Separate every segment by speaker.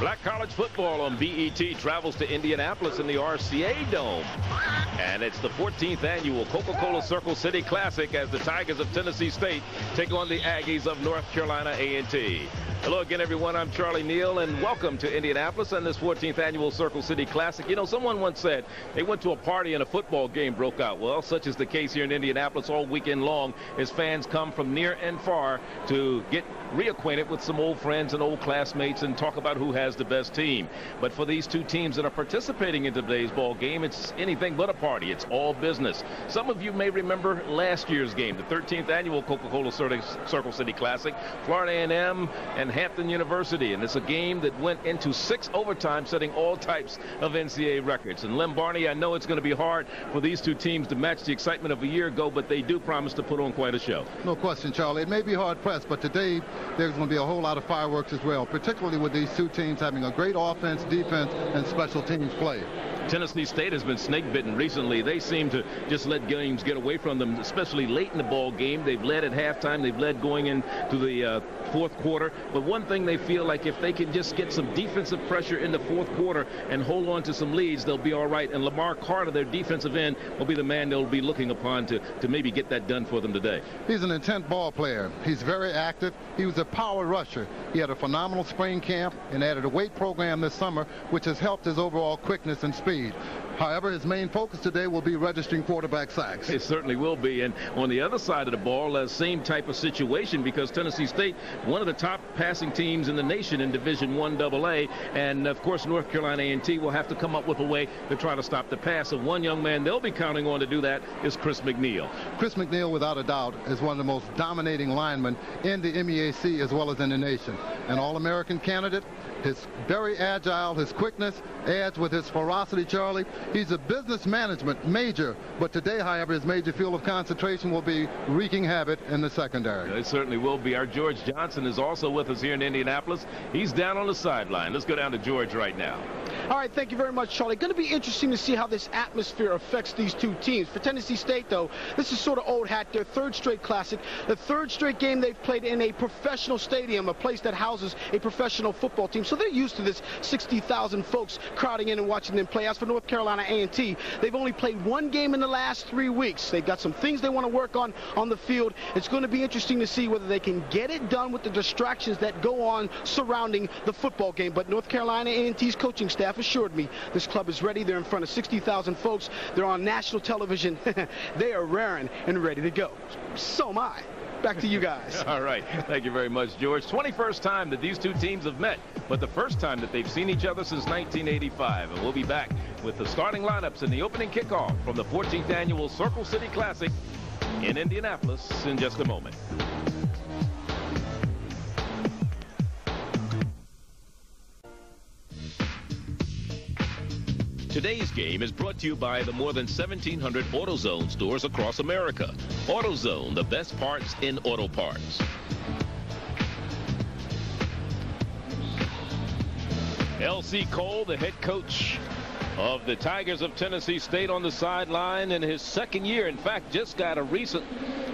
Speaker 1: Black college football on BET travels to Indianapolis in the RCA Dome. And it's the 14th annual Coca-Cola Circle City Classic as the Tigers of Tennessee State take on the Aggies of North Carolina A&T. Hello again, everyone. I'm Charlie Neal, and welcome to Indianapolis and this 14th annual Circle City Classic. You know, someone once said they went to a party and a football game broke out. Well, such is the case here in Indianapolis all weekend long as fans come from near and far to get reacquainted with some old friends and old classmates and talk about who has the best team. But for these two teams that are participating in today's ball game, it's anything but a party. It's all business. Some of you may remember last year's game, the 13th annual Coca-Cola Circle City Classic, Florida A&M and Hampton University. And it's a game that went into 6 overtime, setting all types of NCAA records. And Lem Barney, I know it's going to be hard for these two teams to match the excitement of a year ago, but they do promise to put on quite a show.
Speaker 2: No question, Charlie. It may be hard-pressed, but today there's going to be a whole lot of fireworks as well, particularly with these two teams having a great offense, defense, and special teams play.
Speaker 1: Tennessee State has been snake-bitten recently. They seem to just let games get away from them, especially late in the ball game. They've led at halftime. They've led going into the fourth quarter. But one thing they feel like if they can just get some defensive pressure in the fourth quarter and hold on to some leads, they'll be all right. And Lamar Carter, their defensive end, will be the man they'll be looking upon to maybe get that done for them today.
Speaker 2: He's an intent ball player. He's very active. He was a power rusher. He had a phenomenal spring camp and added a weight program this summer, which has helped his overall quickness and speed. However, his main focus today will be registering quarterback sacks.
Speaker 1: It certainly will be. And on the other side of the ball, same type of situation, because Tennessee State, one of the top passing teams in the nation in Division I AA, and of course North Carolina A&T will have to come up with a way to try to stop the pass. And one young man they'll be counting on to do that is Chris McNeil.
Speaker 2: Chris McNeil, without a doubt, is one of the most dominating linemen in the MEAC as well as in the nation. An All-American candidate. His very agile, his quickness adds with his ferocity, Charlie. He's a business management major, but today, however, his major field of concentration will be wreaking havoc in the secondary.
Speaker 1: It certainly will be. Our George Johnson is also with us here in Indianapolis. He's down on the sideline. Let's go down to George right now.
Speaker 3: All right, thank you very much, Charlie. Going to be interesting to see how this atmosphere affects these two teams. For Tennessee State, though, this is sort of old hat, their third straight classic, the third straight game they've played in a professional stadium, a place that houses a professional football team. So they're used to this 60,000 folks crowding in and watching them play. As for North Carolina A&T, they've only played one game in the last 3 weeks. They've got some things they want to work on the field. It's going to be interesting to see whether they can get it done with the distractions that go on surrounding the football game. But North Carolina A&T's coaching staff assured me this club is ready. They're in front of 60,000 folks. They're on national television. They are raring and ready to go. So am I. Back to you guys.
Speaker 1: All right. Thank you very much, George. 21st time that these two teams have met, but the first time that they've seen each other since 1985. And we'll be back with the starting lineups and the opening kickoff from the 14th annual Circle City Classic in Indianapolis in just a moment. Today's game is brought to you by the more than 1,700 AutoZone stores across America. AutoZone, the best parts in auto parts. L.C. Cole, the head coach of the Tigers of Tennessee State, on the sideline in his second year. In fact, just got a recent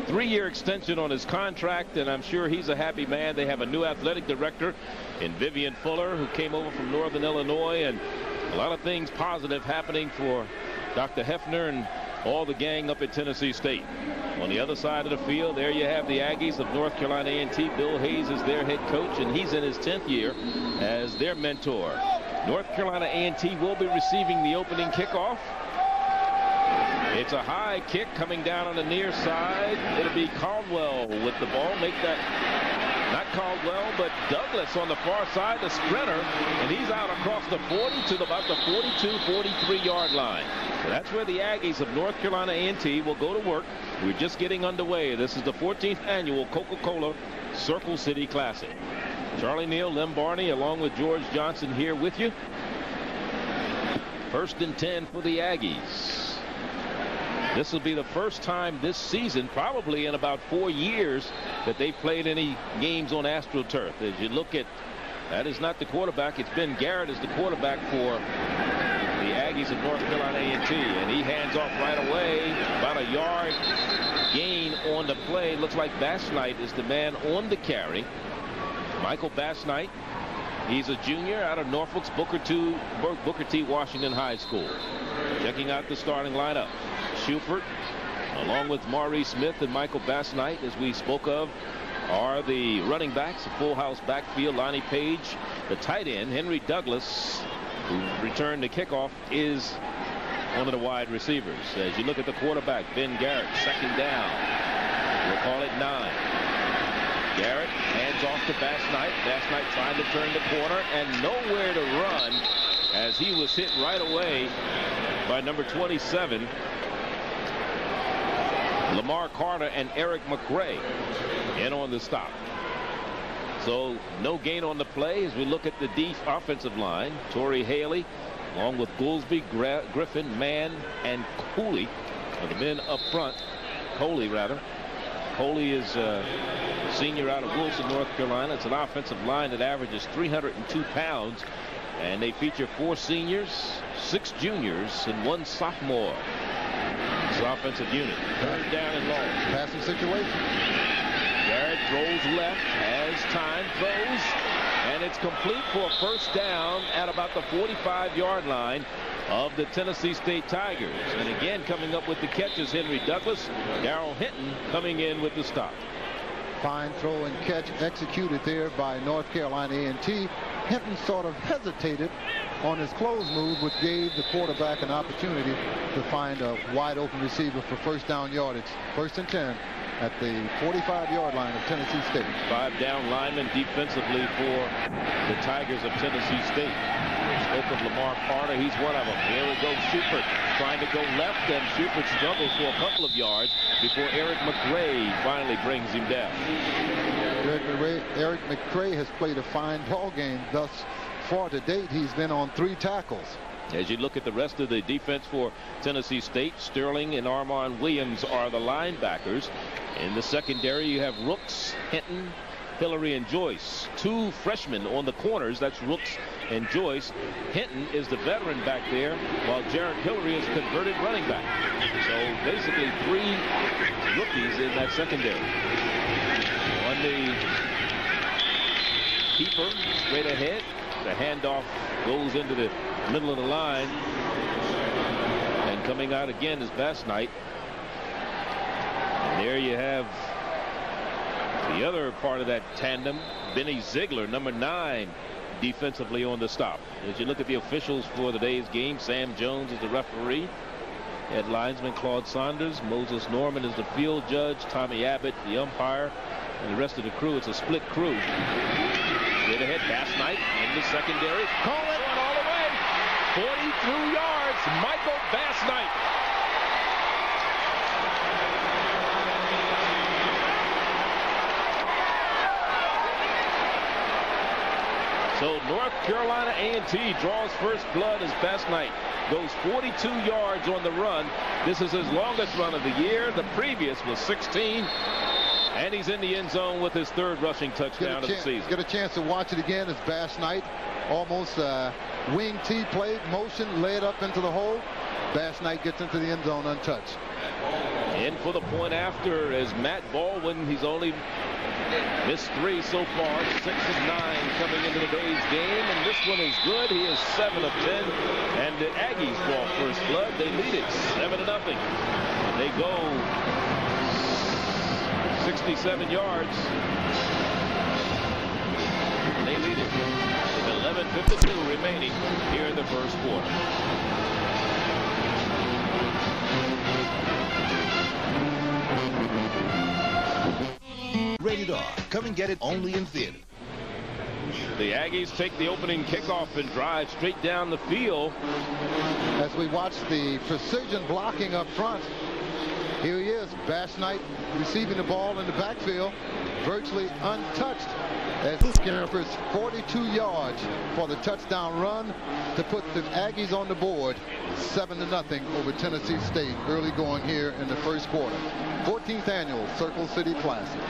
Speaker 1: 3-year extension on his contract, and I'm sure he's a happy man. They have a new athletic director in Vivian Fuller, who came over from Northern Illinois, and a lot of things positive happening for Dr. Hefner and all the gang up at Tennessee State. On the other side of the field, there you have the Aggies of North Carolina A&T. Bill Hayes is their head coach, and he's in his 10th year as their mentor. North Carolina A&T will be receiving the opening kickoff. It's a high kick coming down on the near side. It'll be Caldwell with the ball. Make that, not Caldwell, but Douglas on the far side, the sprinter, and he's out across the 40 to about the 42-43 line. So that's where the Aggies of North Carolina A&T will go to work. We're just getting underway. This is the 14th annual Coca-Cola Circle City Classic. Charlie Neal, Lem Barney, along with George Johnson here with you. 1st and 10 for the Aggies. This will be the first time this season, probably in about 4 years, that they've played any games on AstroTurf. As you look at, that is not the quarterback. It's Ben Garrett as the quarterback for the Aggies of North Carolina A&T, and he hands off right away. About a yard gain on the play. Looks like Bass Knight is the man on the carry. Michael Bass Knight He's a junior out of Norfolk's Booker T. Washington High School. Checking out the starting lineup. Shuford, along with Maurice Smith and Michael Bassnight, as we spoke of, are the running backs. A full house backfield. Lonnie Page, the tight end. Henry Douglas, who returned the kickoff, is one of the wide receivers. As you look at the quarterback, Ben Garrett, second down. We'll call it 9. Garrett hands off to Bassnight. Bassnight trying to turn the corner and nowhere to run as he was hit right away by number 27, Lamar Carter, and Eric McRae in on the stop. So no gain on the play as we look at the offensive line. Torrey Haley, along with Goolsby, Griffin, Mann, and Cooley are the men up front. Coley, rather. Coley is a senior out of Wilson, North Carolina. It's an offensive line that averages 302 pounds. And they feature 4 seniors, 6 juniors, and 1 sophomore. This offensive unit. Third down and long.
Speaker 2: Passing situation.
Speaker 1: Garrett throws left, has time, throws, and it's complete for a first down at about the 45-yard line of the Tennessee State Tigers. And again, coming up with the catches, Henry Douglas. Darrell Hinton coming in with the stop.
Speaker 2: Fine throw and catch executed there by North Carolina A&T. Hinton sort of hesitated on his close move, which gave the quarterback an opportunity to find a wide open receiver for first down yardage. 1st and 10 at the 45-yard line of Tennessee State.
Speaker 1: 5 down linemen defensively for the Tigers of Tennessee State. We spoke of Lamar Carter. He's one of them. Here we go. Shuford trying to go left, and Shuford struggles for a couple of yards before Eric McRae finally brings him down.
Speaker 2: Eric McRae has played a fine ball game thus far to date. He's been on 3 tackles.
Speaker 1: As you look at the rest of the defense for Tennessee State, Sterling and Armon Williams are the linebackers. In the secondary, you have Rooks, Hinton, Hillary, and Joyce. 2 freshmen on the corners. That's Rooks and Joyce. Hinton is the veteran back there, while Jarrett Hillary is a converted running back. So basically 3 rookies in that secondary. On the keeper, straight ahead. The handoff goes into the middle of the line. And coming out again is Bassnight. And there you have the other part of that tandem, Benny Ziegler, number 9, defensively on the stop. As you look at the officials for today's game, Sam Jones is the referee. Head linesman Claude Saunders. Moses Norman is the field judge. Tommy Abbott, the umpire. And the rest of the crew, it's a split crew. Straight ahead, Bassnight in the secondary. Call it one all the way. 42 yards, Michael Bassnight. So North Carolina A&T draws first blood as Bassnight goes 42 yards on the run. This is his longest run of the year. The previous was 16. And he's in the end zone with his 3rd rushing touchdown of the season.
Speaker 2: Get a chance to watch it again as Bassnight almost wing T play, motion, led up into the hole. Bassnight gets into the end zone untouched.
Speaker 1: In for the point after as Matt Baldwin. He's only missed 3 so far. 6 of 9 coming into today's game. And this one is good. He is 7 of 10. And the Aggies draw first blood. They lead it 7-0. And they go 67 yards. They lead it with 11:52 remaining here in the first quarter.
Speaker 4: Rated R. Come and get it only in theater.
Speaker 1: The Aggies take the opening kickoff and drive straight down the field.
Speaker 2: As we watch the precision blocking up front, here he is, Bassnight receiving the ball in the backfield, virtually untouched, as he scampers 42 yards for the touchdown run to put the Aggies on the board 7-0 over Tennessee State early going here in the first quarter. 14th annual Circle City Classic.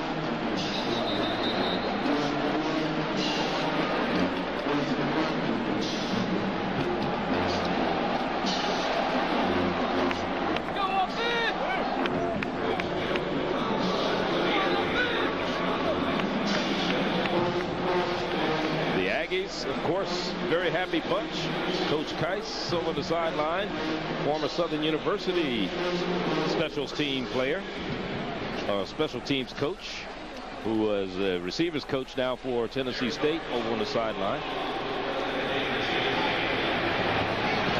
Speaker 1: Aggies, of course, very happy bunch. Coach Keiss over the sideline, former Southern University special team player, special teams coach, who was a receivers coach now for Tennessee State over on the sideline.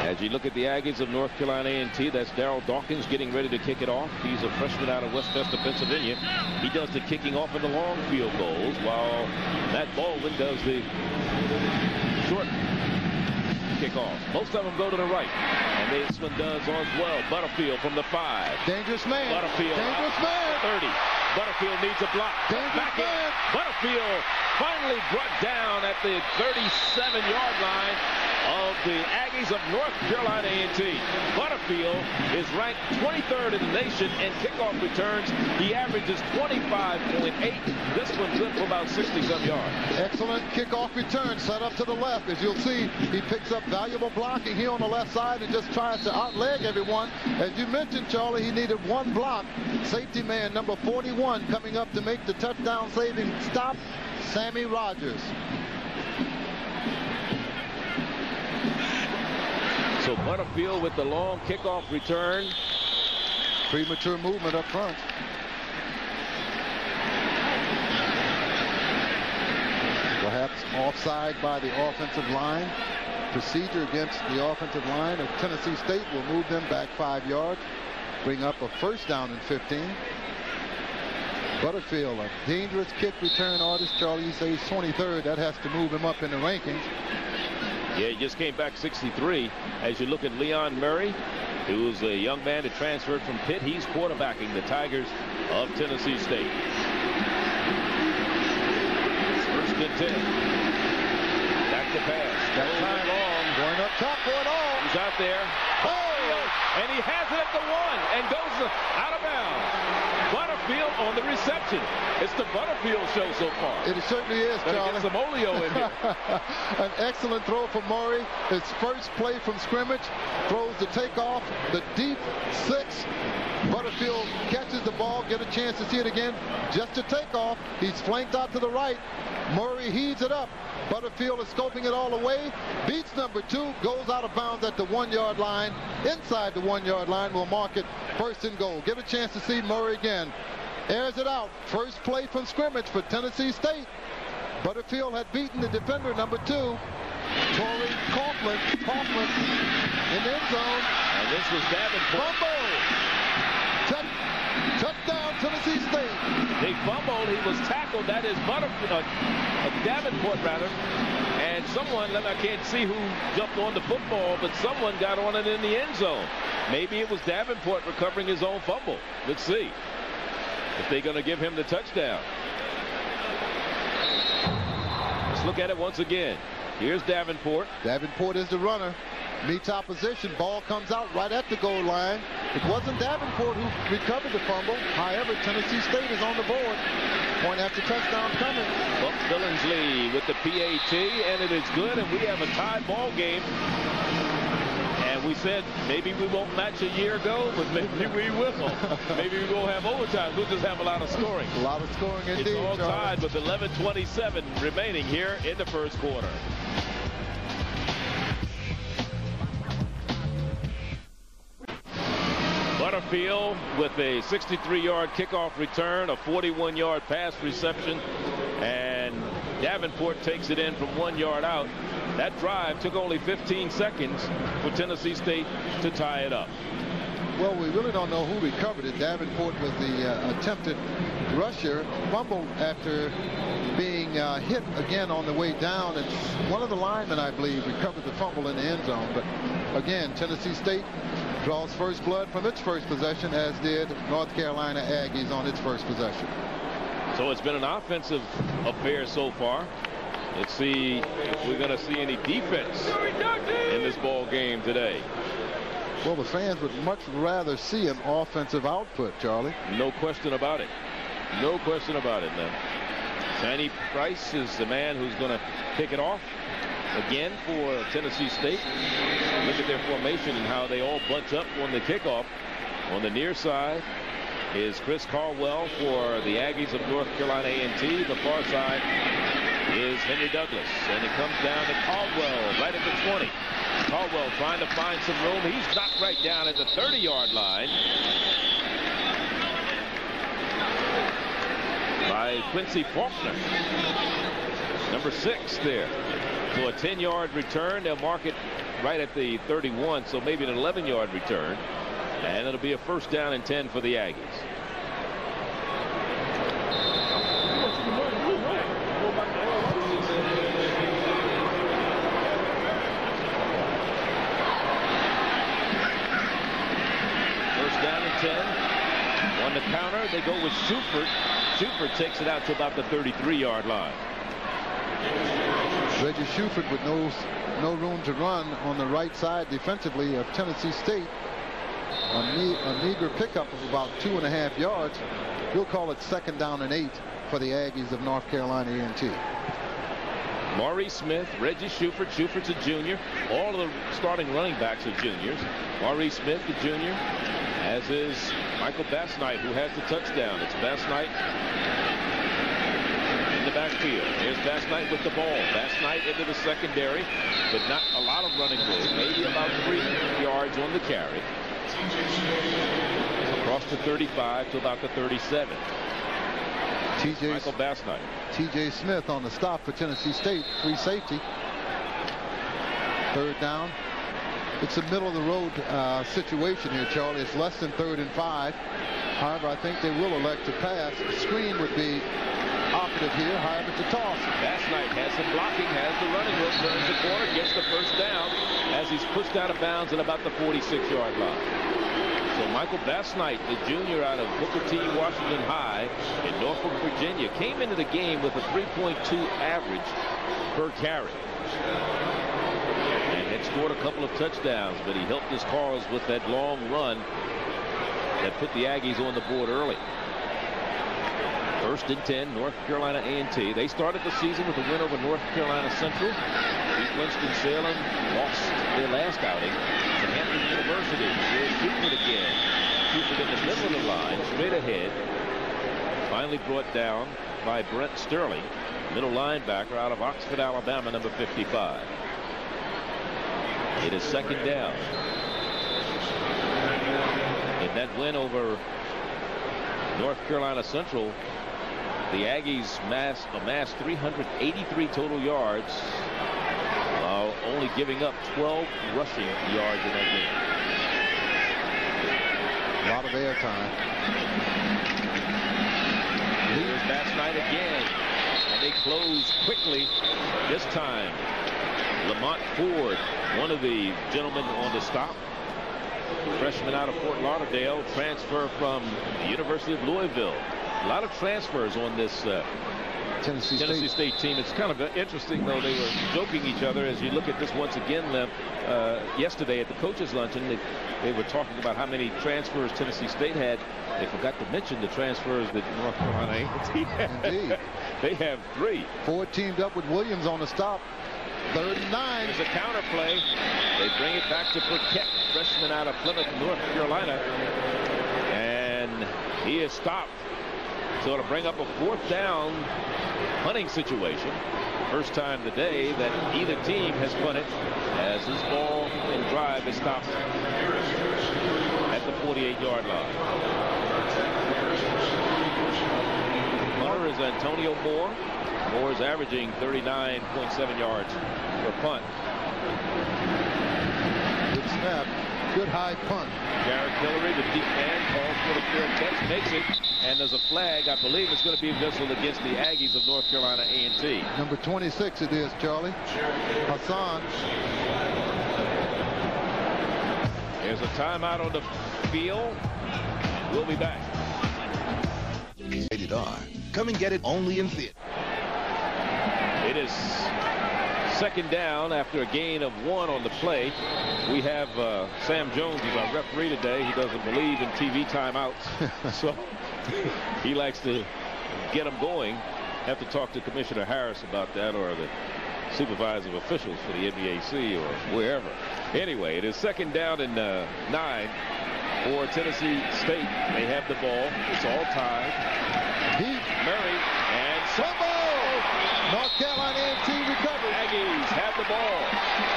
Speaker 1: As you look at the Aggies of North Carolina A&T, that's Darryl Dawkins getting ready to kick it off. He's a freshman out of Westchester, Pennsylvania. He does the kicking off of the long field goals, while Matt Baldwin does the short kickoff. Most of them go to the right, and this one does as well. Butterfield from the 5.
Speaker 2: Dangerous man.
Speaker 1: Butterfield.
Speaker 2: Dangerous man.
Speaker 1: 30. Butterfield needs a block. Back in. Butterfield finally brought down at the 37-yard line of the Aggies of North Carolina A&T. Butterfield is ranked 23rd in the nation in kickoff returns. He averages 25.8. This one's good for about 60-some yards.
Speaker 2: Excellent kickoff return, set up to the left. As you'll see, he picks up valuable blocking here on the left side and just tries to outleg everyone. As you mentioned, Charlie, he needed one block. Safety man number 41 coming up to make the touchdown-saving stop, Sammy Rogers.
Speaker 1: So Butterfield with the long kickoff return.
Speaker 2: Premature movement up front. Perhaps offside by the offensive line. Procedure against the offensive line of Tennessee State will move them back 5 yards. Bring up a first down and 15. Butterfield, a dangerous kick return artist. Charlie, you say he's 23rd. That has to move him up in the rankings.
Speaker 1: Yeah, he just came back 63. As you look at Leon Murray, who's a young man that transferred from Pitt, he's quarterbacking the Tigers of Tennessee State. First and 10. Back to pass.
Speaker 2: Got time long. Going up top for it all.
Speaker 1: He's out there. Oh! And he has it at the 1 and goes out of bounds. Butterfield on the reception. It's the Butterfield show so far.
Speaker 2: It certainly is, Charlie.
Speaker 1: Get some oleo in here.
Speaker 2: An excellent throw from Murray. His first play from scrimmage. Throws the takeoff, the deep 6. Butterfield catches the ball, get a chance to see it again. Just a takeoff. He's flanked out to the right. Murray heaves it up. Butterfield is scoping it all away. Beats number 2, goes out of bounds at the 1-yard line. Inside the 1-yard line, will mark it first and goal. Give a chance to see Murray again. Airs it out. First play from scrimmage for Tennessee State. Butterfield had beaten the defender number 2, Torrey Coughlin in the end zone.
Speaker 1: And this was Davenport.
Speaker 2: Fumble. Touchdown, Tennessee State.
Speaker 1: They fumbled. He was tackled. That is Davenport, rather. And someone, I can't see who jumped on the football, but someone got on it in the end zone. Maybe it was Davenport recovering his own fumble. Let's see if they're going to give him the touchdown. Let's look at it once again. Here's Davenport.
Speaker 2: Davenport is the runner. Meets opposition. Ball comes out right at the goal line. It wasn't Davenport who recovered the fumble. However, Tennessee State is on the board. Point after touchdown coming.
Speaker 1: Buck Billingsley with the PAT, and it is good, and we have a tied ball game. And we said maybe we won't match a year ago, but maybe we will. Maybe we won't have overtime. We'll just have a lot of scoring.
Speaker 2: A lot of scoring indeed.
Speaker 1: It's all tied with 11:27 remaining here in the first quarter. Butterfield with a 63-yard kickoff return, a 41-yard pass reception, and Davenport takes it in from 1 yard out. That drive took only 15 seconds for Tennessee State to tie it up.
Speaker 2: Well, we really don't know who recovered it. Davenport was the attempted rusher, fumbled after being hit again on the way down, and one of the linemen, I believe, recovered the fumble in the end zone. But again, Tennessee State draws first blood from its first possession, as did North Carolina Aggies on its first possession.
Speaker 1: So it's been an offensive affair so far. Let's see if we're going to see any defense in this ball game today.
Speaker 2: Well, the fans would much rather see an offensive output, Charlie.
Speaker 1: No question about it. No question about it, man. Danny Price is the man who's going to kick it off again for Tennessee State. Look at their formation and how they all bunch up on the kickoff. On the near side is Chris Caldwell for the Aggies of North Carolina A&T. The far side is Henry Douglas, and it comes down to Caldwell right at the 20. Caldwell trying to find some room. He's knocked right down at the 30-yard line by Quincy Faulkner, number 6 there. So a 10-yard return. They'll mark it right at the 31, so maybe an 11-yard return, and it'll be a first down and 10 for the Aggies. On the counter, they go with Shuford. Shuford takes it out to about the 33-yard line.
Speaker 2: Reggie Shuford with no room to run on the right side defensively of Tennessee State. A meager pickup of about 2.5 yards. We'll call it second down and 8 for the Aggies of North Carolina A&T.
Speaker 1: Maurice Smith, Reggie Shuford. Shuford's a junior. All of the starting running backs are juniors. Maurice Smith, the junior, as is Michael Bassnight, who has the touchdown. It's Bassnight in the backfield. Here's Bassnight with the ball. Bassnight into the secondary, but not a lot of running room. Maybe about 3 yards on the carry. Across the 35 to about the 37. Michael Bassnight.
Speaker 2: T.J. Smith on the stop for Tennessee State. Free safety. Third down. It's a middle-of-the-road situation here, Charlie. It's less than 3rd and 5. However, I think they will elect to pass. The screen would be operative here. However, it's a toss.
Speaker 1: Bassnight has some blocking, has the running room, turns the corner, gets the first down as he's pushed out of bounds at about the 46-yard line. So Michael Bassnight, the junior out of Booker T. Washington High in Norfolk, Virginia, came into the game with a 3.2 average per carry. And had scored a couple of touchdowns, but he helped his cause with that long run that put the Aggies on the board early. First and 10, North Carolina A&T. They started the season with a win over North Carolina Central. Beat Winston-Salem, lost their last outing to Hampton University. Here's Shuford again. Shuford in the middle of the line, straight ahead. Finally brought down by Brent Sterling, middle linebacker out of Oxford, Alabama, number 55. It is second down. In that win over North Carolina Central, the Aggies amassed 383 total yards, while only giving up 12 rushing yards in that game.
Speaker 2: A lot of air time.
Speaker 1: Here's Bassnight again, and they close quickly this time. Lamont Ford, one of the gentlemen on the stop, freshman out of Fort Lauderdale, transfer from the University of Louisville. A lot of transfers on this Tennessee State team. It's kind of interesting, though. They were joking each other as you look at this once again. Yesterday at the coaches' luncheon, they were talking about how many transfers Tennessee State had. They forgot to mention the transfers that North Carolina A&T had.
Speaker 2: Indeed.
Speaker 1: They have 3.
Speaker 2: Ford teamed up with Williams on the stop. 3rd and 9.
Speaker 1: There's a counter play. They bring it back to Burkett, freshman out of Plymouth, North Carolina. And he is stopped. So it'll bring up a 4th down punting situation. First time today that either team has punted, as this ball and drive is stopped at the 48-yard line. Punter is Antonio Moore. Moore is averaging 39.7 yards per punt.
Speaker 2: Good snap. Good high punt.
Speaker 1: Garrett Hillary, the deep man, calls for the fair catch, makes it, and there's a flag. I believe it's going to be whistled against the Aggies of North Carolina A&T.
Speaker 2: Number 26 it is, Charlie. Hassan.
Speaker 1: There's a timeout on the field. We'll be back.
Speaker 4: Rated R. Come and get it only in theater.
Speaker 1: It is second down after a gain of 1 on the play. We have Sam Jones, who's our referee today. He doesn't believe in TV timeouts, so he likes to get them going. Have to talk to Commissioner Harris about that, or the supervising officials for the NBAC or wherever. Anyway, it is second down and 9 for Tennessee State. They have the ball. It's all tied.
Speaker 2: Heat.
Speaker 1: Murray and
Speaker 2: Fumble! North Carolina A&T recovers.
Speaker 1: Aggies have the ball.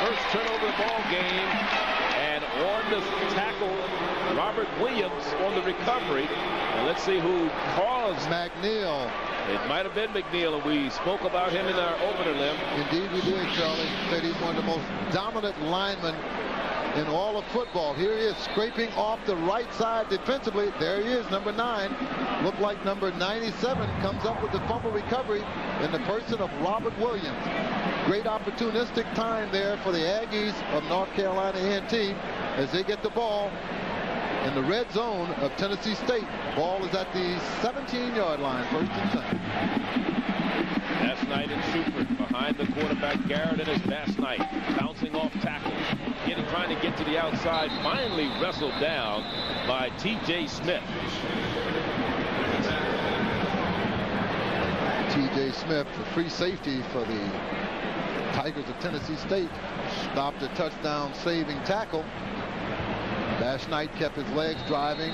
Speaker 1: First turnover of the ball game. And on the tackle, Robert Williams on the recovery. And let's see who caused.
Speaker 2: McNeil.
Speaker 1: It might have been McNeil, and we spoke about him in our opener limb.
Speaker 2: Indeed we did, Charlie. Said he's one of the most dominant linemen in all of football. Here he is scraping off the right side defensively. There he is, number 9. Looked like number 97 comes up with the fumble recovery in the person of Robert Williams. Great opportunistic time there for the Aggies of North Carolina A&T as they get the ball in the red zone of Tennessee State. Ball is at the 17-yard line, 1st and 10.
Speaker 1: Bass Knight and Shuford behind the quarterback Garrett and his Bass Knight bouncing off tackles, trying to get to the outside, finally wrestled down by T.J. Smith.
Speaker 2: T.J. Smith, the free safety for the Tigers of Tennessee State, stopped a touchdown saving tackle. Bass Knight kept his legs driving,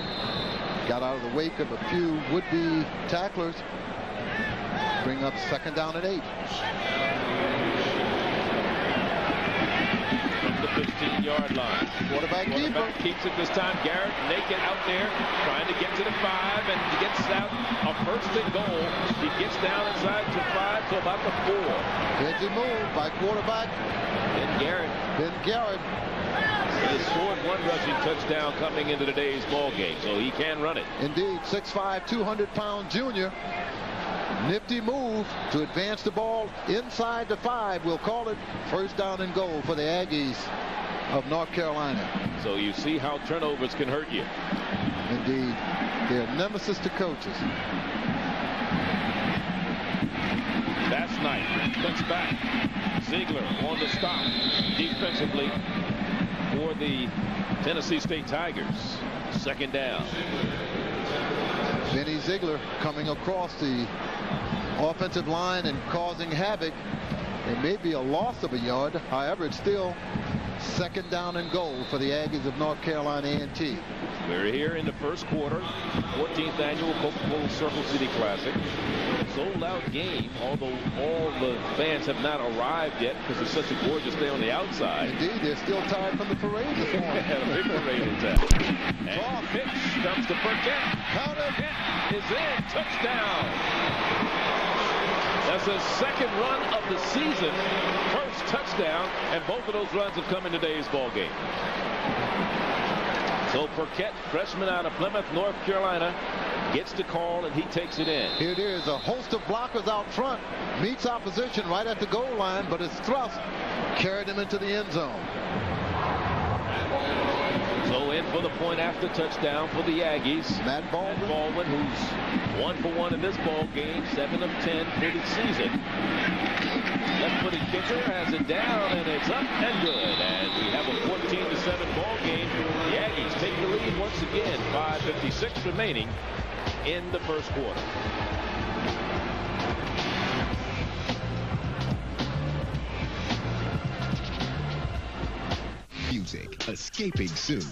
Speaker 2: got out of the wake of a few would-be tacklers. Bring up 2nd down and 8.
Speaker 1: From the 15-yard line.
Speaker 2: Quarterback
Speaker 1: keeps it this time. Garrett naked out there, trying to get to the 5, and he gets out a 1st and goal. He gets down inside to 5 to about the 4.
Speaker 2: Headsy move by quarterback
Speaker 1: Ben Garrett. He has scored 1 rushing touchdown coming into today's ball game, so he can run it.
Speaker 2: Indeed, 6'5", 200-pound junior. Nifty move to advance the ball inside the 5. We'll call it 1st down and goal for the Aggies of North Carolina.
Speaker 1: So you see how turnovers can hurt you.
Speaker 2: Indeed, they're nemesis to coaches.
Speaker 1: Bass Knight cuts back. Ziegler on the stop defensively for the Tennessee State Tigers. 2nd down.
Speaker 2: Benny Ziegler coming across the offensive line and causing havoc. It may be a loss of a yard. However, it's still 2nd down and goal for the Aggies of North Carolina A&T.
Speaker 1: We're here in the first quarter. 14th annual Coca-Cola Circle City Classic. Sold-out game, although all the fans have not arrived yet because it's such a gorgeous day on the outside.
Speaker 2: Indeed, they're still tired from the parade this morning.
Speaker 1: A big parade in town. And pitch comes to Burkett.
Speaker 2: Counter
Speaker 1: is in. Touchdown. That's his 2nd run of the season. 1st touchdown, and both of those runs have come in today's ball game. So Burkett, freshman out of Plymouth, North Carolina, gets the call and he takes it in.
Speaker 2: Here it is, a host of blockers out front, meets opposition right at the goal line, but his thrust carried him into the end zone.
Speaker 1: So in for the point after touchdown for the Aggies.
Speaker 2: Matt Baldwin,
Speaker 1: who's 1 for 1 in this ball game, 7 of 10 for the season. Left-footed kicker has it down, and it's up and good. And we have a 14-7 ball game. The Aggies take the lead once again. 5:56 remaining in the first quarter.
Speaker 4: Music, escaping soon.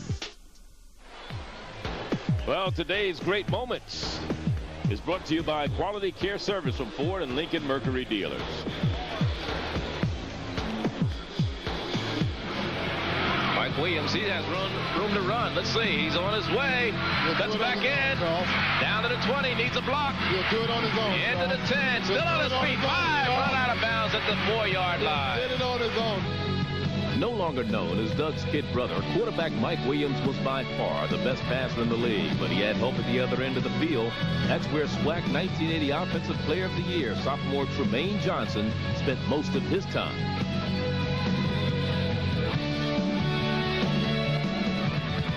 Speaker 1: Well, today's great moments is brought to you by Quality Care Service from Ford and Lincoln Mercury dealers. Mike Williams, he has room to run. Let's see, he's on his way. Cuts back in. Down to the 20, needs a block.
Speaker 2: He'll do it on his own.
Speaker 1: Into the 10, still on his feet. 5, run out of bounds at the 4-yard line.
Speaker 2: Did it on his own.
Speaker 1: No longer known as Doug's kid brother, quarterback Mike Williams was by far the best passer in the league, but he had help at the other end of the field. That's where SWAC 1980 Offensive Player of the Year sophomore Tremaine Johnson spent most of his time.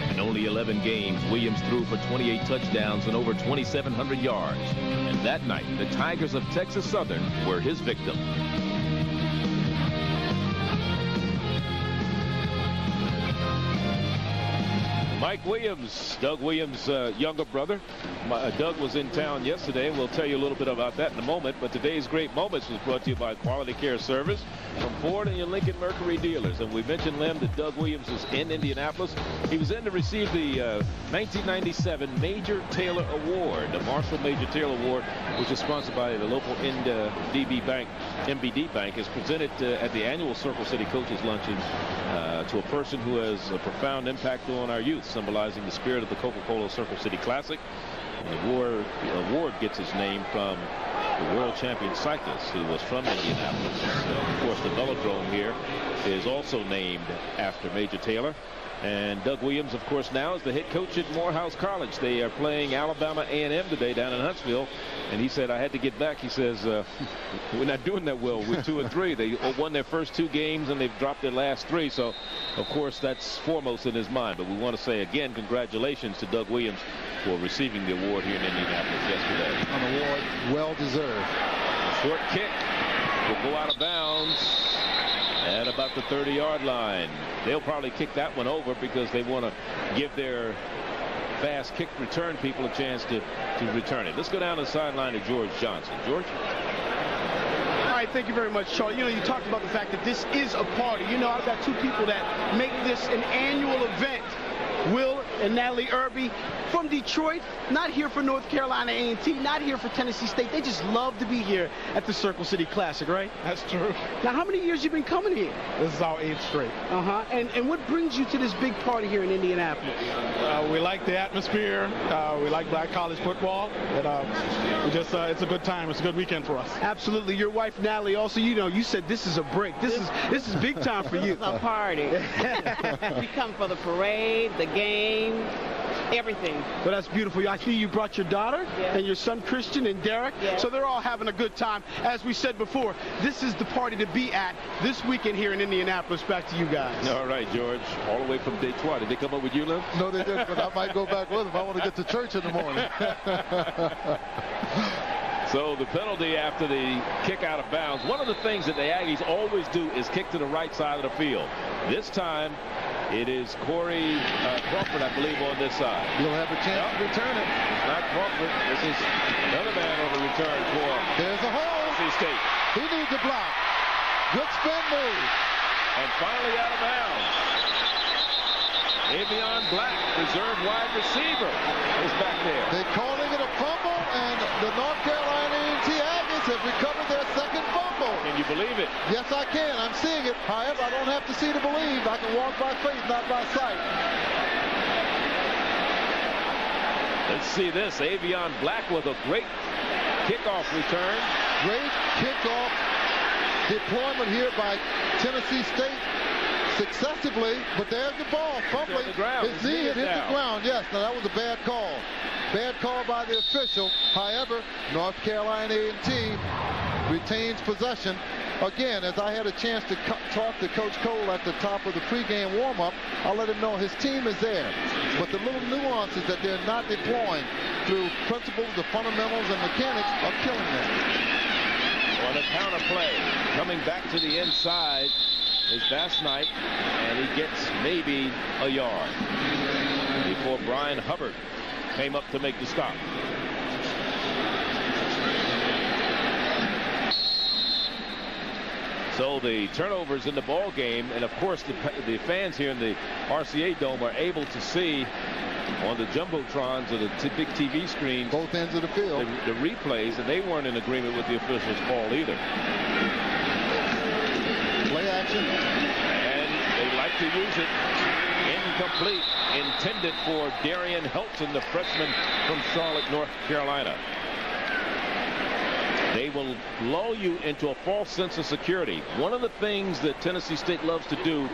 Speaker 1: In only 11 games, Williams threw for 28 touchdowns and over 2,700 yards. And that night, the Tigers of Texas Southern were his victim. Mike Williams, Doug Williams' younger brother. Doug was in town yesterday. We'll tell you a little bit about that in a moment. But today's Great Moments was brought to you by Quality Care Service from Ford and your Lincoln Mercury dealers. And we mentioned, Lem, that Doug Williams is in Indianapolis. He was in to receive the 1997 Major Taylor Award, the Marshall Major Taylor Award, which is sponsored by the local MBD Bank, is presented at the annual Circle City Coaches Luncheon to a person who has a profound impact on our youth, symbolizing the spirit of the Coca-Cola Circle City Classic. The award gets its name from the world champion cyclist who was from Indianapolis. Of course, the velodrome here is also named after Major Taylor. And Doug Williams, of course, now is the head coach at Morehouse College. They are playing Alabama A&M today down in Huntsville. And he said, I had to get back. He says, we're not doing that well. We're 2-3. They won their first 2 games, and they've dropped their last 3. So, of course, that's foremost in his mind. But we want to say, again, congratulations to Doug Williams for receiving the award here in Indianapolis yesterday.
Speaker 2: An award well-deserved.
Speaker 1: Short kick will go out of bounds at about the 30-yard line. They'll probably kick that one over because they want to give their fast kick return people a chance to return it. Let's go down to the sideline to George Johnson. George?
Speaker 3: All right, thank you very much, Charlie. You talked about the fact that this is a party. I've got 2 people that make this an annual event. Will and Natalie Irby from Detroit, not here for North Carolina A&T, not here for Tennessee State. They just love to be here at the Circle City Classic, right?
Speaker 5: That's true.
Speaker 3: Now, how many years you been coming here?
Speaker 5: This is our 8th straight.
Speaker 3: And what brings you to this big party here in Indianapolis?
Speaker 5: We like the atmosphere. We like black college football. And it's a good time. It's a good weekend for us.
Speaker 3: Absolutely. Your wife, Natalie, also, you said this is a break. This is big time for you.
Speaker 6: This is a party. We come for the parade, the game, everything.
Speaker 3: Well, that's beautiful. I see you brought your daughter and your son Christian and Derek. So they're all having a good time. As we said before, this is the party to be at this weekend here in Indianapolis. Back to you guys.
Speaker 1: All right, George. All the way from Detroit. Did they come up with you, Lem?
Speaker 2: No, they didn't, but I might go back with them. I want to get to church in the morning.
Speaker 1: So the penalty after the kick out of bounds. One of the things that the Aggies always do is kick to the right side of the field. This time it is Corey Crawford, I believe, on this side.
Speaker 2: You'll have a chance to return it.
Speaker 1: It's not Crawford. This is another man on the return for
Speaker 2: There's a hole.
Speaker 1: NC State.
Speaker 2: He needs a block. Good spin move.
Speaker 1: And finally out of bounds. Avion Black, reserve wide receiver, is back there.
Speaker 2: They're calling it a fumble, and the North Carolina A&T Aggies have recovered their second fumble.
Speaker 1: Can you believe it?
Speaker 2: Yes, I can. I'm seeing it. However, I don't have to see to believe. I can walk by faith, not by sight.
Speaker 1: Let's see this. Avion Black with a great kickoff return.
Speaker 2: Great kickoff deployment here by Tennessee State. Successively, but there's the ball. Fumbling. His knee hit the ground. Yes, now that was a bad call. Bad call by the official. However, North Carolina A&T retains possession. Again, as I had a chance to talk to Coach Cole at the top of the pregame warm-up, I'll let him know his team is there. But the little nuances that they're not deploying through principles, the fundamentals, and mechanics are killing them.
Speaker 1: On a counter play, coming back to the inside is Bass Knight, and he gets maybe a yard before Brian Hubbard came up to make the stop. So the turnovers in the ball game, and of course the fans here in the RCA Dome are able to see on the jumbotrons or the big TV screens
Speaker 2: both ends of the field,
Speaker 1: the replays, and they weren't in agreement with the officials' call either.
Speaker 2: Play action.
Speaker 1: And they like to use it. Incomplete. Intended for Darian Helton, the freshman from Charlotte, North Carolina. They will lull you into a false sense of security. One of the things that Tennessee State loves to do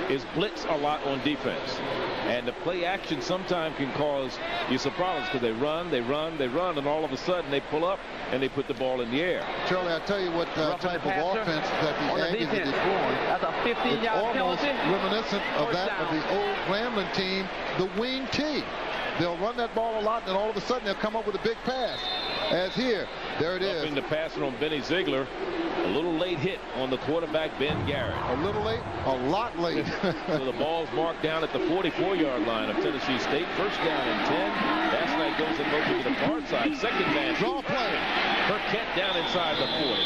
Speaker 1: is blitz a lot on defense. And the play action sometimes can cause you some problems because they run, and all of a sudden they pull up and they put the ball in the air.
Speaker 2: Charlie, I'll tell you what type of offense that the Aggies are deploying.
Speaker 6: That's a 15-yard penalty.
Speaker 2: Almost reminiscent of that of the old Grambling team, the wing T. They'll run that ball a lot, and all of a sudden they'll come up with a big pass. As here, There it is.
Speaker 1: Roughing the passer on Benny Ziegler. A little late hit on the quarterback, Ben Garrett.
Speaker 2: A little late, a lot late.
Speaker 1: So the ball's marked down at the 44-yard line of Tennessee State. First down and 10. Last night goes in motion to the far side. Second man.
Speaker 2: Draw play.
Speaker 1: Burkett down inside the 40.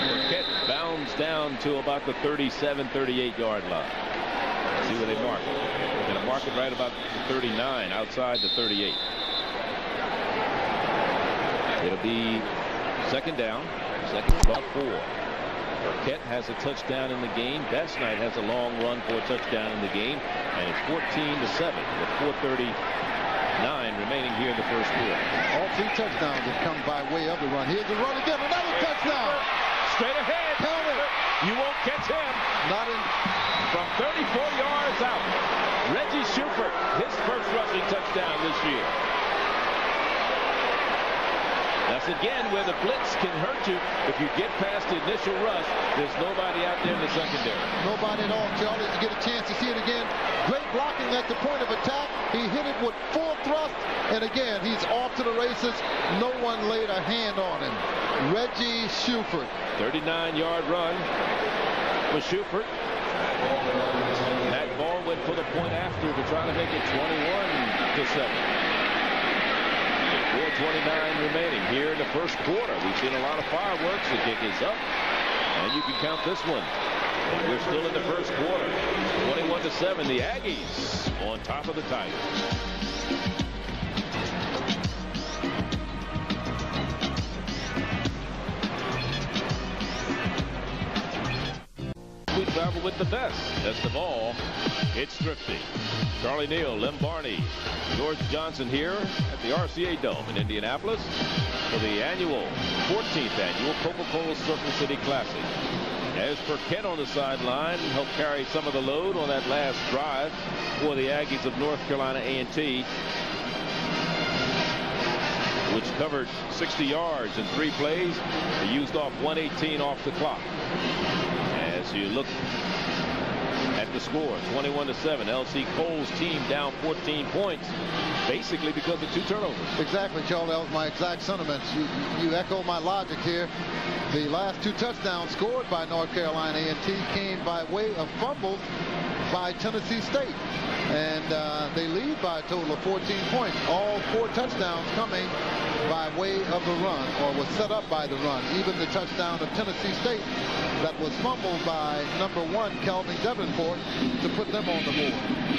Speaker 1: Burkett bounds down to about the 37, 38-yard line. Let's see where they mark it. They're going to mark it right about the 39, outside the 38. It'll be second down. Second about 4. Burkett has a touchdown in the game. Best Knight has a long run for a touchdown in the game. And it's 14-7 with 4:39 remaining here in the first quarter.
Speaker 2: All 3 touchdowns have come by way of the run. Here's the run again. Another touchdown.
Speaker 1: Straight ahead.
Speaker 2: Count it.
Speaker 1: You won't catch him.
Speaker 2: Not in.
Speaker 1: From 34 yards out. Reggie Schubert, his first rushing touchdown this year. That's again where the blitz can hurt you. If you get past the initial rush, there's nobody out there in the secondary.
Speaker 2: Nobody at all, Charlie. You get a chance to see it again. Great blocking at the point of attack. He hit it with full thrust. And again, he's off to the races. No one laid a hand on him. Reggie Schubert.
Speaker 1: 39-yard run for Schubert. That ball went for the point after to try to make it 21-7. 4:29 remaining here in the first quarter. We've seen a lot of fireworks. The kick is up, and you can count this one. And we're still in the first quarter. 21-7. The Aggies on top of the Tigers. We travel with the best. Best of all, it's thrifty. Charlie Neal, Lem Barney, George Johnson here at the RCA Dome in Indianapolis for the 14th annual Coca-Cola Circle City Classic. As Burkett on the sideline helped carry some of the load on that last drive for the Aggies of North Carolina A&T, which covered 60 yards in 3 plays. They used off 1:18 off the clock. As you look at the score, 21-7. LC Cole's team down 14 points, basically because of 2 turnovers.
Speaker 2: Exactly, Charlie. That was my exact sentiments. You echo my logic here. The last 2 touchdowns scored by North Carolina A&T came by way of fumbles by Tennessee State. And they lead by a total of 14 points. All 4 touchdowns coming by way of the run, or was set up by the run. Even the touchdown of Tennessee State that was fumbled by number 1 Calvin Davenport to put them on the board.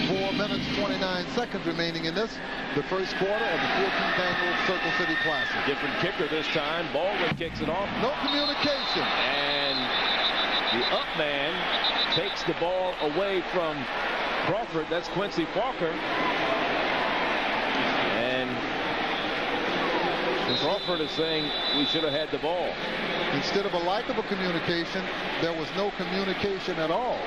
Speaker 2: 4 minutes 29 seconds remaining in this, the first quarter of the 14th annual Circle City Classic.
Speaker 1: Different kicker this time. Baldwin kicks it off.
Speaker 2: No communication.
Speaker 1: And the up man takes the ball away from Crawford. That's Quincy Falker. And Crawford is saying we should have had the ball.
Speaker 2: Instead of a lack of a communication, there was no communication at all.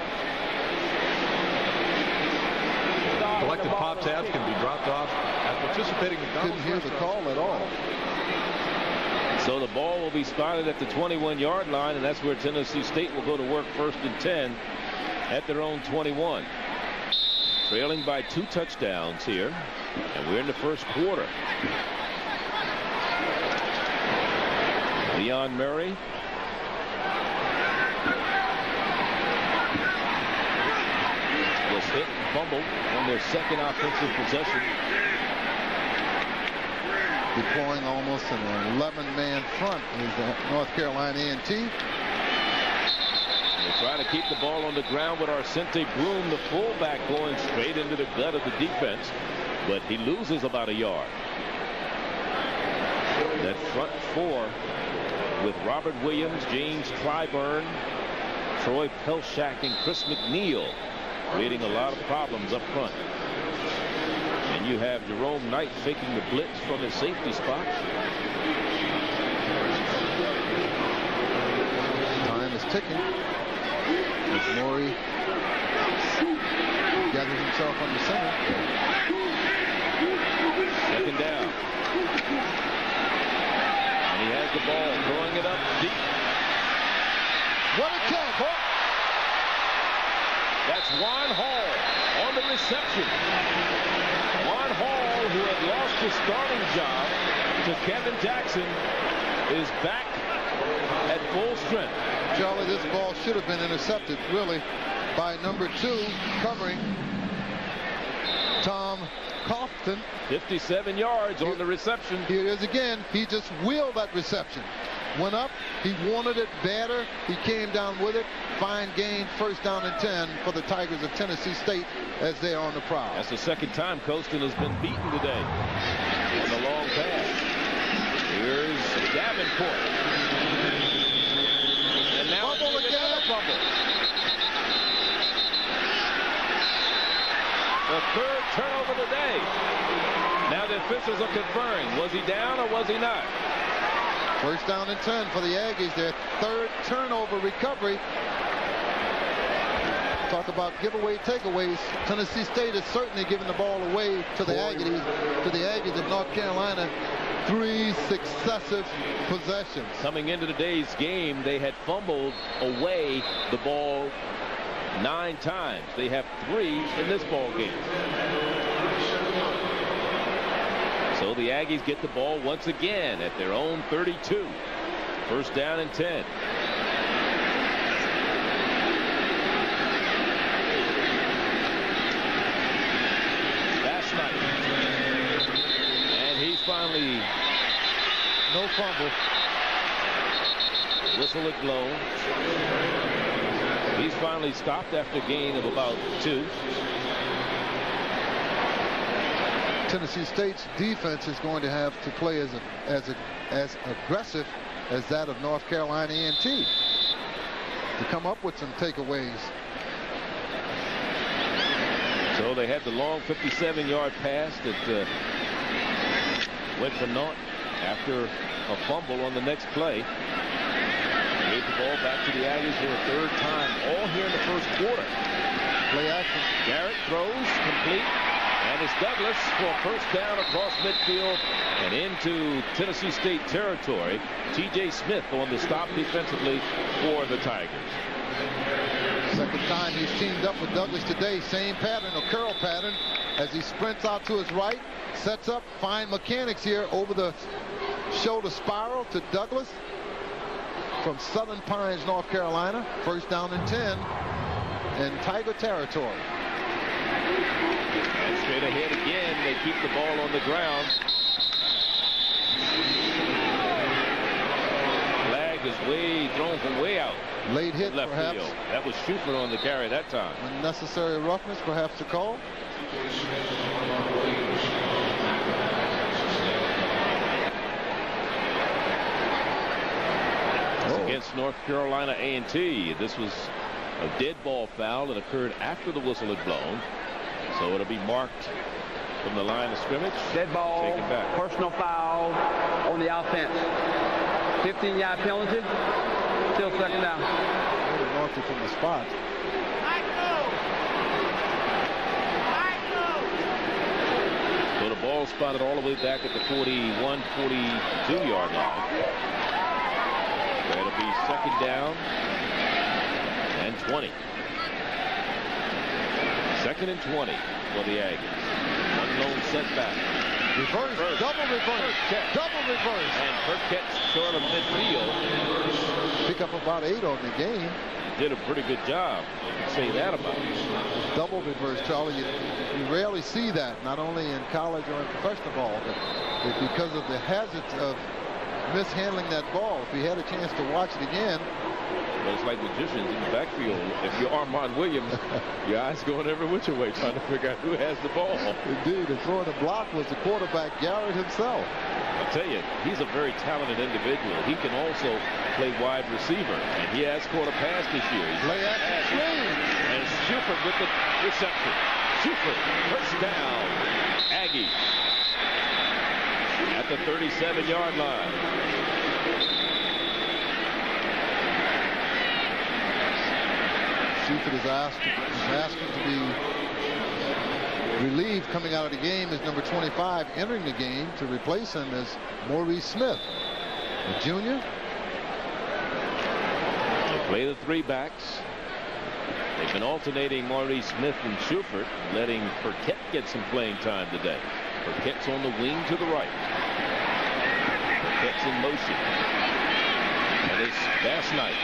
Speaker 7: Collective pop tabs can be dropped off at participating McDonald's.
Speaker 2: Didn't hear the call at all.
Speaker 1: So the ball will be spotted at the 21-yard line, and that's where Tennessee State will go to work first and 10 at their own 21. Trailing by 2 touchdowns here, and we're in the first quarter. Leon Murray. Was hit and fumbled on their second offensive possession.
Speaker 2: Deploying almost an 11-man front is North Carolina A&T.
Speaker 1: They try to keep the ball on the ground with Arcente Broom, the fullback, going straight into the gut of the defense, but he loses about a yard. That front 4 with Robert Williams, James Clyburn, Troy Pelshak, and Chris McNeil, creating a lot of problems up front. And you have Jerome Knight faking the blitz from his safety spot.
Speaker 2: Time is ticking. As Maury gathers himself under center.
Speaker 1: Second down. And he has the ball, throwing it up deep.
Speaker 2: What a catch!
Speaker 1: That's Juan Hall on the reception. Juan Hall, who had lost his starting job to Kevin Jackson, is back at full strength.
Speaker 2: Charlie, this ball should have been intercepted, really, by number 2 covering Tom Coughton.
Speaker 1: 57 yards on the reception.
Speaker 2: Here it is again. He just wheeled that reception. Went up. He wanted it better. He came down with it. Fine gain. First down and 10 for the Tigers of Tennessee State as they are on the prowl.
Speaker 1: That's the second time Colston has been beaten today on the long pass. Here's Davenport. And now
Speaker 2: fumble again.
Speaker 1: Fumble. The third turnover today. Now the officials are conferring. Was he down or was he not?
Speaker 2: First down and 10 for the Aggies. Their third turnover recovery. Talk about giveaway takeaways. Tennessee State has certainly given the ball away to the Aggies of North Carolina. 3 successive possessions.
Speaker 1: Coming into today's game, they had fumbled away the ball 9 times. They have 3 in this ball game. So the Aggies get the ball once again at their own 32. First down and 10. Last night. And he's finally no fumble. Whistle is blown. He's finally stopped after a gain of about 2.
Speaker 2: Tennessee State's defense is going to have to play as aggressive as that of North Carolina A&T to come up with some takeaways.
Speaker 1: So they had the long 57-yard pass that went for naught after a fumble on the next play. Gave the ball back to the Aggies for a third time, all here in the first quarter.
Speaker 2: Play action.
Speaker 1: Garrett throws, complete. And it's Douglas for first down across midfield and into Tennessee State territory. T.J. Smith on the stop defensively for the Tigers.
Speaker 2: Second time he's teamed up with Douglas today. Same pattern, a curl pattern, as he sprints out to his right, sets up, fine mechanics here over the shoulder spiral to Douglas from Southern Pines, North Carolina. First down and 10 in Tiger territory.
Speaker 1: And straight ahead again, they keep the ball on the ground. Flag is thrown from way out.
Speaker 2: Late hit,
Speaker 1: left
Speaker 2: perhaps.
Speaker 1: field. That was Schufert on the carry that time.
Speaker 2: Unnecessary roughness, perhaps, to call.
Speaker 1: Against North Carolina A&T. This was a dead ball foul that occurred after the whistle had blown. So it'll be marked from the line of scrimmage.
Speaker 8: Dead ball,
Speaker 1: taken back.
Speaker 8: personal foul on the offense. 15-yard penalty, still second down.
Speaker 2: They marked it from the spot.
Speaker 1: So the ball spotted all the way back at the 41, 42-yard line. That'll be second down and 20. Second and 20 for the Aggies. One lone setback.
Speaker 2: Reverse, double reverse, double reverse.
Speaker 1: And Burkett short of midfield.
Speaker 2: Pick up about 8 on the game.
Speaker 1: Did a pretty good job. You can say that about it.
Speaker 2: Double reverse, Charlie. You rarely see that, not only in college or in professional ball, but because of the hazards of mishandling that ball. If you had a chance to watch it again.
Speaker 1: Well, it's like magicians in the backfield. If you're Armand Williams, your eyes going every which way trying to figure out who has the ball.
Speaker 2: Indeed, and throwing the block was the quarterback, Garrett himself.
Speaker 1: I'll tell you, he's a very talented individual. He can also play wide receiver, and he has caught a pass this year.
Speaker 2: Play action.
Speaker 1: And Schufert with the reception. Schufert, first down. Aggie at the 37-yard line.
Speaker 2: Schufert is asking to be relieved coming out of the game as number 25 entering the game to replace him as Maurice Smith, a junior.
Speaker 1: They play the 3 backs. They've been alternating Maurice Smith and Schufert, letting Burkett get some playing time today. Burkett's on the wing to the right. Burkett's in motion. And it's Bass Knight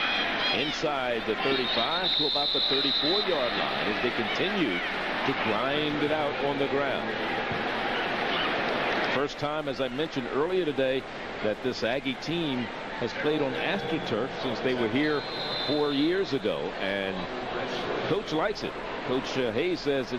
Speaker 1: inside the 35 to about the 34-yard line as they continue to grind it out on the ground. First time, as I mentioned earlier today, that this Aggie team has played on AstroTurf since they were here 4 years ago, and Coach likes it. Coach Hayes says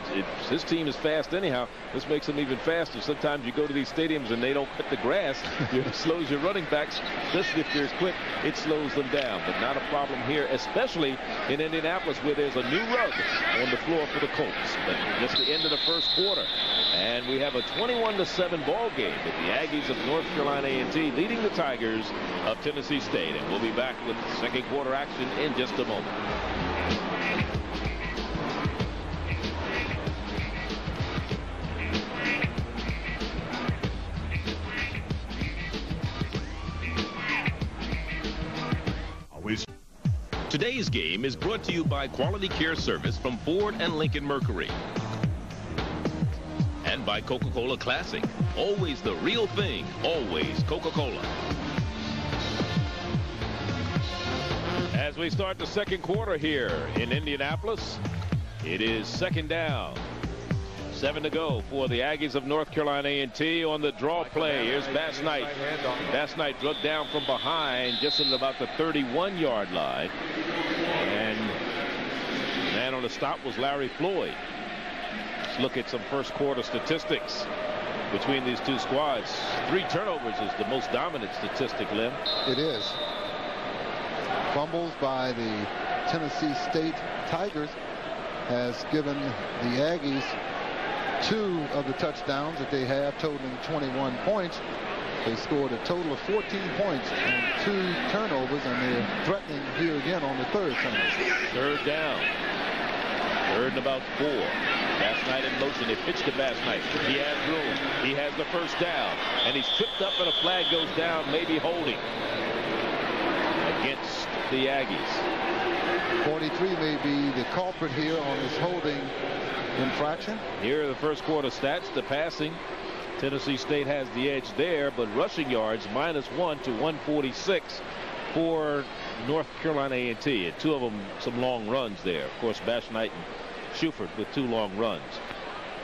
Speaker 1: his team is fast anyhow. This makes them even faster. Sometimes you go to these stadiums and they don't cut the grass. It slows your running backs, especially if they're quick. It slows them down, but not a problem here, especially in Indianapolis where there's a new rug on the floor for the Colts. But just the end of the first quarter, and we have a 21-7 ball game with the Aggies of North Carolina A&T leading the Tigers of Tennessee State. And we'll be back with second quarter action in just a moment. Today's game is brought to you by Quality Care Service from Ford and Lincoln Mercury. And by Coca-Cola Classic. Always the real thing. Always Coca-Cola. As we start the second quarter here in Indianapolis, it is second down. 7 to go for the Aggies of North Carolina A&T on the draw play. Here's Bass Knight. Bass Knight drugged down from behind just at about the 31-yard line. And the man on the stop was Larry Floyd. Let's look at some first quarter statistics between these two squads. 3 turnovers is the most dominant statistic, Lim.
Speaker 2: It is. Fumbles by the Tennessee State Tigers has given the Aggies 2 of the touchdowns that they have, totaling 21 points. They scored a total of 14 points on 2 turnovers, and they're threatening here again on the third turnover.
Speaker 1: Third down. Third and about 4. Bass Knight in motion. They pitch to Bass Knight. He has room. He has the first down. And he's tripped up and a flag goes down, maybe holding against the Aggies.
Speaker 2: 43 may be the culprit here on this holding infraction.
Speaker 1: Here are the first quarter stats. The passing, Tennessee State has the edge there, but rushing yards -1 to 146 for North Carolina A&T. And 2 of them some long runs there. Of course, Bass Knight and Shuford with 2 long runs.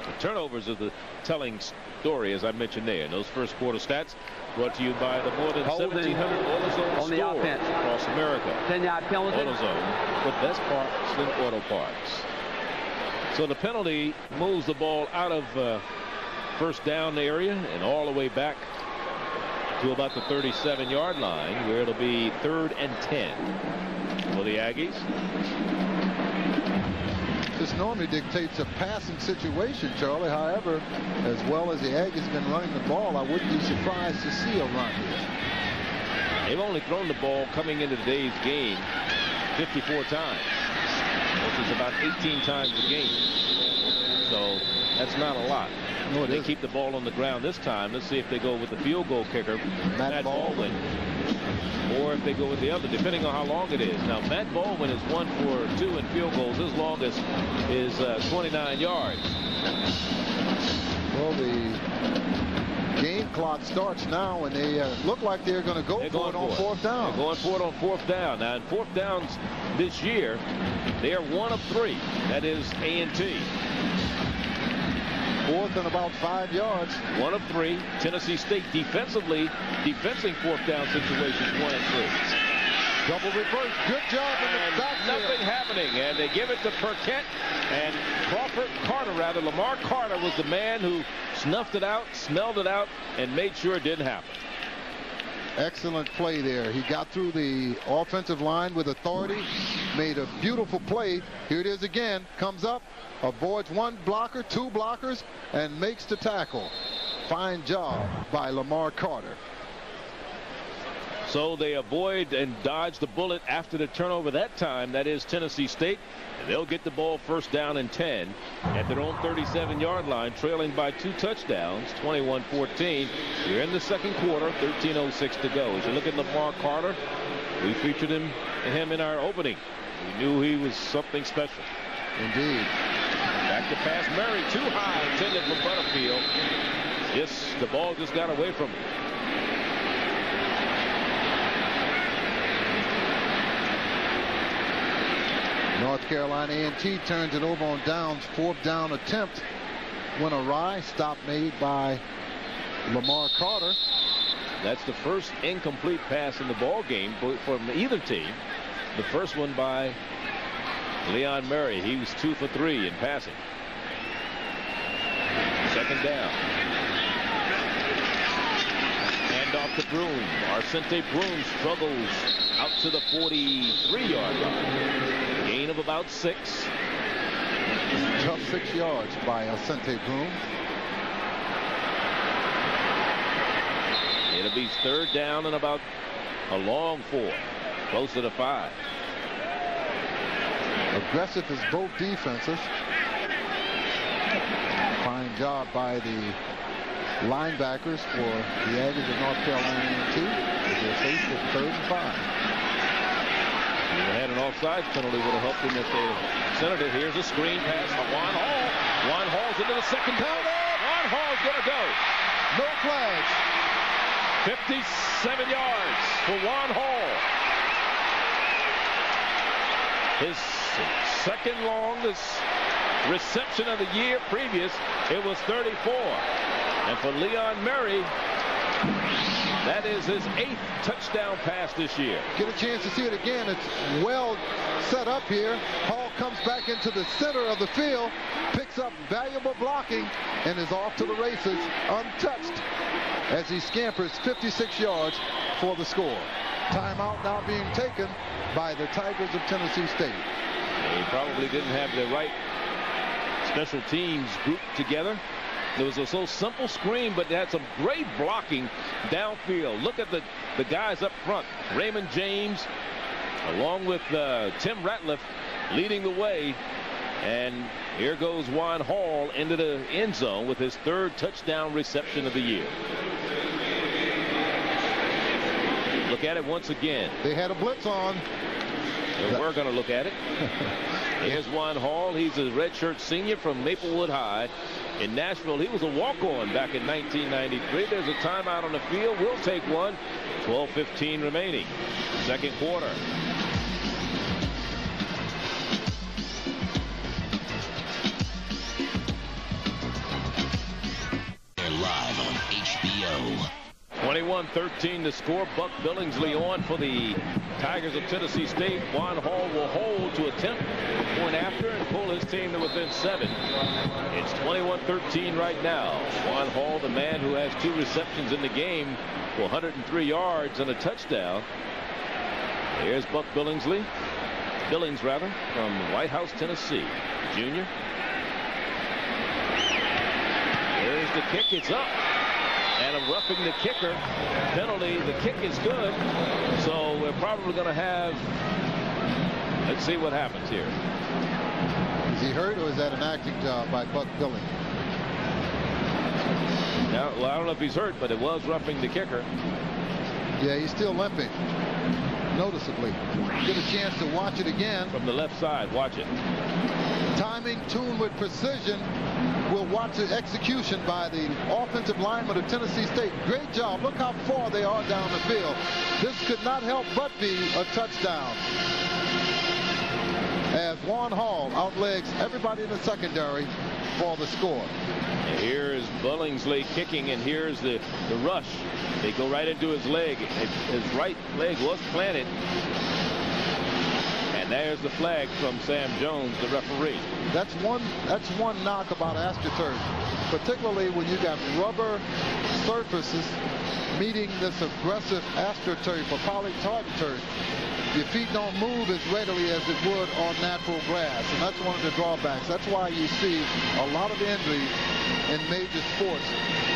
Speaker 1: The turnovers are the telling story, as I mentioned there. And those first quarter stats brought to you by the more than 1,700 AutoZone stores across America.
Speaker 8: 10-yard penalty.
Speaker 1: AutoZone, the best parts in auto parts. So the penalty moves the ball out of first down area and all the way back to about the 37-yard line, where it'll be 3rd and 10 for the Aggies.
Speaker 2: This normally dictates a passing situation, Charlie. However, as well as the Aggies have been running the ball, I wouldn't be surprised to see a run here.
Speaker 1: They've only thrown the ball coming into today's game 54 times, which is about 18 times a game. So that's not a lot.
Speaker 2: No,
Speaker 1: they keep the ball on the ground this time. Let's see if they go with the field goal kicker, Matt Baldwin, or if they go with the other, depending on how long it is. Now, Matt Baldwin is 1 for 2 in field goals. His longest is 29 yards.
Speaker 2: Well, the game clock starts now, and they look like they're going to go for it on 4th down.
Speaker 1: They're going for it on 4th down. Now, in 4th downs this year, they are 1 of 3. That is A&T.
Speaker 2: 4th and about 5 yards.
Speaker 1: 1 of 3. Tennessee State defensively, defending 4th down situations 1 and 3.
Speaker 2: Double reverse. Good job in the backfield.
Speaker 1: Nothing happening, and they give it to Burkett and Carter. Lamar Carter was the man who snuffed it out, smelled it out, and made sure it didn't happen.
Speaker 2: Excellent play there. He got through the offensive line with authority, made a beautiful play. Here it is again. Comes up, avoids 1 blocker, 2 blockers, and makes the tackle. Fine job by Lamar Carter.
Speaker 1: So they avoid and dodge the bullet after the turnover that time. That is Tennessee State. And they'll get the ball first down and 10 at their own 37-yard line, trailing by 2 touchdowns, 21-14. We're in the second quarter, 13:06 to go. As you look at Lamar Carter, we featured him in our opening. We knew he was something special.
Speaker 2: Indeed.
Speaker 1: Back to pass. Murray too high, intended for Butterfield. The ball just got away from him.
Speaker 2: North Carolina A&T turns it over on downs. 4th down attempt went awry. Stop made by Lamar Carter.
Speaker 1: That's the first incomplete pass in the ball game from either team. The first one by Leon Murray. He was 2 for 3 in passing. 2nd down. Hand off to Broom. Arcente Broom struggles out to the 43-yard line. Gain of about 6.
Speaker 2: Tough 6 yards by Arcente Broom.
Speaker 1: It'll be 3rd down and about a long 4. Closer to 5.
Speaker 2: Aggressive as both defenses. Fine job by the linebackers for the Aggies of North Carolina A&T as they're faced with 3rd and 5.
Speaker 1: If they had an offside penalty, would have helped him if they centered it. Here's a screen pass to Juan Hall. Juan Hall's into the second down. Juan Hall's going to go.
Speaker 2: No flags.
Speaker 1: 57 yards for Juan Hall. His second longest reception of the year. Previous, it was 34. And for Leon Murray, that is his 8th touchdown pass this year.
Speaker 2: Get a chance to see it again. It's well set up here. Hall comes back into the center of the field, picks up valuable blocking, and is off to the races untouched as he scampers 56 yards for the score. Timeout now being taken by the Tigers of Tennessee State.
Speaker 1: He probably didn't have the right special teams grouped together. It was a so simple screen, but it had some great blocking downfield. Look at the guys up front. Raymond James, along with Tim Ratliff, leading the way. And here goes Juan Hall into the end zone with his 3rd touchdown reception of the year. Look at it once again.
Speaker 2: They had a blitz on.
Speaker 1: And we're going to look at it. Here's Juan Hall. He's a redshirt senior from Maplewood High in Nashville. He was a walk-on back in 1993. There's a timeout on the field. We'll take one. 12:15 remaining. 2nd quarter.
Speaker 9: They're live on HBO.
Speaker 1: 21-13 to score. Buck Billingsley on for the Tigers of Tennessee State. Juan Hall will hold to attempt a point after and pull his team to within 7. It's 21-13 right now. Juan Hall, the man who has 2 receptions in the game for 103 yards and a touchdown. Here's Buck Billings, from White House, Tennessee. Junior. There's the kick. It's up. And a roughing the kicker penalty. The kick is good. So we're probably going to have. Let's see what happens here.
Speaker 2: Is he hurt, or is that an acting job by Buck Billings?
Speaker 1: Now, well, I don't know if he's hurt, but it was roughing the kicker.
Speaker 2: Yeah, he's still limping noticeably. Get a chance to watch it again.
Speaker 1: From the left side, watch it.
Speaker 2: Timing tuned with precision. We'll watch the execution by the offensive lineman of Tennessee State. Great job. Look how far they are down the field. This could not help but be a touchdown, as Juan Hall outlegs everybody in the secondary for the score.
Speaker 1: And here's Billingsley kicking, and here's the rush. They go right into his leg. His right leg was planted. And there's the flag from Sam Jones, the referee.
Speaker 2: That's one knock about AstroTurf, particularly when you got rubber surfaces meeting this aggressive AstroTurf or poly-tartan turf. Your feet don't move as readily as it would on natural grass, and that's one of the drawbacks. That's why you see a lot of injuries in major sports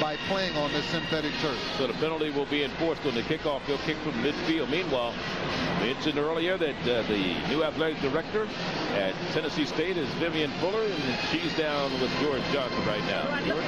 Speaker 2: by playing on this synthetic turf.
Speaker 1: So the penalty will be enforced on the kickoff. He'll kick from midfield. Meanwhile, mentioned earlier that the new athletic director at Tennessee State is Vivian Fuller, and she's down with George Johnson right now. George?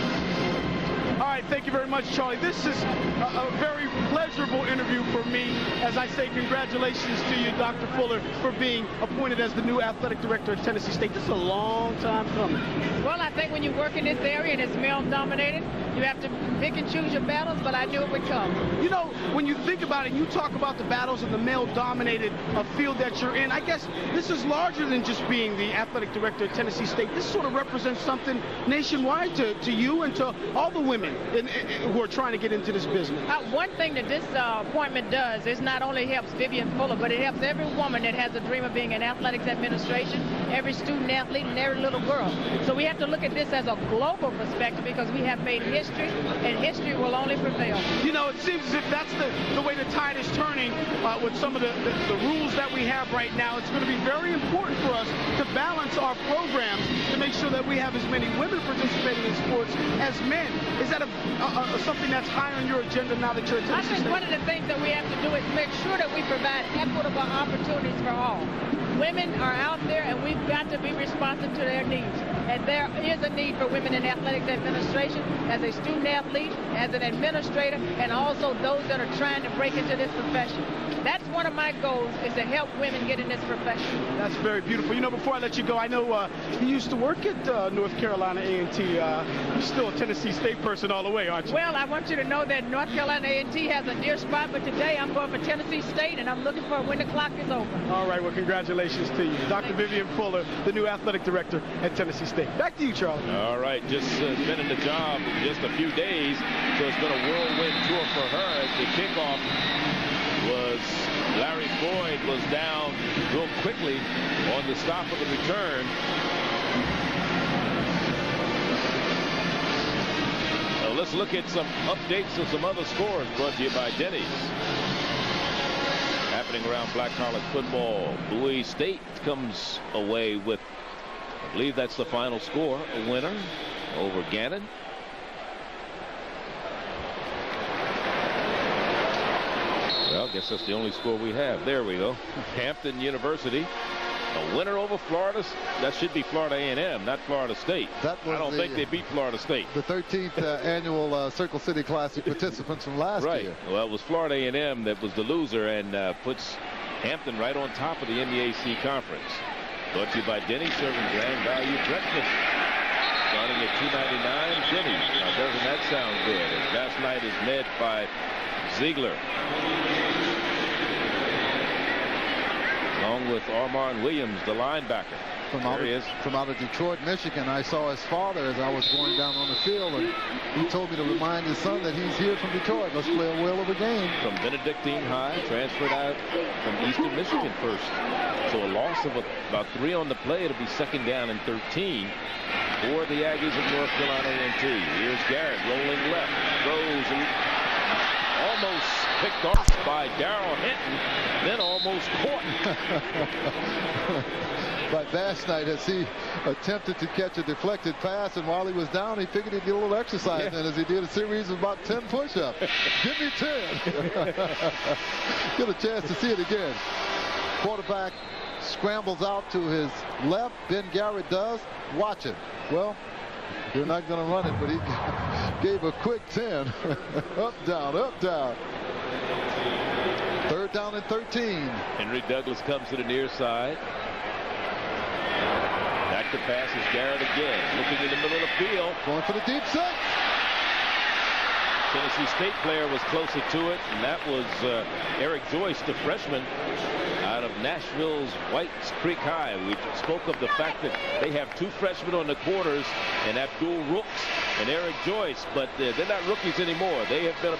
Speaker 3: All right, thank you very much, Charlie. This is a very pleasurable interview for me. As I say, congratulations to you, Dr. Fuller, for being appointed as the new athletic director at Tennessee State. This is a long time coming.
Speaker 10: Well, I think when you work in this area and it's male-dominated, you have to pick and choose your battles, but I knew it would come.
Speaker 3: You know, when you think about it, you talk about the battles in the male-dominated field that you're in. I guess this is larger than just being the athletic director at Tennessee State. This sort of represents something nationwide to you and to all the women who are trying to get into this business.
Speaker 10: One thing that this appointment does is not only helps Vivian Fuller, but it helps every woman that has a dream of being in athletics administration, every student athlete, and every little girl. So we have to look at this as a global perspective because we have made history, and history will only prevail.
Speaker 3: You know, it seems as if that's the way the tide is turning with some of the rules that we have right now. It's going to be very important for us to balance our programs to make sure that we have as many women participating in sports as men. Is that something that's high on your agenda now that you're at Tennessee State?
Speaker 10: I think one of the things that we have to do is make sure that we provide equitable opportunities for all. Women are out there, and we've got to be responsive to their needs. And there is a need for women in athletics administration, as a student athlete, as an administrator, and also those that are trying to break into this profession. That's one of my goals, is to help women get in this profession.
Speaker 3: That's very beautiful. You know, before I let you go, I know you used to work at North Carolina A&T. You're still a Tennessee State person all the way, aren't you?
Speaker 10: Well, I want you to know that North Carolina A&T has a dear spot, but today I'm going for Tennessee State, and I'm looking for when the clock is over.
Speaker 3: All right, well, congratulations to you. Dr. Vivian Fuller, the new athletic director at Tennessee State. Back to you, Charlie.
Speaker 1: All right, just been in the job just a few days, so it's been a whirlwind tour for her. As the kickoff was Larry Floyd was down real quickly on the stop of the return. Now let's look at some updates of some other scores brought to you by Denny's. Happening around black college football. Bowie State comes away with, I believe that's the final score, a winner over Gannon. Well, I guess that's the only score we have. There we go. Hampton University, a winner over Florida. That should be Florida A&M, not Florida State. I don't think they beat Florida State.
Speaker 2: The 13th annual Circle City Classic participants from last year.
Speaker 1: Well, it was Florida A&M that was the loser and puts Hampton right on top of the MEAC conference. Brought to you by Denny, serving grand value breakfast. Starting at $2.99, Denny. Now, doesn't that sound good? As last night is led by Ziegler, along with Armand Williams, the linebacker.
Speaker 2: From out of Detroit, Michigan. I saw his father as I was going down on the field, and he told me to remind his son that he's here from Detroit. Let's play a whale of a game.
Speaker 1: From Benedictine High, transferred out from Eastern Michigan first. So a loss of about 3 on the play. It'll be second down and 13 for the Aggies of North Carolina A&T. Here's Garrett rolling left, throws and almost picked off by Darrell Hinton, then almost caught.
Speaker 2: By Vashnight as he attempted to catch a deflected pass, and while he was down, he figured he'd get a little exercise in as he did a series of about 10 push-ups. Give me 10. Get a chance to see it again. Quarterback scrambles out to his left. Ben Garrett does. Watch it. Well, they're not going to run it, but he gave a quick 10. Up, down, up, down. Third down and 13.
Speaker 1: Henry Douglas comes to the near side. Back to pass is Garrett again. Looking in the middle of the field.
Speaker 2: Going for the deep set.
Speaker 1: Tennessee State player was closer to it, and that was Eric Joyce, the freshman out of Nashville's Whites Creek High. We spoke of the fact that they have 2 freshmen on the quarters, and Abdul Rooks and Eric Joyce, but they're not rookies anymore. They have been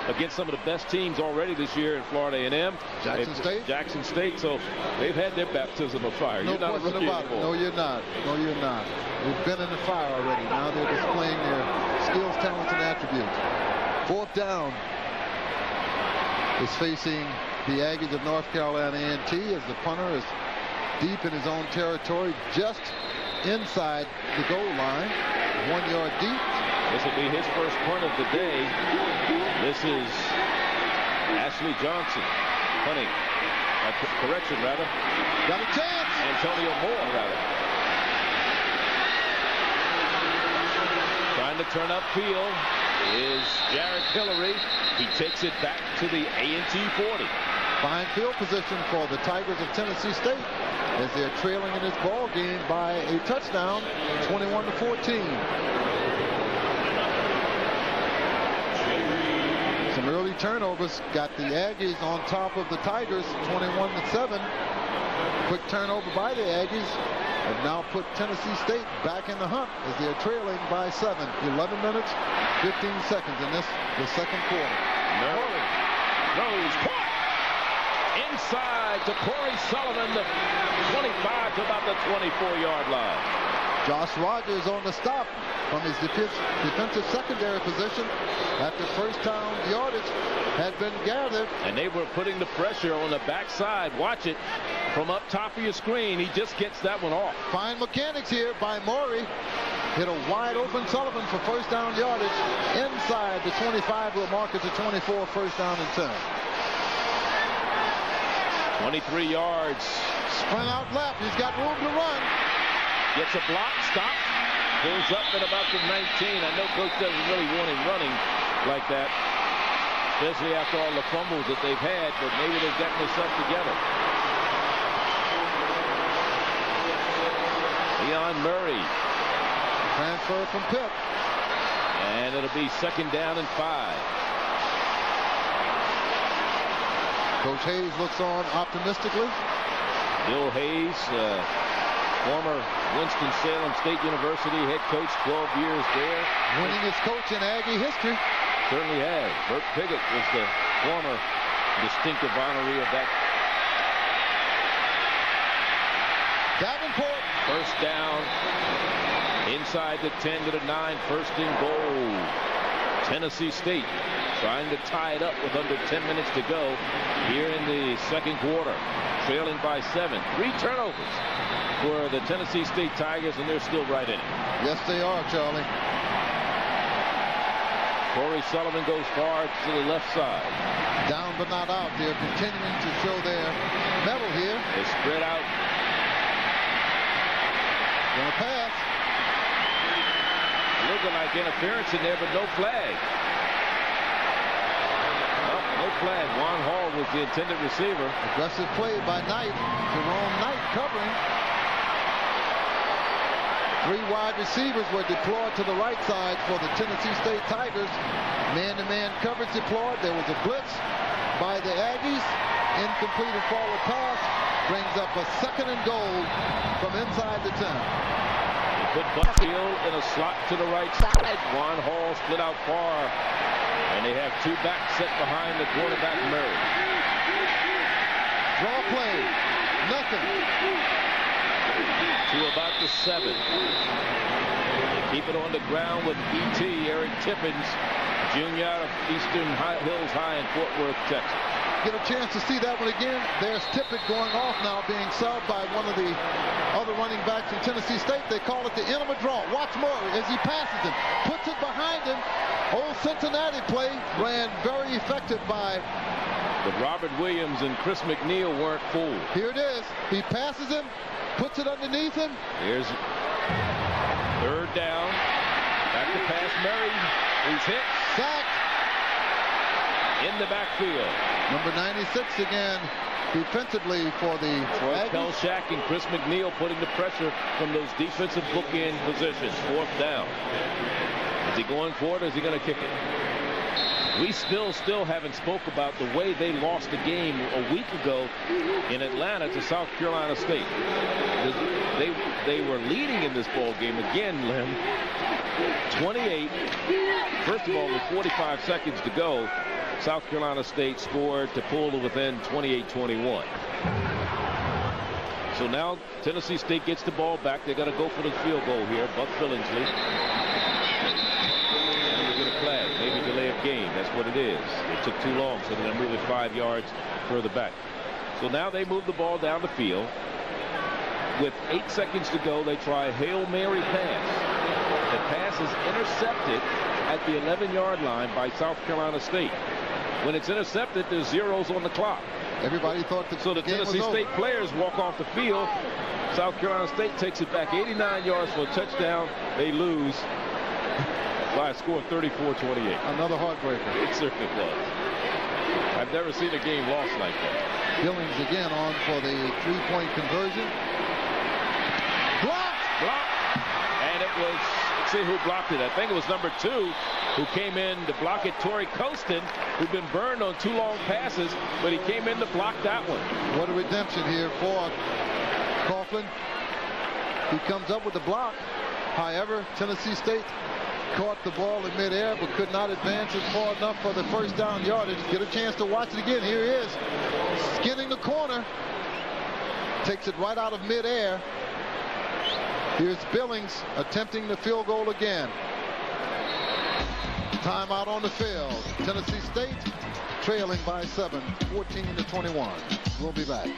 Speaker 1: against some of the best teams already this year in Florida A&M. Jackson State, so they've had their baptism of fire.
Speaker 2: No,
Speaker 1: you're not a rookie
Speaker 2: about
Speaker 1: anymore.
Speaker 2: No, you're not. No, you're not. They've been in the fire already. Now they're displaying their skills, talents, and attributes. Fourth down is facing the Aggies of North Carolina A&T as the punter is deep in his own territory, just inside the goal line, 1 yard deep.
Speaker 1: This will be his first punt of the day. This is Ashley Johnson punting. Correction, rather.
Speaker 2: Got a chance.
Speaker 1: Antonio Moore, rather. Trying to turn upfield. is Jared Hillary. He takes it back to the A&T 40.
Speaker 2: Fine field position for the Tigers of Tennessee State as they're trailing in this ball game by a touchdown, 21-14. Some early turnovers got the Aggies on top of the Tigers, 21-7. Quick turnover by the Aggies have now put Tennessee State back in the hunt as they're trailing by 7. 11 minutes, 15 seconds in the second quarter.
Speaker 1: Murray throws, caught inside to Corey Sullivan, the 25 to about the 24-yard line.
Speaker 2: Josh Rogers on the stop from his defensive secondary position after first down yardage had been gathered.
Speaker 1: And they were putting the pressure on the backside. Watch it from up top of your screen. He just gets that one off.
Speaker 2: Fine mechanics here by Maury. Hit a wide open Sullivan for first down yardage. Inside the 25 will mark it to 24, first down and 10.
Speaker 1: 23 yards.
Speaker 2: Sprint out left. He's got room to run.
Speaker 1: Gets a block, stop, pulls up at about the 19. I know Coach doesn't really want him running like that, especially after all the fumbles that they've had, but maybe they've gotten themselves together. Leon Murray.
Speaker 2: Transfer from Pitt.
Speaker 1: And it'll be second down and 5.
Speaker 2: Coach Hayes looks on optimistically.
Speaker 1: Bill Hayes, former Winston-Salem State University head coach, 12 years there.
Speaker 2: Winningest coach in Aggie history.
Speaker 1: Certainly has. Bert Piggott was the former distinctive honoree of that.
Speaker 2: Davenport.
Speaker 1: First down inside the 10 to the 9, first and goal. Tennessee State trying to tie it up with under 10 minutes to go here in the second quarter. Trailing by 7. 3 turnovers for the Tennessee State Tigers, and they're still right in it.
Speaker 2: Yes, they are, Charlie.
Speaker 1: Corey Sullivan goes far to the left side.
Speaker 2: Down but not out. They're continuing to show their mettle here.
Speaker 1: They spread out.
Speaker 2: Gonna pass.
Speaker 1: Looking like interference in there, but no flag. No flag. Juan Hall was the intended receiver.
Speaker 2: Aggressive play by Knight. Jerome Knight covering. 3 wide receivers were deployed to the right side for the Tennessee State Tigers. Man-to-man coverage deployed. There was a blitz by the Aggies. Incompleted forward pass. Brings up a second and goal from inside the 10.
Speaker 1: Put Butfield in a slot to the right side. Juan Hall split out far. And they have 2 backs set behind the quarterback, Murray.
Speaker 2: Draw play. Nothing.
Speaker 1: To about the 7. They keep it on the ground with E.T. Eric Tippins, Jr. out of Eastern Hills High in Fort Worth, Texas.
Speaker 2: Get a chance to see that one again. There's Tippett going off now, being subbed by one of the other running backs from Tennessee State. They call it the enema draw. Watch Murray as he passes him, puts it behind him. Old Cincinnati play ran very effective by.
Speaker 1: But Robert Williams and Chris McNeil weren't fooled.
Speaker 2: Here it is. He passes him, puts it underneath him.
Speaker 1: Here's third down. Back to pass Murray. He's hit.
Speaker 2: Sacked.
Speaker 1: In the backfield.
Speaker 2: Number 96 again defensively for the
Speaker 1: Troy Pelshak and Chris McNeil putting the pressure from those defensive bookend positions. Fourth down. Is he going for it or is he going to kick it? We still haven't spoke about the way they lost the game a week ago in Atlanta to South Carolina State. They were leading in this ball game again, Lynn. 28. First of all, with 45 seconds to go, South Carolina State scored to pull to within 28-21. So now Tennessee State gets the ball back. They got to go for the field goal here. Buck Billingsley. And they get a flag. Maybe delay of game. That's what it is. It took too long, so they're going to move it 5 yards further back. So now they move the ball down the field. With 8 seconds to go, they try a Hail Mary pass. The pass is intercepted at the 11-yard line by South Carolina State. When it's intercepted, there's zeros on the clock.
Speaker 2: Everybody thought that
Speaker 1: so the Tennessee State players walk off the field. South Carolina State takes it back 89 yards for a touchdown. They lose. by a score of 34-28.
Speaker 2: Another heartbreaker.
Speaker 1: It certainly was. I've never seen a game lost like that.
Speaker 2: Billings again on for the 3-point conversion.
Speaker 1: Blocked. And it was, let's see who blocked it. I think it was number 2 who came in to block it. Torrey Colston, who'd been burned on 2 long passes, but he came in to block that one.
Speaker 2: What a redemption here for Coughlin. He comes up with the block. However, Tennessee State caught the ball in midair but could not advance it far enough for the first down yardage. Get a chance to watch it again. Here he is, skinning the corner. Takes it right out of midair. Here's Billings attempting the field goal again. Timeout on the field. Tennessee State trailing by 7, 14-21. We'll be back.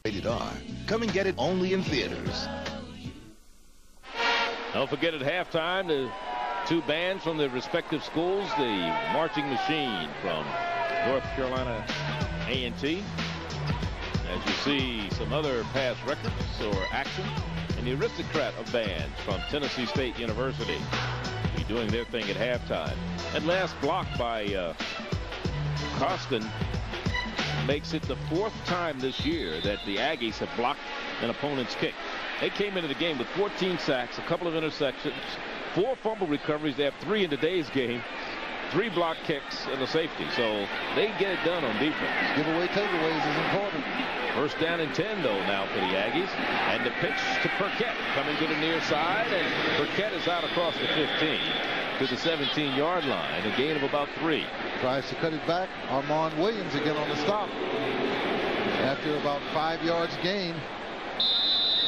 Speaker 4: Rated R. Come and get it only in theaters.
Speaker 1: Don't forget at halftime the 2 bands from the respective schools. The Marching Machine from North Carolina A&T. As you see some other past records or action. And the Aristocrat of bands from Tennessee State University be doing their thing at halftime. And last block by Costin makes it the 4th time this year that the Aggies have blocked an opponent's kick. They came into the game with 14 sacks, a couple of interceptions, 4 fumble recoveries. They have 3 in today's game, 3 block kicks and a safety. So they get it done on defense.
Speaker 2: Giveaway takeaways is important.
Speaker 1: First down and 10 though now for the Aggies. And the pitch to Burkett coming to the near side, and Burkett is out across the 15 to the 17-yard line. A gain of about 3.
Speaker 2: Tries to cut it back. Armand Williams again on the stop. After about 5 yards gain.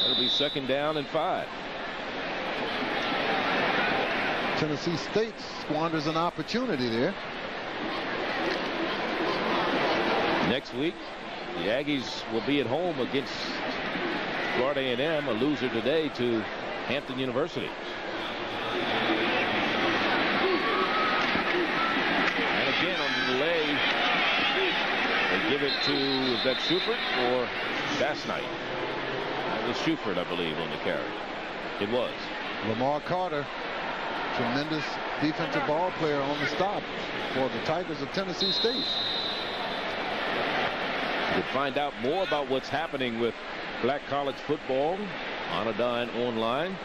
Speaker 1: That'll be 2nd down and 5.
Speaker 2: Tennessee State squanders an opportunity there.
Speaker 1: Next week, the Aggies will be at home against Florida A&M, a loser today to Hampton University. And again on the delay, they give it to, is that Schubert or Bassnight? That was Schubert, I believe, on the carry. It was.
Speaker 2: Lamar Carter, tremendous defensive ball player on the stop for the Tigers of Tennessee State.
Speaker 1: You can find out more about what's happening with black college football Anodyne online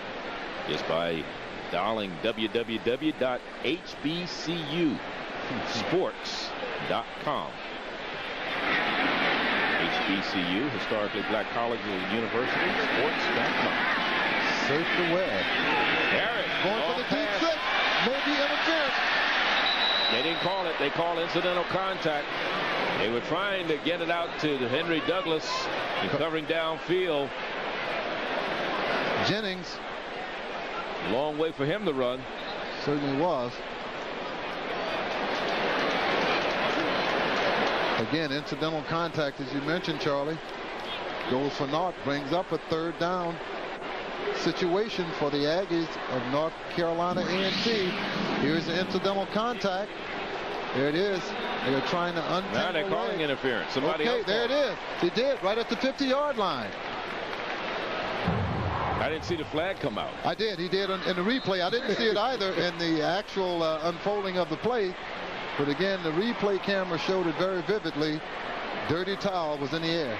Speaker 1: just by dialing www.hbcusports.com. HBCU, historically black colleges and universities, sports.com.
Speaker 2: Surf the web.
Speaker 1: Harris
Speaker 2: going for the deep six. Maybe interference.
Speaker 1: They didn't call it. They called incidental contact. They were trying to get it out to Henry Douglas, covering downfield.
Speaker 2: Jennings.
Speaker 1: Long way for him to run.
Speaker 2: Certainly was. Again, incidental contact, as you mentioned, Charlie. Goes for naught, brings up a 3rd down situation for the Aggies of North Carolina A&T. Here's the incidental contact. There it is. They're trying to untangle.
Speaker 1: Now they're calling interference. Somebody else.
Speaker 2: There it is. They did, right at the 50-yard line.
Speaker 1: I didn't see the flag come out.
Speaker 2: I did. He did in the replay. I didn't see it either in the actual unfolding of the play. But again, the replay camera showed it very vividly. Dirty towel was in the air.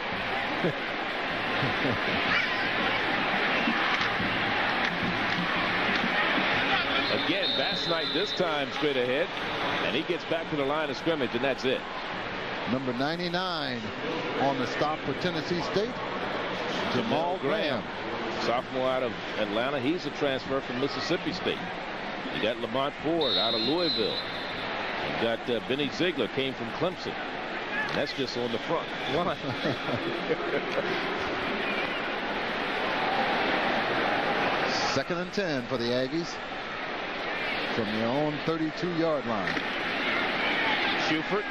Speaker 1: Again, Bassnight this time straight ahead, and he gets back to the line of scrimmage, and that's it.
Speaker 2: Number 99 on the stop for Tennessee State, Jamal Graham.
Speaker 1: Sophomore out of Atlanta. He's a transfer from Mississippi State. You got Lamont Ford out of Louisville. You got Benny Ziegler, came from Clemson. And that's just on the front line.
Speaker 2: Second and 10 for the Aggies from their own 32-yard line.
Speaker 1: Schubert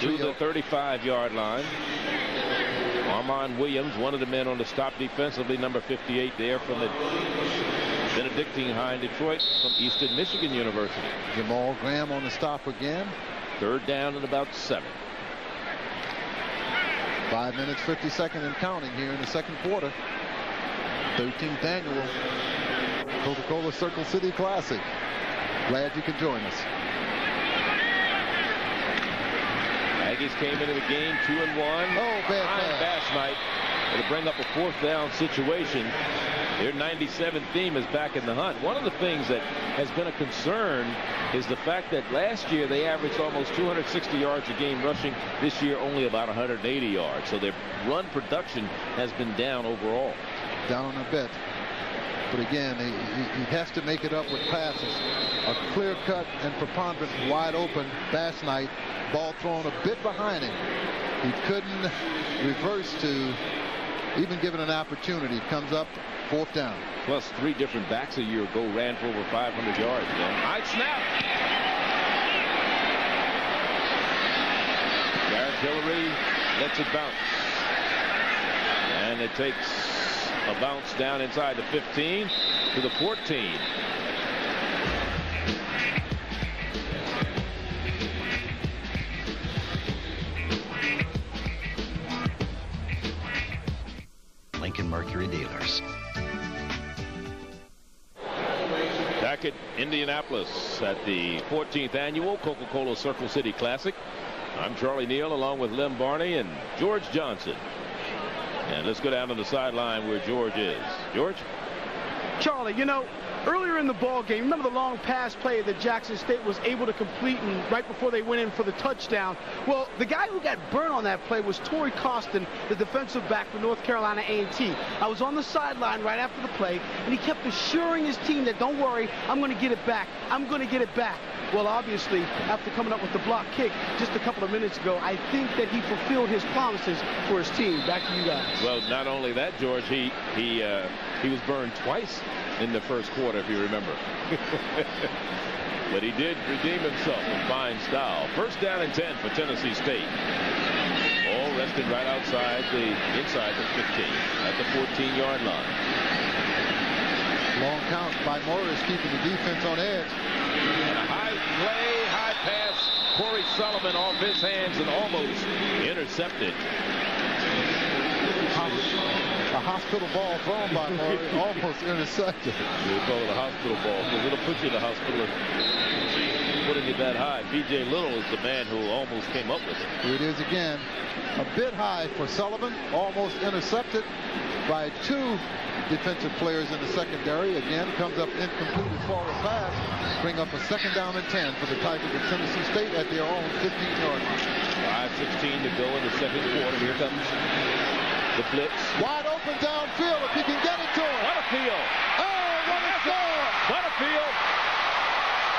Speaker 1: to the 35-yard line. Armand Williams, one of the men on the stop defensively, number 58 there from the Benedictine High in Detroit from Eastern Michigan University.
Speaker 2: Jamal Graham on the stop again.
Speaker 1: 3rd down and about 7.
Speaker 2: 5 minutes 52nd and counting here in the second quarter. 13th annual Coca-Cola Circle City Classic. Glad you could join us.
Speaker 1: Aggies came into the game 2-1.
Speaker 2: Oh, bad
Speaker 1: pass night. It'll bring up a 4th down situation. Their 97 theme is back in the hunt. One of the things that has been a concern is the fact that last year they averaged almost 260 yards a game rushing. This year only about 180 yards. So their run production has been down overall.
Speaker 2: Down a bit. But again, he has to make it up with passes. A clear cut and preponderant wide open Bass night. Ball thrown a bit behind him. He couldn't reverse to even give it an opportunity. Comes up 4th down.
Speaker 1: Plus 3 different backs a year ago ran for over 500 yards. High snap. Garrett Hillary lets it bounce. And it takes a bounce down inside the 15 to the 14.
Speaker 4: Lincoln Mercury dealers.
Speaker 1: Back at Indianapolis at the 14th annual Coca-Cola Circle City Classic. I'm Charlie Neal along with Lem Barney and George Johnson. And let's go down to the sideline where George is. George?
Speaker 3: Charlie, you know, earlier in the ball game, remember the long pass play that Jackson State was able to complete and right before they went in for the touchdown? Well, the guy who got burned on that play was Torrey Costin, the defensive back for North Carolina A&T. I was on the sideline right after the play, and he kept assuring his team that, don't worry, I'm going to get it back. I'm going to get it back. Well, obviously, after coming up with the block kick just a couple of minutes ago, I think that he fulfilled his promises for his team. Back to you guys.
Speaker 1: Well, not only that, George, he was burned twice in the first quarter, if you remember. But he did redeem himself in fine style. 1st down and 10 for Tennessee State. All rested right inside the 15 at the 14-yard line.
Speaker 2: Long count by Morris, keeping the defense on edge.
Speaker 1: And a high pass. Corey Sullivan off his hands and almost intercepted.
Speaker 2: A hospital ball thrown by Murray, almost intercepted.
Speaker 1: They call it a hospital ball because it'll put you in the hospital putting it that high. B.J. Little is the man who almost came up with it.
Speaker 2: Here it is again. A bit high for Sullivan, almost intercepted by 2 defensive players in the secondary. Again, comes up incomplete as forward pass. Bring up a 2nd down and 10 for the Tigers of Tennessee State at their own 15-yard line.
Speaker 1: 5:16 to go in the second quarter. Here comes the blitz.
Speaker 2: Wide open downfield if he can get it to him.
Speaker 1: Butterfield.
Speaker 2: Oh, what a score!
Speaker 1: Butterfield.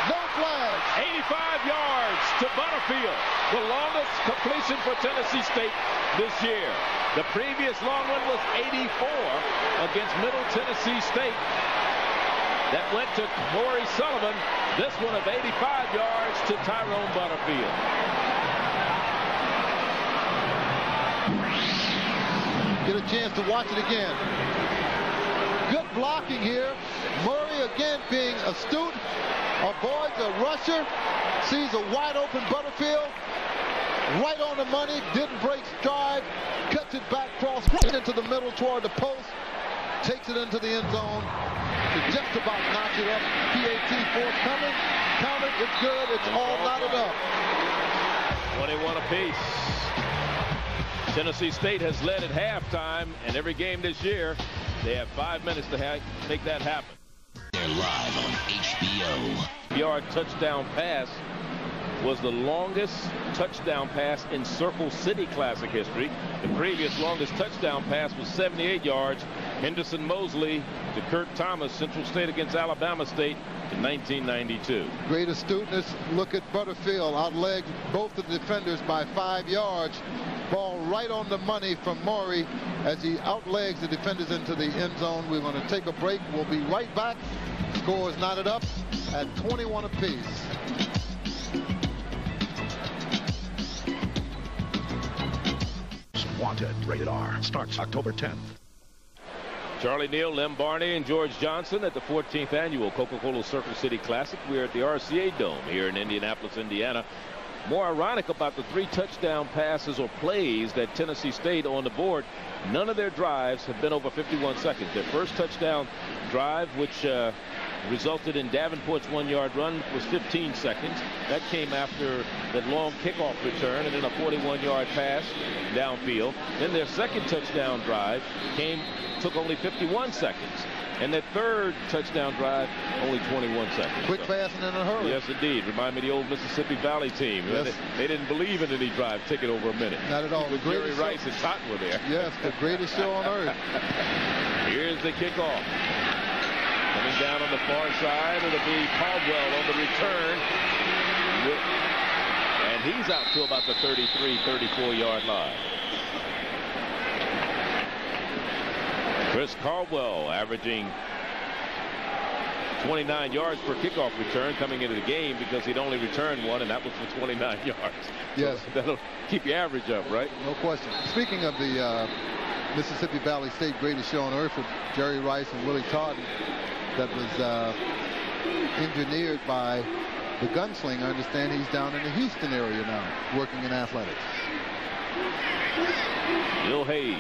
Speaker 2: No flags.
Speaker 1: 85 yards to Butterfield. The longest completion for Tennessee State this year. The previous long one was 84 against Middle Tennessee State. That went to Corey Sullivan. This one of 85 yards to Tyrone Butterfield.
Speaker 2: Get a chance to watch it again. Good blocking here. Murray again being astute. Avoids a rusher. Sees a wide open Butterfield. Right on the money. Didn't break stride. Cuts it back cross into the middle toward the post. Takes it into the end zone. To just about knock it up. PAT forthcoming. Count it. It's good. It's all knotted up.
Speaker 1: 21 apiece. Tennessee State has led at halftime, and every game this year, they have 5 minutes to make that happen.
Speaker 9: They're live on HBO.
Speaker 1: Yard touchdown pass was the longest touchdown pass in Circle City Classic history. The previous longest touchdown pass was 78 yards. Henderson Mosley to Kurt Thomas, Central State against Alabama State in 1992.
Speaker 2: Great astuteness. Look at Butterfield. Outlegged both the defenders by 5 yards. Ball right on the money from Maury as he outlegs the defenders into the end zone. We're going to take a break. We'll be right back. Score is knotted up at 21 apiece.
Speaker 11: Wanted, rated R, starts October 10th.
Speaker 1: Charlie Neal, Lem Barney, and George Johnson at the 14th annual Coca-Cola Circle City Classic. We're at the RCA Dome here in Indianapolis, Indiana. more ironic about the 3 touchdown passes or plays that Tennessee State on the board, none of their drives have been over 51 seconds. Their first touchdown drive, which resulted in Davenport's 1-yard run, was 15 seconds. That came after that long kickoff return and then a 41-yard pass downfield. Then their second touchdown drive took only 51 seconds. And their third touchdown drive, only 21 seconds.
Speaker 2: Quick, fast, and in a hurry.
Speaker 1: Yes, indeed. Remind me of the old Mississippi Valley team.
Speaker 2: Yes.
Speaker 1: They didn't believe in any drive. Take it over a minute.
Speaker 2: Not at all.
Speaker 1: With Jerry Rice and Totten were there.
Speaker 2: Yes, the greatest show on earth.
Speaker 1: Here's the kickoff. Coming down on the far side, it'll be Caldwell on the return. And he's out to about the 33, 34-yard line. Chris Caldwell averaging 29 yards per kickoff return coming into the game because he'd only returned one, and that was for 29 yards.
Speaker 2: Yes.
Speaker 1: So that'll keep your average up, right?
Speaker 2: No question. Speaking of the Mississippi Valley State greatest show on earth with Jerry Rice and Willie Totten, that was engineered by the gunslinger. I understand he's down in the Houston area now working in athletics.
Speaker 1: Bill Hayes.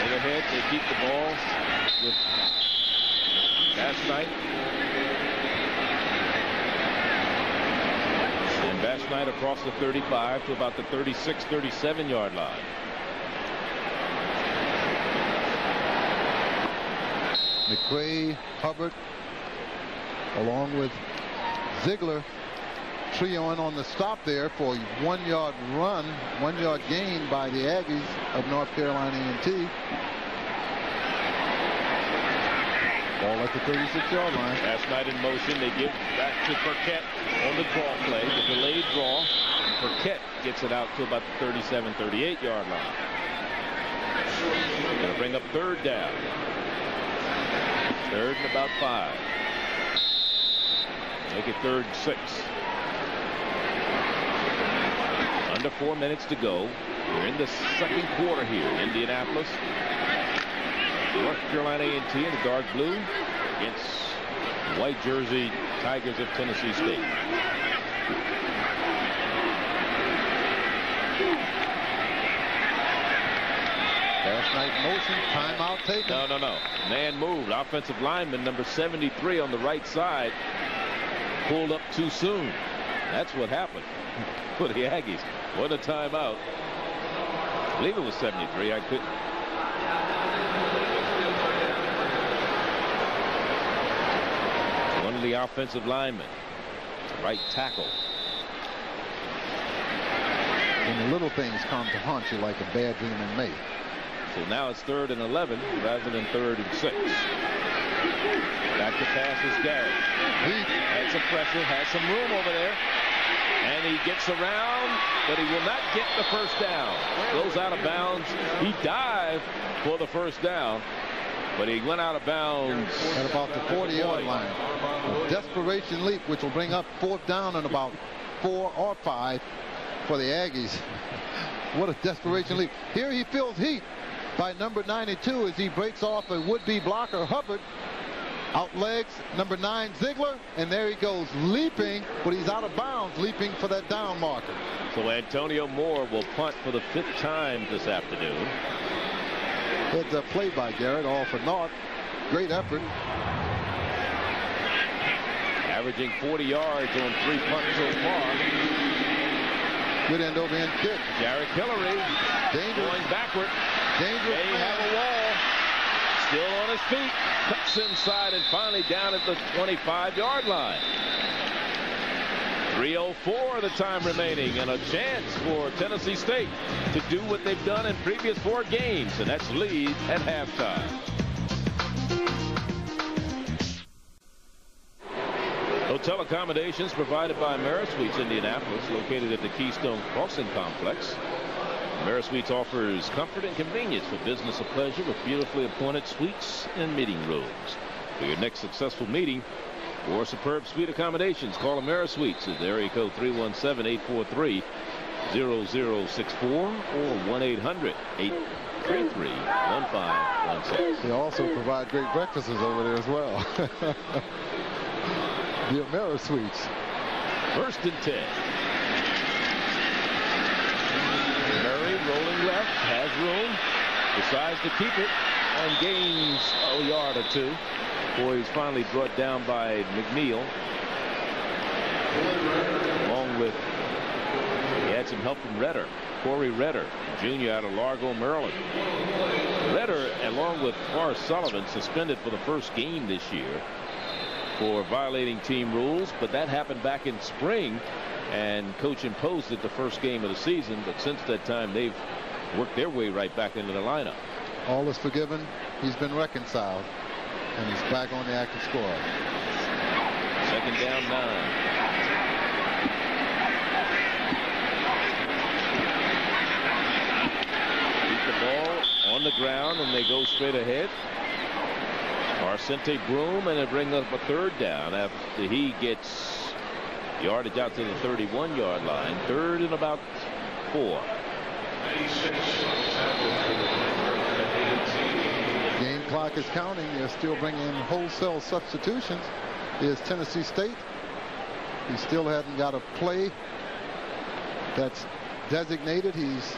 Speaker 1: Overhead, they keep the ball with Bass-Knight. And Bass-Knight across the 35 to about the 36, 37-yard line.
Speaker 2: McCray, Hubbard, along with Ziegler, trioing on the stop there for a 1-yard run, 1-yard gain by the Aggies of North Carolina A&T. Ball at the 36-yard line.
Speaker 1: Last night in motion, they give back to Burkett on the draw play, the delayed draw. Burkett gets it out to about the 37, 38-yard line. Going to bring up third down. Third and about 5. Make it 3rd and 6. Under 4 minutes to go. We're in the second quarter here. Indianapolis. North Carolina A&T in the dark blue against white jersey Tigers of Tennessee State.
Speaker 2: Last night motion, timeout taken.
Speaker 1: No. Man moved. Offensive lineman number 73 on the right side pulled up too soon. That's what happened for the Aggies. What a timeout. I believe it was 73. I couldn't. One of the offensive linemen, right tackle.
Speaker 2: When the little things come to haunt you like a bad dream in May.
Speaker 1: So now it's 3rd and 11 rather than 3rd and 6. Back to pass is Garrett. He had some pressure, has some room over there. And he gets around, but he will not get the first down. Goes out of bounds. He dived for the first down, but he went out of bounds
Speaker 2: at about the 40-yard line. A desperation leap, which will bring up 4th down and about 4 or 5 for the Aggies. What a desperation leap. Here he feels heat by number 92 as he breaks off a would-be blocker, Hubbard. Outlegs number 9 Ziegler, and there he goes leaping, but he's out of bounds, leaping for that down marker.
Speaker 1: So Antonio Moore will punt for the 5th time this afternoon.
Speaker 2: Heads up play by Garrett, all for naught. Great effort.
Speaker 1: Averaging 40 yards on 3 punts so far.
Speaker 2: Good end over end kick.
Speaker 1: Jarek Hillary going backward.
Speaker 2: Dangerous.
Speaker 1: They have a wall. Still on his feet. Cuts inside and finally down at the 25-yard line. 3:04 the time remaining, and a chance for Tennessee State to do what they've done in previous 4 games, and that's lead at halftime. Hotel accommodations provided by AmeriSuites Indianapolis, located at the Keystone Crossing Complex. AmeriSuites offers comfort and convenience for business or pleasure with beautifully appointed suites and meeting rooms. For your next successful meeting or superb suite accommodations, call AmeriSuites at area code 317-843-0064 or 1-800-833-1516.
Speaker 2: They also provide great breakfasts over there as well. The AmeriSuites.
Speaker 1: 1st and 10. Murray rolling left, has room, decides to keep it, and gains a yard or two. Boy, he's finally brought down by McNeil. Along with, he had some help from Redder, Corey Redder, Jr. out of Largo, Maryland. Redder, along with Forrest Sullivan, suspended for the first game this year for violating team rules, but that happened back in spring, and coach imposed it the first game of the season. But since that time, they've worked their way right back into the lineup.
Speaker 2: All is forgiven. He's been reconciled, and he's back on the active squad.
Speaker 1: 2nd down 9. Keep the ball on the ground, and they go straight ahead. Arcente Broom, and they bring up a 3rd down after he gets yardage out to the 31-yard line. 3rd and about 4.
Speaker 2: Game clock is counting. They're still bringing in wholesale substitutions. Is Tennessee State. He still hasn't got a play that's designated. He's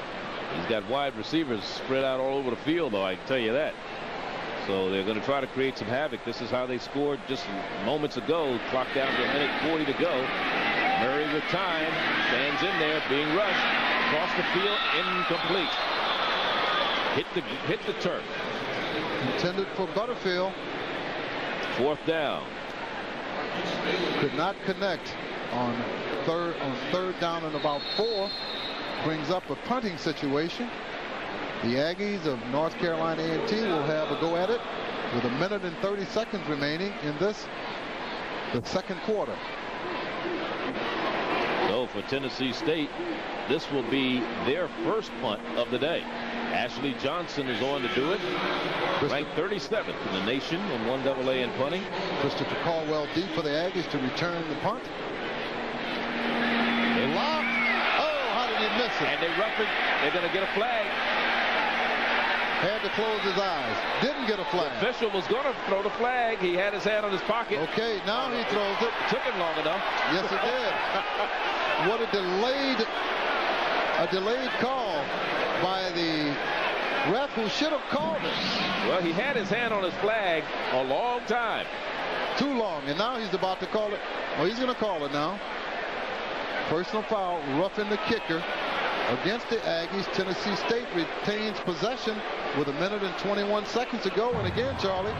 Speaker 1: got wide receivers spread out all over the field, though, I can tell you that. So they're going to try to create some havoc. This is how they scored just moments ago. Clock down to 1:40 to go. Murray with time, stands in there, being rushed. Across the field, incomplete. Hit the turf.
Speaker 2: Intended for Butterfield.
Speaker 1: 4th down.
Speaker 2: Could not connect on third down and about 4. Brings up a punting situation. The Aggies of North Carolina A&T will have a go at it with 1 minute and 30 seconds remaining in the 2nd quarter.
Speaker 1: So for Tennessee State, this will be their first punt of the day. Ashley Johnson is on to do it. Ranked 37th in the nation in 1AA in punting.
Speaker 2: Christopher Caldwell deep for the Aggies to return the punt. They lock. Oh, how did he miss it?
Speaker 1: And they rough it. They're going to get a flag.
Speaker 2: Had to close his eyes. Didn't get a flag.
Speaker 1: The official was going to throw the flag. He had his hand on his pocket.
Speaker 2: Okay, now he throws it.
Speaker 1: Took him long enough.
Speaker 2: Yes, it did. What a delayed call by the ref, who should have called it.
Speaker 1: Well, he had his hand on his flag a long time.
Speaker 2: Too long, and now he's about to call it. Well, he's going to call it now. Personal foul, roughing the kicker against the Aggies. Tennessee State retains possession with 1 minute and 21 seconds to go. And again, Charlie,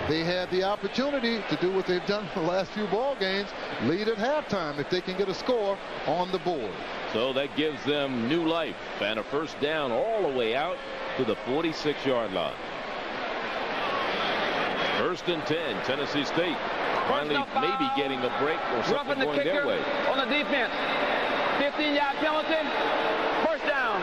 Speaker 2: they had the opportunity to do what they've done in the last few ball games, lead at halftime if they can get a score on the board.
Speaker 1: So that gives them new life and a 1st down all the way out to the 46-yard line. 1st and 10, Tennessee State finally maybe getting a break or something going their way.
Speaker 8: On the defense, 15-yard penalty, 1st down.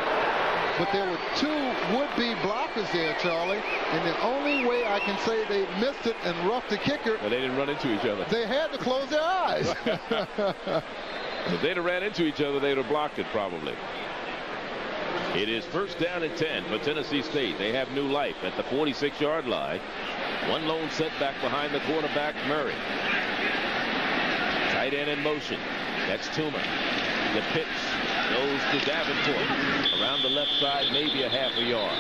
Speaker 2: But there were 2 would-be blockers there, Charlie, and the only way I can say they missed it and roughed the kicker.
Speaker 1: Well, they didn't run into each other.
Speaker 2: They had to close their eyes.
Speaker 1: If they'd have ran into each other, they'd have blocked it probably. It is 1st down and 10 for Tennessee State. They have new life at the 46-yard line. 1 lone setback behind the quarterback, Murray. Tight end in motion. That's Toomer. The pitch goes to Davenport. Around the left side, maybe a half a yard.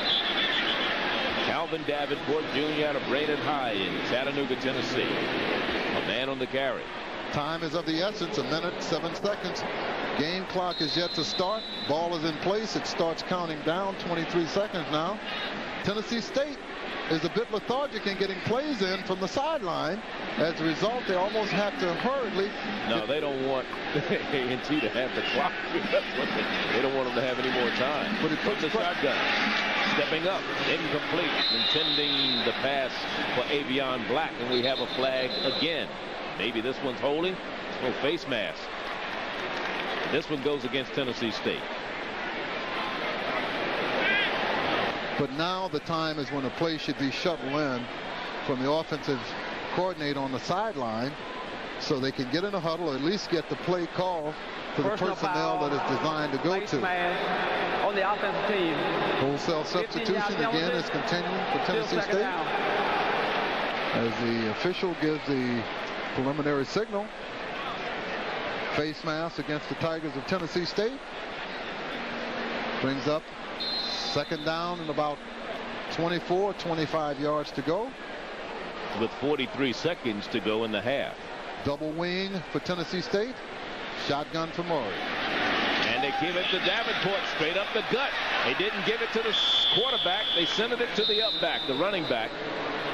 Speaker 1: Calvin Davenport, Jr. out of Brainerd High in Chattanooga, Tennessee. A man on the carry.
Speaker 2: Time is of the essence. 1 minute, 7 seconds. Game clock is yet to start. Ball is in place. It starts counting down. 23 seconds now. Tennessee State is a bit lethargic in getting plays in from the sideline. As a result, they almost have to hurriedly.
Speaker 1: No, they don't want A&T to have the clock. They don't want them to have any more time.
Speaker 2: But it
Speaker 1: puts the shotgun. Stepping up, incomplete, intending the pass for Avion Black, and we have a flag again. Maybe this one's holding. Oh, face mask. This one goes against Tennessee State.
Speaker 2: But now the time is when the play should be shuttled in from the offensive coordinator on the sideline, so they can get in a huddle, or at least get the play call to the personnel that is designed to go to.
Speaker 8: On the offensive team.
Speaker 2: Wholesale substitution again is continuing for Tennessee State as the official gives the preliminary signal. face mask against the Tigers of Tennessee State. Brings up second down and about 24, 25 yards to go.
Speaker 1: With 43 seconds to go in the half.
Speaker 2: Double wing for Tennessee State. Shotgun for Murray.
Speaker 1: And they give it to Davenport straight up the gut. They didn't give it to the quarterback. They sent it to the up back, the running back.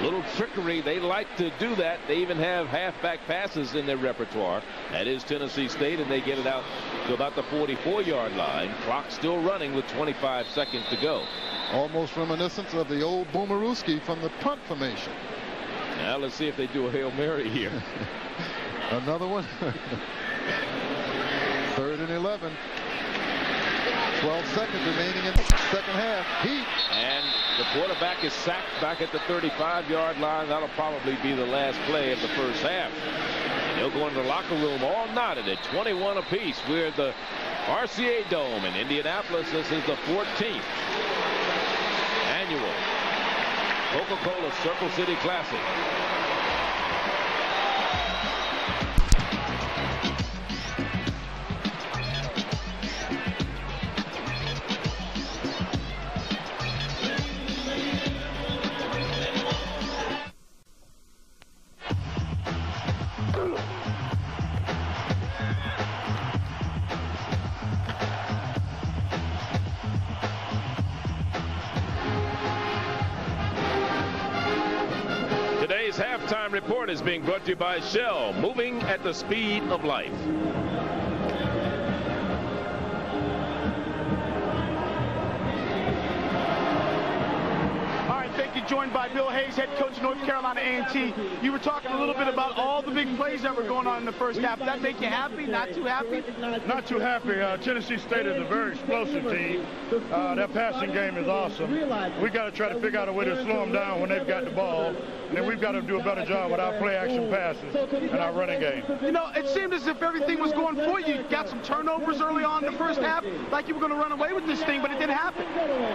Speaker 1: Little trickery. They like to do that. They even have halfback passes in their repertoire. That is Tennessee State, and they get it out to about the 44-yard line. Clock still running with 25 seconds to go.
Speaker 2: Almost reminiscent of the old Boomerooski from the punt formation.
Speaker 1: Now let's see if they do a Hail Mary here.
Speaker 2: Another one. 3rd and 11. 12 seconds remaining in the second half. Heat.
Speaker 1: And the quarterback is sacked back at the 35-yard line. That'll probably be the last play of the first half. They'll go into the locker room all knotted at 21 apiece. We're at the RCA Dome in Indianapolis. This is the 14th annual Coca-Cola Circle City Classic. Halftime report is being brought to you by Shell, moving at the speed of life.
Speaker 3: Joined by Bill Hayes, head coach of North Carolina A&T. You were talking a little bit about all the big plays that were going on in the first half. Did that make you happy? Not too happy?
Speaker 5: Not too happy. Tennessee State is a very explosive team. Their passing game is awesome. We got to try to figure out a way to slow them down when they've got the ball. And then we've got to do a better job with our play-action passes and our running game.
Speaker 3: You know, it seemed as if everything was going for you. You got some turnovers early on in the first half, like you were going to run away with this thing, but it didn't happen.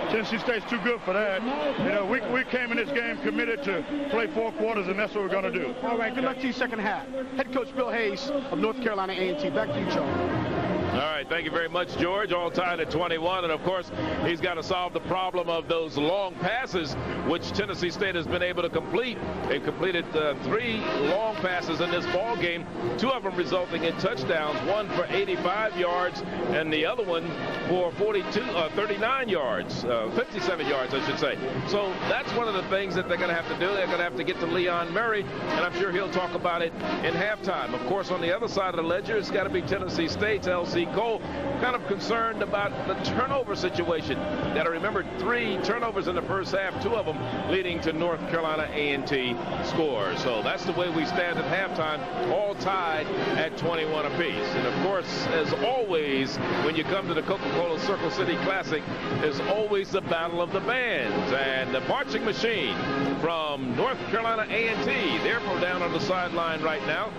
Speaker 5: Tennessee State's too good for that. You know, we came in this game committed to play 4 quarters, and that's what we're going to do.
Speaker 3: All right, good luck to you second half. Head coach Bill Hayes of North Carolina A&T. Back to you, Charlie.
Speaker 1: All right, thank you very much, George. All tied at 21, and of course, he's got to solve the problem of those long passes, which Tennessee State has been able to complete. They completed 3 long passes in this ball game, 2 of them resulting in touchdowns, one for 85 yards, and the other one for 39 yards, 57 yards, I should say. So that's one of the things that they're going to have to do. They're going to have to get to Leon Murray, and I'm sure he'll talk about it in halftime. Of course, on the other side of the ledger, it's got to be Tennessee State's LC Cole, kind of concerned about the turnover situation. Got to remember 3 turnovers in the first half, 2 of them leading to North Carolina A&T scores. So that's the way we stand at halftime, all tied at 21 apiece. And of course, as always, when you come to the Coca-Cola Circle City Classic, there's always the battle of the bands. And the marching machine from North Carolina A&T, they're down on the sideline right now.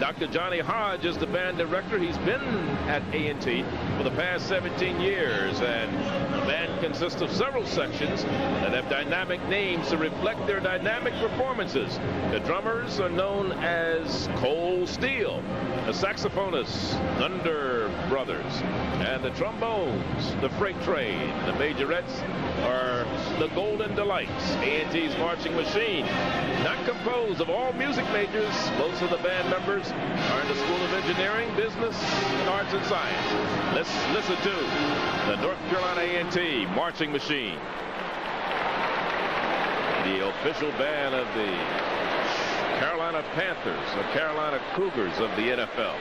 Speaker 1: Dr. Johnny Hodge is the band director. He's been at A&T for the past 17 years, and the band consists of several sections that have dynamic names to reflect their dynamic performances. The drummers are known as Cole Steele, the saxophonists, Thunder Brothers, and the trombones, the Freight Train. The majorettes are the Golden Delights, A&T's marching machine. Not composed of all music majors, most of the band members are in the School of Engineering, Business, and Arts and Science. Let's listen to the North Carolina A&T marching machine. The official band of the Carolina Panthers, the Carolina Cougars of the NFL.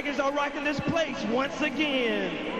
Speaker 12: Tigers are rocking this place once again.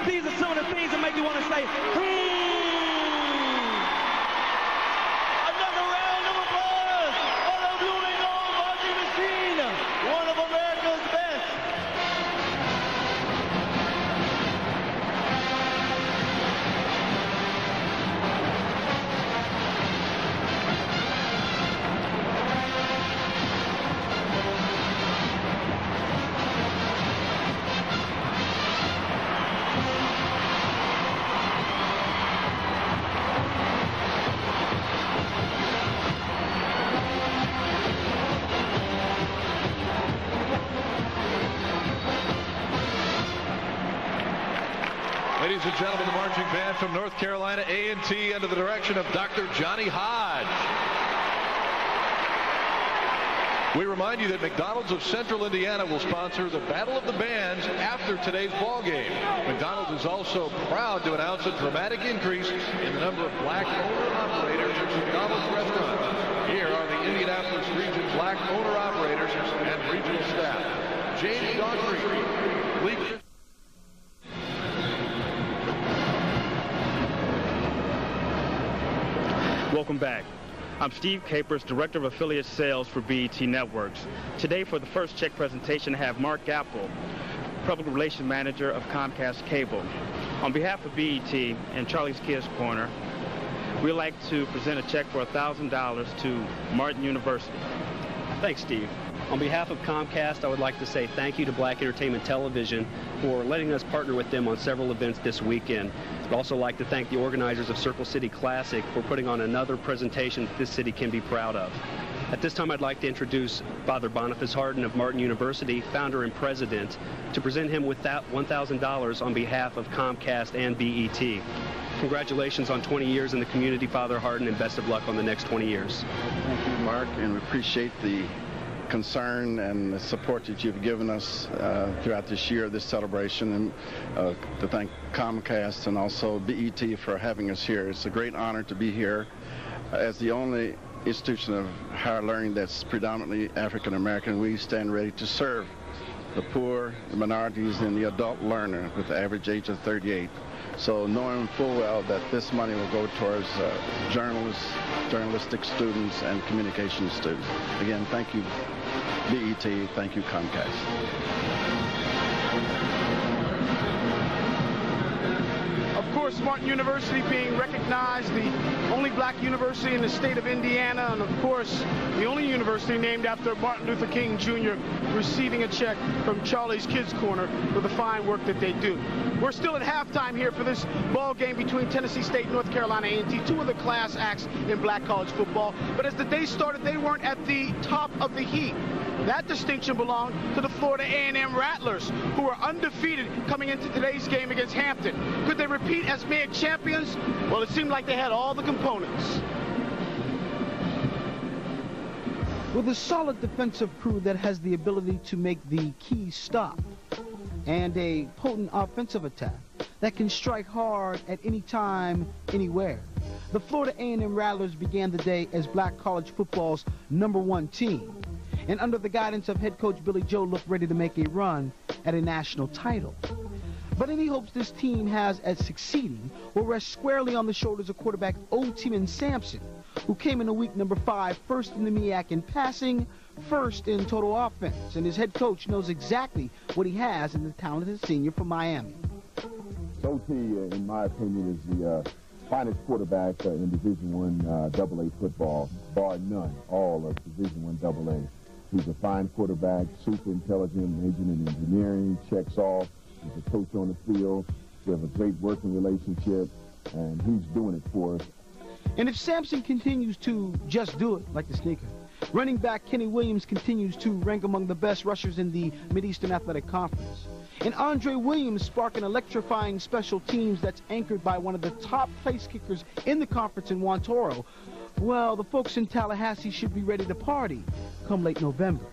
Speaker 12: These are some of the things that make you want to say, Another round of applause for the duly known marching machine, one of America's best.
Speaker 7: Ladies and gentlemen, the marching band from North Carolina A&T under the direction of Dr. Johnny Hodge. We remind you that McDonald's of Central Indiana will sponsor the Battle of the Bands after today's ball game. McDonald's is also proud to announce a dramatic increase in the number of black owner-operators at McDonald's restaurants. Here are the Indianapolis region black owner-operators and regional staff. James Daughtry, lead.
Speaker 13: Welcome back. I'm Steve Capers, Director of Affiliate Sales for BET Networks. Today for the first check presentation I have Mark Apple, Public Relations Manager of Comcast Cable. On behalf of BET and Charlie's Kids Corner, we'd like to present a check for $1,000 to Martin University.
Speaker 14: Thanks, Steve. On behalf of Comcast, I would like to say thank you to Black Entertainment Television for letting us partner with them on several events this weekend. I'd also like to thank the organizers of Circle City Classic for putting on another presentation that this city can be proud of. At this time, I'd like to introduce Father Boniface Harden of Martin University, founder and president, to present him with that $1,000 on behalf of Comcast and BET. Congratulations on 20 years in the community, Father Harden, and best of luck on the next 20 years.
Speaker 15: Thank you, Mark, and we appreciate the concern and the support that you've given us throughout this year, this celebration, and to thank Comcast and also BET for having us here. It's a great honor to be here as the only institution of higher learning that's predominantly African American. We stand ready to serve the poor, the minorities, and the adult learner with the average age of 38. So knowing full well that this money will go towards journalists, journalistic students, and communication students. Again, thank you, BET. Thank you, Comcast.
Speaker 3: Of course, Martin University being recognized the only black university in the state of Indiana, and of course, the only university named after Martin Luther King Jr. receiving a check from Charlie's Kids Corner for the fine work that they do. We're still at halftime here for this ball game between Tennessee State and North Carolina A&T, two of the class acts in black college football. But as the day started, they weren't at the top of the heap. That distinction belonged to the Florida A&M Rattlers, who are undefeated coming into today's game against Hampton. Could they repeat as MEAC champions? Well, it seemed like they had all the components.
Speaker 16: With a solid defensive crew that has the ability to make the key stop, and a potent offensive attack that can strike hard at any time, anywhere, the Florida A&M Rattlers began the day as black college football's #1 team, and under the guidance of head coach Billy Joe looked ready to make a run at a national title. But any hopes this team has at succeeding will rest squarely on the shoulders of quarterback O.T. Sampson, who came in week #5, first in the MEAC in passing, first in total offense, and his head coach knows exactly what he has in the talented senior from Miami.
Speaker 17: O.T., in my opinion, is the finest quarterback in Division I AA football, bar none, all of Division I AA. He's a fine quarterback, super intelligent, majoring in engineering, checks off. He's a coach on the field. We have a great working relationship, and he's doing it for us.
Speaker 16: And if Sampson continues to just do it, like the sneaker, running back Kenny Williams continues to rank among the best rushers in the Mid-Eastern Athletic Conference, and Andre Williams sparking electrifying special teams that's anchored by one of the top place kickers in the conference in Juan Toro, well, the folks in Tallahassee should be ready to party come late November.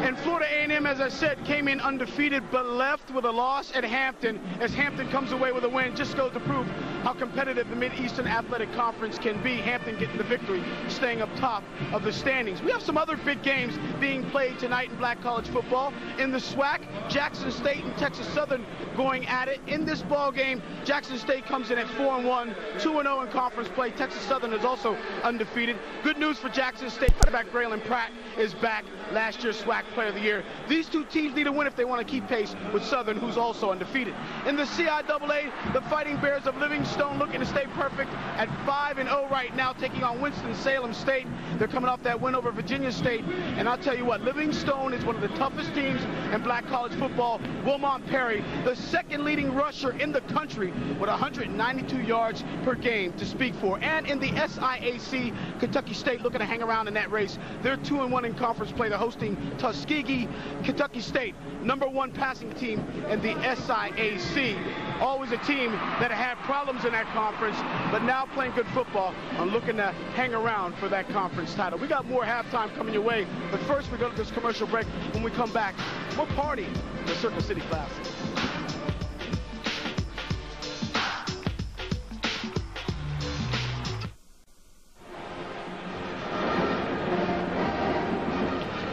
Speaker 3: And Florida A&M, as I said, came in undefeated but left with a loss at Hampton, as Hampton comes away with a win. Just goes to prove how competitive the Mid-Eastern Athletic Conference can be. Hampton getting the victory, staying up top of the standings. We have some other big games being played tonight in black college football. In the SWAC, Jackson State and Texas Southern going at it. In this ball game, Jackson State comes in at 4-1, 2-0 in conference play. Texas Southern is also undefeated. Good news for Jackson State. Quarterback Braylon Pratt is back, last year's SWAC Player of the Year. These two teams need a win if they want to keep pace with Southern, who's also undefeated. In the CIAA, the Fighting Bears of Livingstone looking to stay perfect at 5-0 right now, taking on Winston-Salem State. They're coming off that win over Virginia State. And I'll tell you what, Livingstone is one of the toughest teams in black college football. Wilmont Perry, the second leading rusher in the country with 192 yards per game to speak for. And in the SIAC, Kentucky State looking to hang around in that race. They're 2-1 in conference play. They're hosting Tuskegee. Kentucky State, #1 passing team in the SIAC. Always a team that had problems in that conference, but now playing good football and looking to hang around for that conference title. We got more halftime coming your way, but first we go to this commercial break. When we come back, we're partying the Circle City Classic.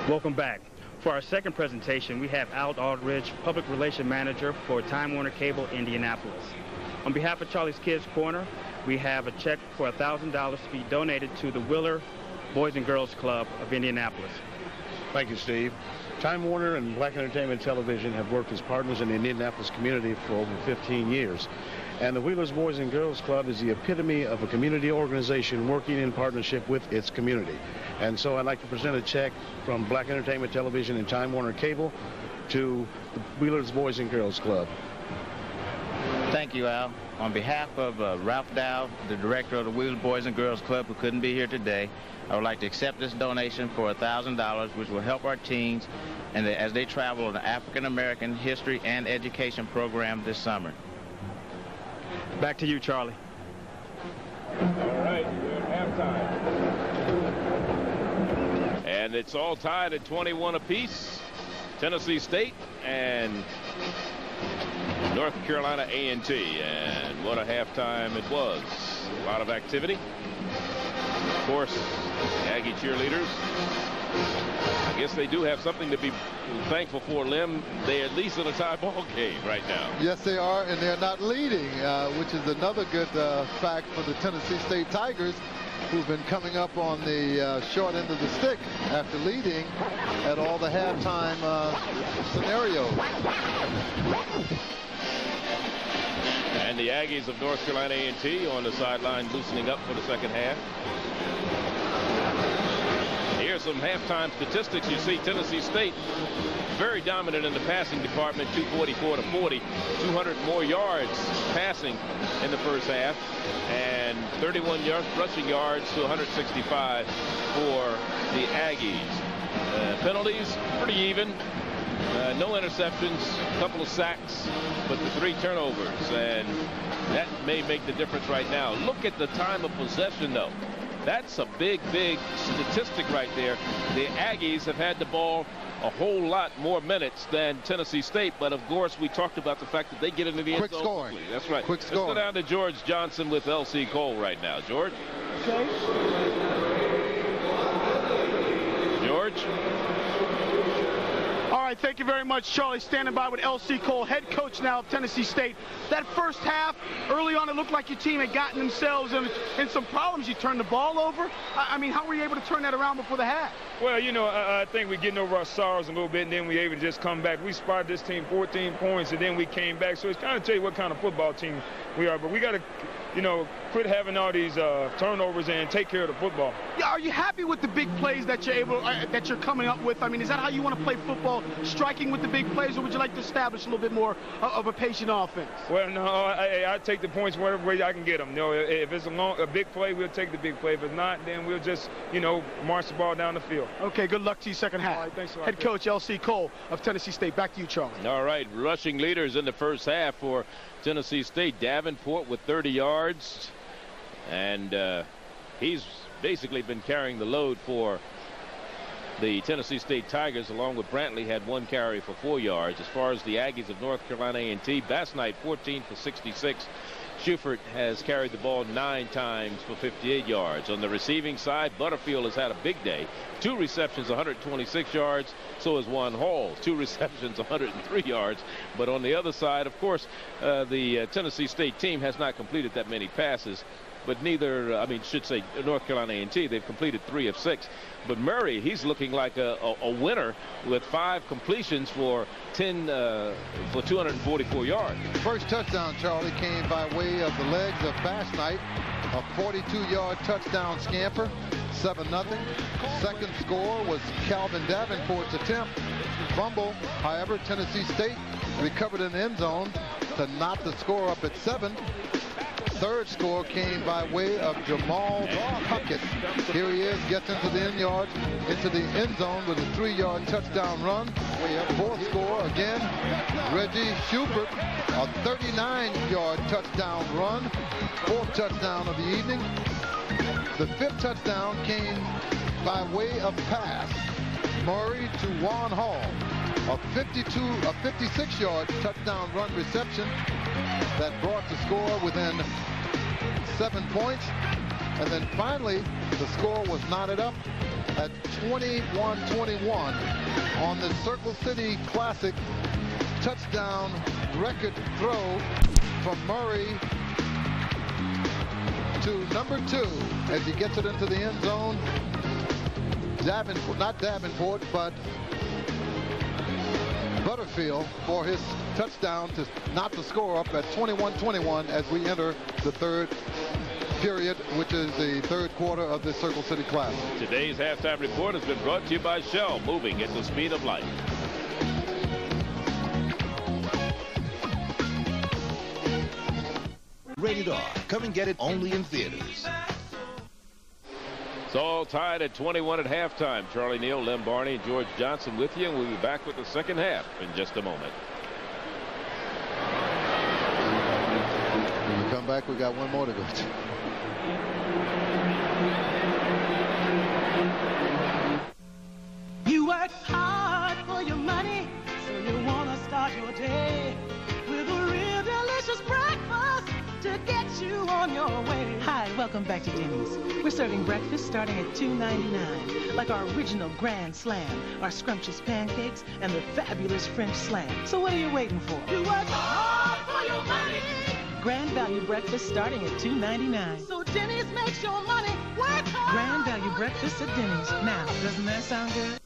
Speaker 13: Welcome back. For our second presentation, we have Al Aldridge, Public Relations Manager for Time Warner Cable, Indianapolis. On behalf of Charlie's Kids Corner, we have a check for $1,000 to be donated to the Wheeler Boys and Girls Club of Indianapolis.
Speaker 18: Thank you, Steve. Time Warner and Black Entertainment Television have worked as partners in the Indianapolis community for over 15 years. And the Wheelers Boys and Girls Club is the epitome of a community organization working in partnership with its community. And so I'd like to present a check from Black Entertainment Television and Time Warner Cable to the Wheelers Boys and Girls Club.
Speaker 19: Thank you, Al. On behalf of Ralph Dow, the director of the Wheelers Boys and Girls Club, who couldn't be here today, I would like to accept this donation for $1,000, which will help our teens and as they travel on the African American History and Education program this summer.
Speaker 13: Back to you, Charlie.
Speaker 1: All right, we're at halftime. And it's all tied at 21 apiece. Tennessee State and North Carolina A&T. And what a halftime it was. A lot of activity. Of course, Aggie cheerleaders, I guess they do have something to be thankful for, Lim. They're at least in a tie ball game right now.
Speaker 2: Yes, they are, and they're not leading, which is another good fact for the Tennessee State Tigers, who've been coming up on the short end of the stick after leading at all the halftime scenarios.
Speaker 1: And the Aggies of North Carolina A&T on the sideline loosening up for the second half. Here's some halftime statistics. You see Tennessee State very dominant in the passing department, 244-40, 200 more yards passing in the first half, and 31 rushing yards to 165 for the Aggies. Penalties, pretty even. No interceptions, a couple of sacks, but the 3 turnovers, and that may make the difference right now. Look at the time of possession, though. That's a big, big statistic right there. The Aggies have had the ball a whole lot more minutes than Tennessee State, but of course we talked about the fact that they get into the end zone.
Speaker 2: Quick scoring.
Speaker 1: That's right.
Speaker 2: Quick scoring.
Speaker 1: Let's go down to George Johnson with L.C. Cole right now. George?
Speaker 3: Okay.
Speaker 1: George?
Speaker 3: All right, thank you very much, Charlie. Standing by with L.C. Cole, head coach now of Tennessee State. That first half, early on, it looked like your team had gotten themselves in some problems. You turned the ball over. I mean, how were you able to turn that around before the half?
Speaker 20: Well, you know, I think we're getting over our sorrows a little bit, and then we're able to just come back. We spotted this team 14 points, and then we came back. So it's kind of tell you what kind of football team we are. But we got to, you know, quit having all these turnovers and take care of the football.
Speaker 3: Yeah, are you happy with the big plays that you're coming up with? I mean, is that how you want to play football, striking with the big plays, or would you like to establish a little bit more of a patient offense?
Speaker 20: Well, no, I take the points whatever way I can get them. You know, if it's a big play, we'll take the big play. If it's not, then we'll just, you know, march the ball down the field.
Speaker 3: Okay, good luck to you second half.
Speaker 20: All right, thanks a lot.
Speaker 3: Head coach L.C. Cole of Tennessee State. Back to you, Charlie.
Speaker 1: All right, rushing leaders in the first half for Tennessee State. Davenport with 30 yards. And he's basically been carrying the load for the Tennessee State Tigers, along with Brantley, had 1 carry for 4 yards. As far as the Aggies of North Carolina A&T, Bass Knight 14 for 66. Schufert has carried the ball 9 times for 58 yards. On the receiving side, Butterfield has had a big day. 2 receptions, 126 yards. So has Juan Hall, 2 receptions, 103 yards. But on the other side, of course, the Tennessee State team has not completed that many passes. But neither, I mean, should say North Carolina A&T, they've completed 3 of 6. But Murray, he's looking like a winner with 5 completions for 244 yards.
Speaker 2: First touchdown, Charlie, came by way of the legs of Bass Knight, a 42-yard touchdown scamper, 7-0. Second score was Calvin Davenport's attempt. Fumble, however, Tennessee State recovered in the end zone to knot the score up at 7. Third score came by way of Jamal Puckett. Here he is, gets into the end zone with a 3-yard touchdown run. Fourth score again, Reggie Schubert, a 39-yard touchdown run, 4th touchdown of the evening. The 5th touchdown came by way of pass. Murray to Juan Hall, a 56-yard touchdown run reception that brought the score within 7 points. And then finally, the score was knotted up at 21-21 on the Circle City Classic touchdown record throw from Murray to number 2 as he gets it into the end zone. Not Davenport, but Butterfield for his touchdown to knot the score up at 21-21 as we enter the 3rd period, which is the 3rd quarter of the Circle City Classic.
Speaker 1: Today's halftime report has been brought to you by Shell, moving at the speed of light.
Speaker 4: Rated R. Come and get it only in theaters.
Speaker 1: It's all tied at 21 at halftime. Charlie Neal, Lem Barney, and George Johnson with you, and we'll be back with the second half in just a moment.
Speaker 2: When we come back, we got one more to go to.
Speaker 21: You work hard for your money, so you want to start your day with a real delicious breakfast to get you on your way.
Speaker 22: Hi, welcome back to Denny's. We're serving breakfast starting at $2.99, like our original Grand Slam, our scrumptious pancakes, and the fabulous French slam. So what are you waiting for?
Speaker 21: You work hard for your money.
Speaker 22: Grand value breakfast starting at $2.99.
Speaker 21: So Denny's makes your money work hard.
Speaker 22: Grand value breakfast at Denny's. Now, doesn't that sound good?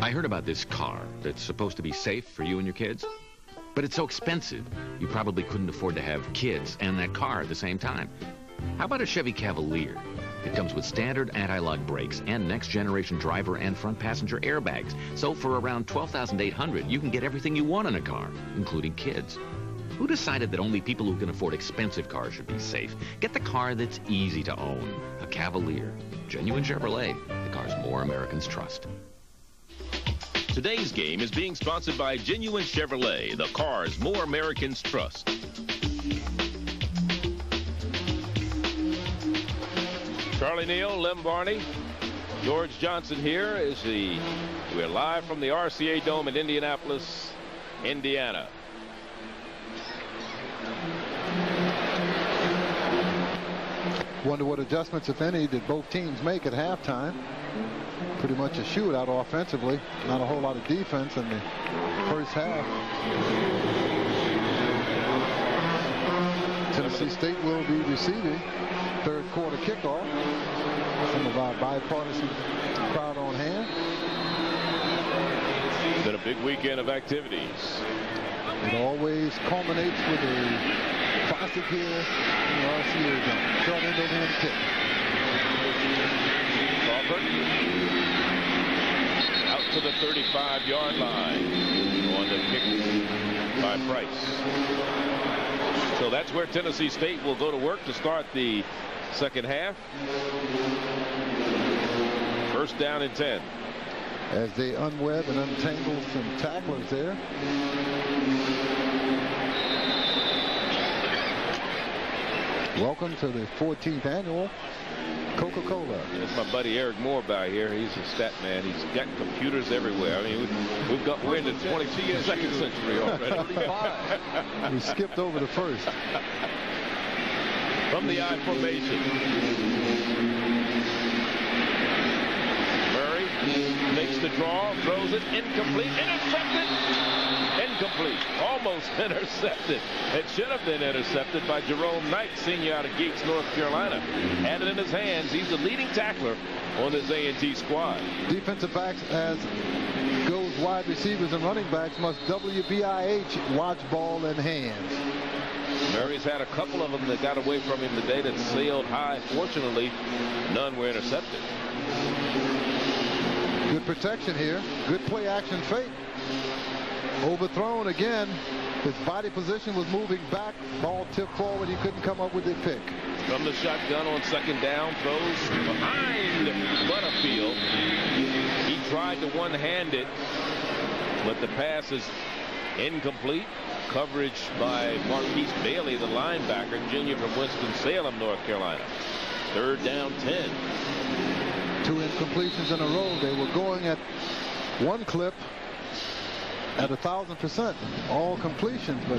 Speaker 23: I heard about this car that's supposed to be safe for you and your kids. But it's so expensive, you probably couldn't afford to have kids and that car at the same time. How about a Chevy Cavalier? It comes with standard anti-lock brakes and next-generation driver and front passenger airbags. So for around $12,800, you can get everything you want in a car, including kids. Who decided that only people who can afford expensive cars should be safe? Get the car that's easy to own. A Cavalier. Genuine Chevrolet. The cars more Americans trust.
Speaker 1: Today's game is being sponsored by Genuine Chevrolet, the cars more Americans trust. Charlie Neal, Lem Barney, George Johnson here is we're live from the RCA Dome in Indianapolis, Indiana.
Speaker 2: Wonder what adjustments, if any, did both teams make at halftime. Pretty much a shootout offensively. Not a whole lot of defense in the first half. Tennessee State will be receiving third quarter kickoff. Some of our bipartisan crowd on hand.
Speaker 1: It's been a big weekend of activities.
Speaker 2: It always culminates with a classic here in the RCA Dome. Short end over hand kick.
Speaker 1: Crawford out to the 35-yard line on the kick by Price. So that's where Tennessee State will go to work to start the second half. First down and 10.
Speaker 2: As they unweb and untangle some tacklers there. Welcome to the 14th annual Coca-Cola.
Speaker 1: There's my buddy Eric Moore by here. He's a stat man. He's got computers everywhere. I mean, we're in the 22nd century already.
Speaker 2: We skipped over the first.
Speaker 1: From the I formation. Makes the draw, throws it, incomplete, intercepted, incomplete, almost intercepted. It should have been intercepted by Jerome Knight, senior out of Gates, North Carolina. Had it in his hands. He's the leading tackler on this A&T squad.
Speaker 2: Defensive backs, as goes wide receivers and running backs, must WBIH, watch ball in hands.
Speaker 1: Murray's had a couple of them that got away from him today that sailed high. Fortunately, none were intercepted.
Speaker 2: Good protection here. Good play action fake. Overthrown again. His body position was moving back. Ball tipped forward. He couldn't come up with the pick.
Speaker 1: From the shotgun on second down, throws behind Butterfield. He tried to one-hand it, but the pass is incomplete. Coverage by Marquise Bailey, the linebacker, junior from Winston-Salem, North Carolina. Third down, 10.
Speaker 2: 2 incompletions in a row. They were going at one clip at 1,000%, all completions, but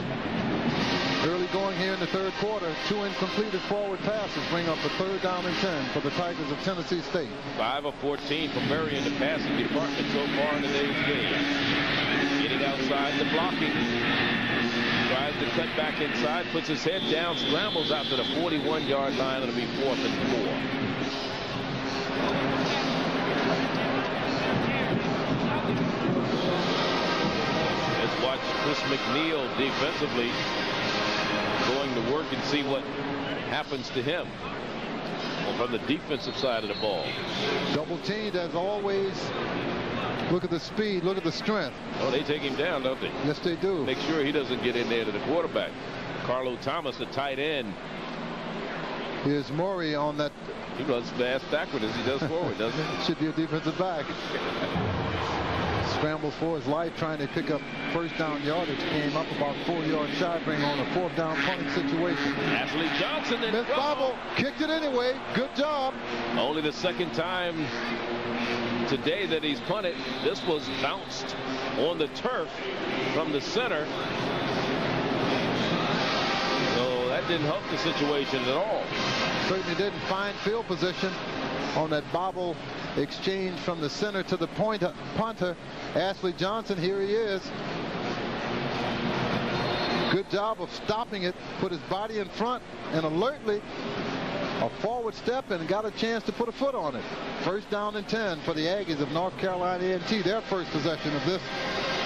Speaker 2: early going here in the third quarter. 2 incompleted forward passes bring up a third down and 10 for the Tigers of Tennessee State.
Speaker 1: 5 of 14 for Murray in the passing department so far in today's game. Getting outside the blocking. Tries to cut back inside, puts his head down, scrambles out to the 41-yard line. It'll be 4th and 4. Let's watch Chris McNeil defensively going to work and see what happens to him from the defensive side of the ball.
Speaker 2: Double teamed as always. Look at the speed, look at the strength.
Speaker 1: Oh, they take him down, don't they?
Speaker 2: Yes, they do.
Speaker 1: Make sure he doesn't get in there to the quarterback. Carlo Thomas, the tight end.
Speaker 2: Here's Maury on that.
Speaker 1: He runs fast backward as he does forward, doesn't he?
Speaker 2: Should be a defensive back. Scrambles for his life trying to pick up first down yardage. Came up about 4 yards shy, bring on a 4th down punting situation.
Speaker 1: Ashley Johnson in
Speaker 2: Miss Bobble kicked it anyway. Good job.
Speaker 1: Only the second time today that he's punted. This was bounced on the turf from the center. So that didn't help the situation at all.
Speaker 2: Certainly didn't find field position on that bobble exchange from the center to the punter. Ashley Johnson, here he is. Good job of stopping it, put his body in front, and alertly a forward step and got a chance to put a foot on it. First down and 10 for the Aggies of North Carolina A&T, their first possession of this,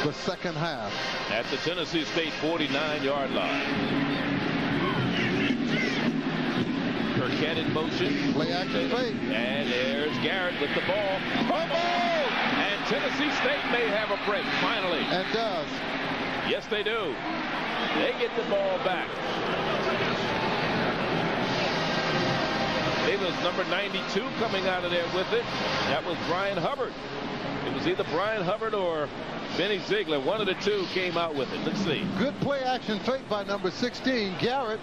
Speaker 2: the second half.
Speaker 1: At the Tennessee State 49-yard line. Burkett in motion.
Speaker 2: Play action fake.
Speaker 1: And there's Garrett with the ball. Fumble! And Tennessee State may have a break, finally.
Speaker 2: And does.
Speaker 1: Yes, they do. They get the ball back. It was number 92 coming out of there with it. That was Brian Hubbard. It was either Brian Hubbard or Benny Ziegler. One of the two came out with it. Let's see.
Speaker 2: Good play action fake by number 16, Garrett.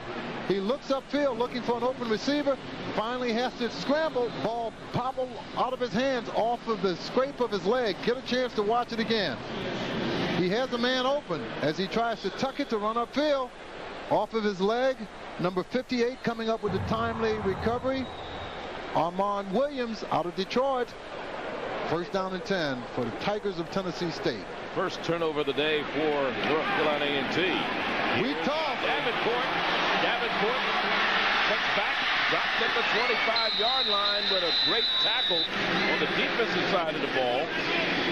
Speaker 2: He looks upfield looking for an open receiver. Finally has to scramble. Ball poppled out of his hands off of the scrape of his leg. Get a chance to watch it again. He has a man open as he tries to tuck it to run upfield. Off of his leg. Number 58 coming up with a timely recovery. Armand Williams out of Detroit. First down and 10 for the Tigers of Tennessee State.
Speaker 1: First turnover of the day for North Carolina A&T.
Speaker 2: We toss.
Speaker 1: Davenport Davenport cuts back, drops at the 25-yard line with a great tackle on the defensive side of the ball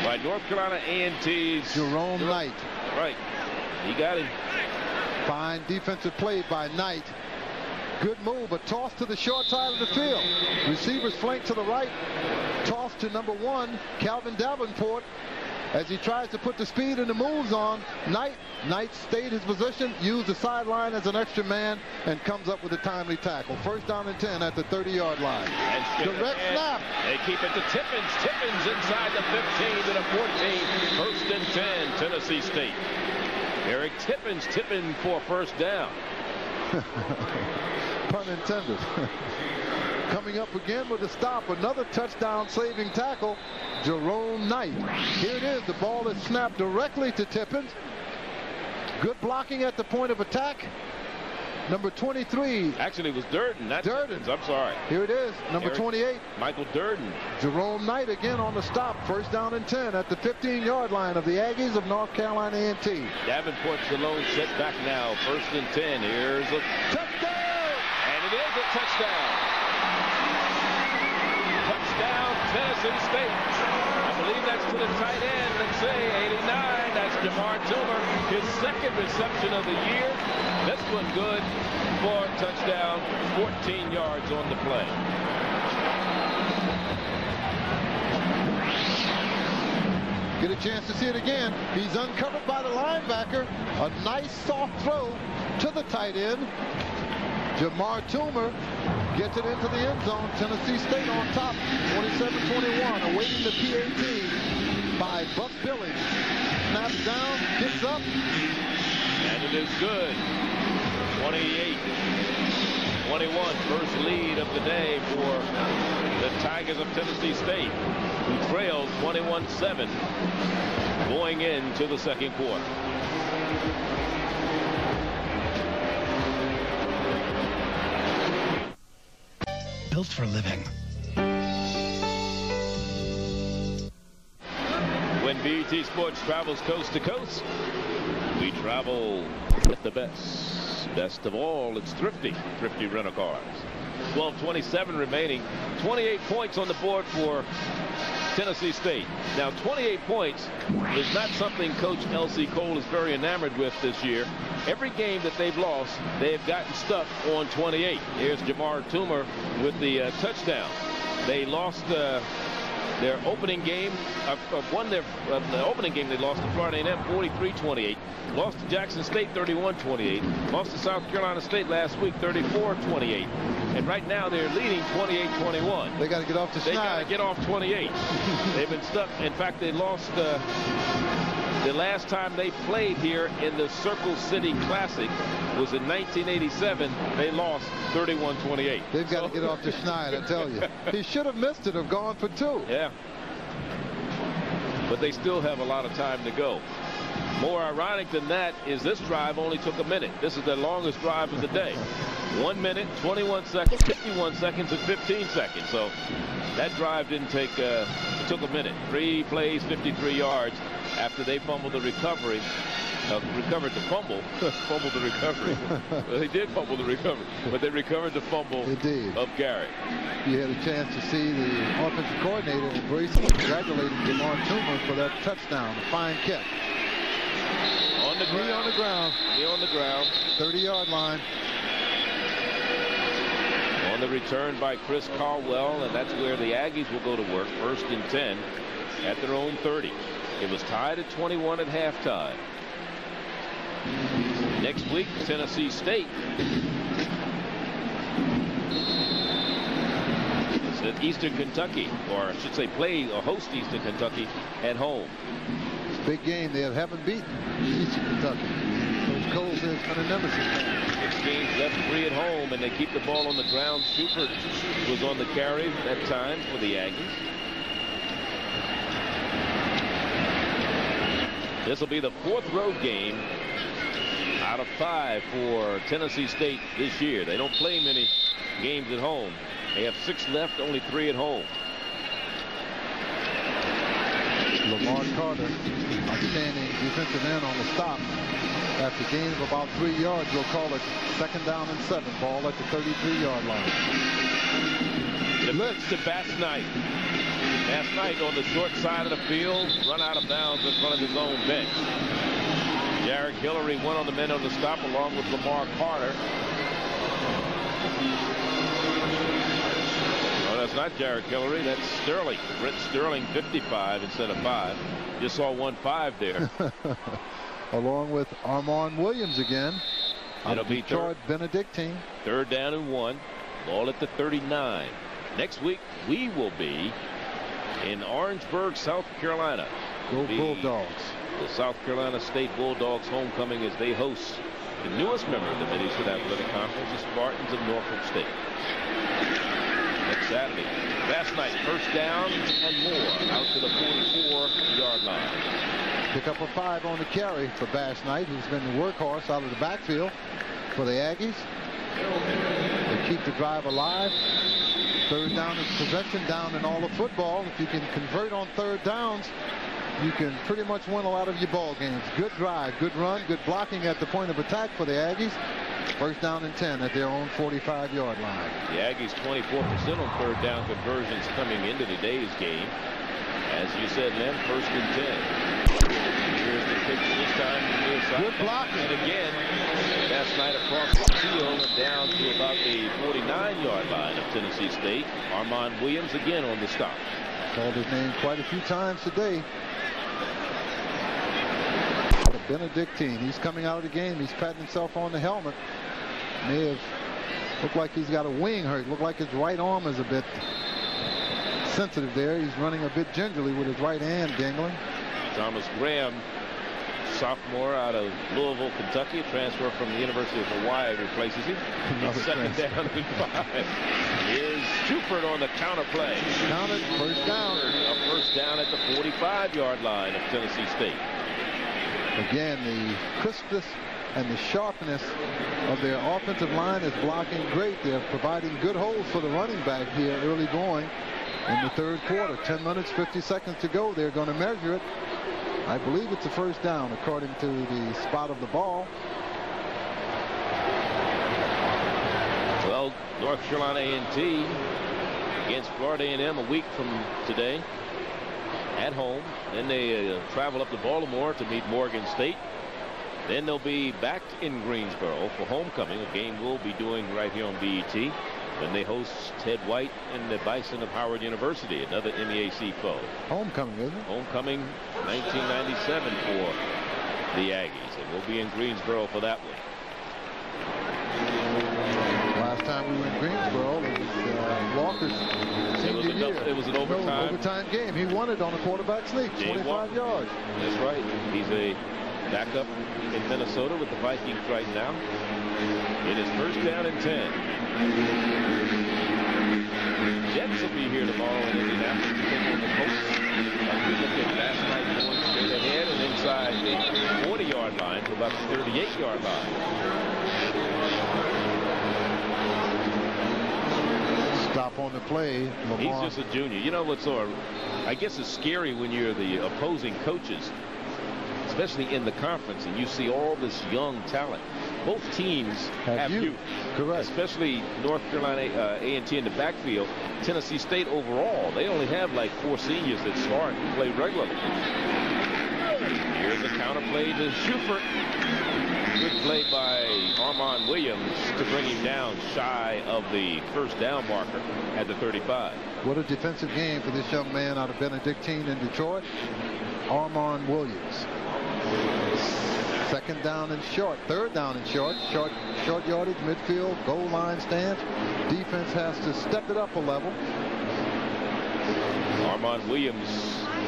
Speaker 1: by North Carolina A&T's
Speaker 2: Jerome Knight.
Speaker 1: Right. He got him.
Speaker 2: Fine defensive play by Knight. Good move, a toss to the short side of the field. Receivers flank to the right. Toss to number 1, Calvin Davenport, as he tries to put the speed and the moves on Knight. Knight stayed his position, used the sideline as an extra man, and comes up with a timely tackle. First down and 10 at the 30-yard line. Direct snap.
Speaker 1: They keep it to Tippins. Tippins inside the 15 to the 14. First and 10, Tennessee State. Eric Tippins tipping for first down.
Speaker 2: Pun intended. Coming up again with a stop, another touchdown saving tackle, Jerome Knight. Here it is, the ball is snapped directly to Tippins. Good blocking at the point of attack. Number 23.
Speaker 1: Actually, it was Durden, not Tippins. I'm sorry.
Speaker 2: Here it is, number 28.
Speaker 1: Michael Durden.
Speaker 2: Jerome Knight again on the stop. First down and 10 at the 15-yard line of the Aggies of North Carolina A&T.
Speaker 1: Davenport's the lone setback now. First and 10. Here's a touchdown. And it is a touchdown. Touchdown, Tennessee State. I believe that's to the tight end. Let's say 89. That's Jamar Toomer. His second reception of the year. This one good for a touchdown. 14 yards on the play.
Speaker 2: Get a chance to see it again. He's uncovered by the linebacker. A nice soft throw to the tight end. Jamar Toomer gets it into the end zone. Tennessee State on top, 27-21, awaiting the PAT by Buck Billings. Snaps down, gets up.
Speaker 1: And it is good. 28-21, first lead of the day for the Tigers of Tennessee State, who trailed 21-7 going into the second quarter.
Speaker 11: Built for living.
Speaker 1: When BET Sports travels coast to coast, we travel with the best. Best of all, it's Thrifty. Thrifty rental cars. 12:27 remaining. 28 points on the board for Tennessee State. Now, 28 points is not something Coach L.C. Cole is very enamored with this year. Every game that they've lost, they have gotten stuck on 28. Here's Jamar Toomer with the touchdown. They lost their opening game, the opening game they lost to Florida A&M 43-28. Lost to Jackson State 31-28. Lost to South Carolina State last week 34-28. And right now they're leading 28-21.
Speaker 2: They got to get off the
Speaker 1: They got to get off 28. They've been stuck. In fact, they lost the last time they played here in the Circle City Classic was in 1987. They lost 31-28.
Speaker 2: They've got to get off the schneid, I tell you. He should have missed it or gone for 2.
Speaker 1: Yeah. But they still have a lot of time to go. More ironic than that is this drive only took a minute. This is the longest drive of the day. 1 minute, 21 seconds, 51 seconds, and 15 seconds. So that drive didn't take, it took a minute. 3 plays, 53 yards after they fumbled the recovery. Recovered the fumble. Fumbled the recovery. They did fumble the recovery, but they recovered the fumble of Garrett.
Speaker 2: You had a chance to see the offensive coordinator embracing and congratulating Jamar Toomer for that touchdown. A fine catch.
Speaker 1: On the ground.
Speaker 2: Knee on the ground.
Speaker 1: Knee on the ground.
Speaker 2: 30-yard line.
Speaker 1: On the return by Chris Caldwell, and that's where the Aggies will go to work. First and 10 at their own 30. It was tied at 21 at halftime. Next week, Tennessee State is at Eastern Kentucky, or I should say play or host Eastern Kentucky at home.
Speaker 2: Big game. They haven't beaten Eastern Kentucky. Coach Cole says it's been a nemesis.
Speaker 1: 6 games left, 3 at home, and they keep the ball on the ground. Schubert was on the carry at times for the Aggies. This will be the 4th road game out of 5 for Tennessee State this year. They don't play many games at home. They have 6 left, only 3 at home.
Speaker 2: Lamar Carter, outstanding defensive end on the stop. After a gain of about 3 yards, you'll call it 2nd down and 7. Ball at the 33-yard line.
Speaker 1: The blitz to Bass Knight. Bass Knight on the short side of the field, run out of bounds in front of his own bench. Jared Hillary, one on the men on the stop, along with Lamar Carter. No, that's not Jared Hillary. That's Sterling. Brett Sterling, 55 instead of 5. Just saw 1-5 there.
Speaker 2: Along with Armand Williams again.
Speaker 1: It'll be
Speaker 2: Detroit Benedictine.
Speaker 1: 3rd down and 1. Ball at the 39. Next week, we will be in Orangeburg, South Carolina.
Speaker 2: Go Bulldogs.
Speaker 1: The South Carolina State Bulldogs homecoming as they host the newest member of the Mid-Eastern Athletic Conference, the Spartans of Norfolk State. Next Saturday. Last night, 1st down and more out to the 44-yard line.
Speaker 2: Pick up a 5 on the carry for Bass Knight, who's been the workhorse out of the backfield for the Aggies. They keep the drive alive. 3rd down is possession down in all of football. If you can convert on 3rd downs, you can pretty much win a lot of your ball games. Good drive, good run, good blocking at the point of attack for the Aggies. 1st down and 10 at their own 45-yard line.
Speaker 1: The Aggies 24% on 3rd down conversions coming into today's game. As you said, Lem, 1st and 10. Here's the pitch this time.
Speaker 2: Good blocking.
Speaker 1: And again, Bass Knight across the field and down to about the 49-yard line of Tennessee State. Armand Williams again on the stop.
Speaker 2: Called his name quite a few times today. The Benedictine. He's coming out of the game. He's patting himself on the helmet. May have looked like he's got a wing hurt. Looked like his right arm is a bit sensitive there. He's running a bit gingerly with his right hand dangling.
Speaker 1: Thomas Graham, sophomore out of Louisville, Kentucky, a transfer from the University of Hawaii, replaces him. It's 2nd down and 5. Is Schubert on the counter play.
Speaker 2: Counted, 1st down.
Speaker 1: A 1st down at the 45-yard line of Tennessee State.
Speaker 2: Again, the crispness and the sharpness of their offensive line is blocking great. They're providing good holes for the running back here early going in the 3rd quarter. 10 minutes, 50 seconds to go. They're going to measure it. I believe it's a 1st down according to the spot of the ball.
Speaker 1: Well, North Carolina A&T against Florida A&M a week from today at home. Then they travel up to Baltimore to meet Morgan State. Then they'll be back in Greensboro for homecoming, a game we'll be doing right here on BET. Then they host Ted White and the Bison of Howard University, another MEAC foe.
Speaker 2: Homecoming, isn't it?
Speaker 1: Homecoming 1997 for the Aggies, and we'll be in Greensboro for that one.
Speaker 2: Last time we were in Greensboro, it was Walker's senior year.
Speaker 1: It was an overtime
Speaker 2: game. He won it on a quarterback sneak, 25 yards.
Speaker 1: That's right. He's a backup in Minnesota with the Vikings right now. It is 1st down and 10. Jets will be here tomorrow in Indianapolis to take on the Colts. We look at last night going straight ahead and inside the 40-yard line to about the 38-yard line.
Speaker 2: Stop on the play. Lamar.
Speaker 1: He's just a junior. You know what's so, I guess it's scary when you're the opposing coaches, especially in the conference, and you see all this young talent. Both teams have youth.
Speaker 2: Correct.
Speaker 1: Especially North Carolina A&T in the backfield. Tennessee State overall, they only have like 4 seniors that start and play regularly. Here's a counter play to Schubert. Good play by Armand Williams to bring him down shy of the 1st down marker at the 35.
Speaker 2: What a defensive game for this young man out of Benedictine in Detroit. Armand Williams. 2nd down and short. 3rd down and short. Short yardage, midfield, goal line stance. Defense has to step it up a level.
Speaker 1: Armand Williams,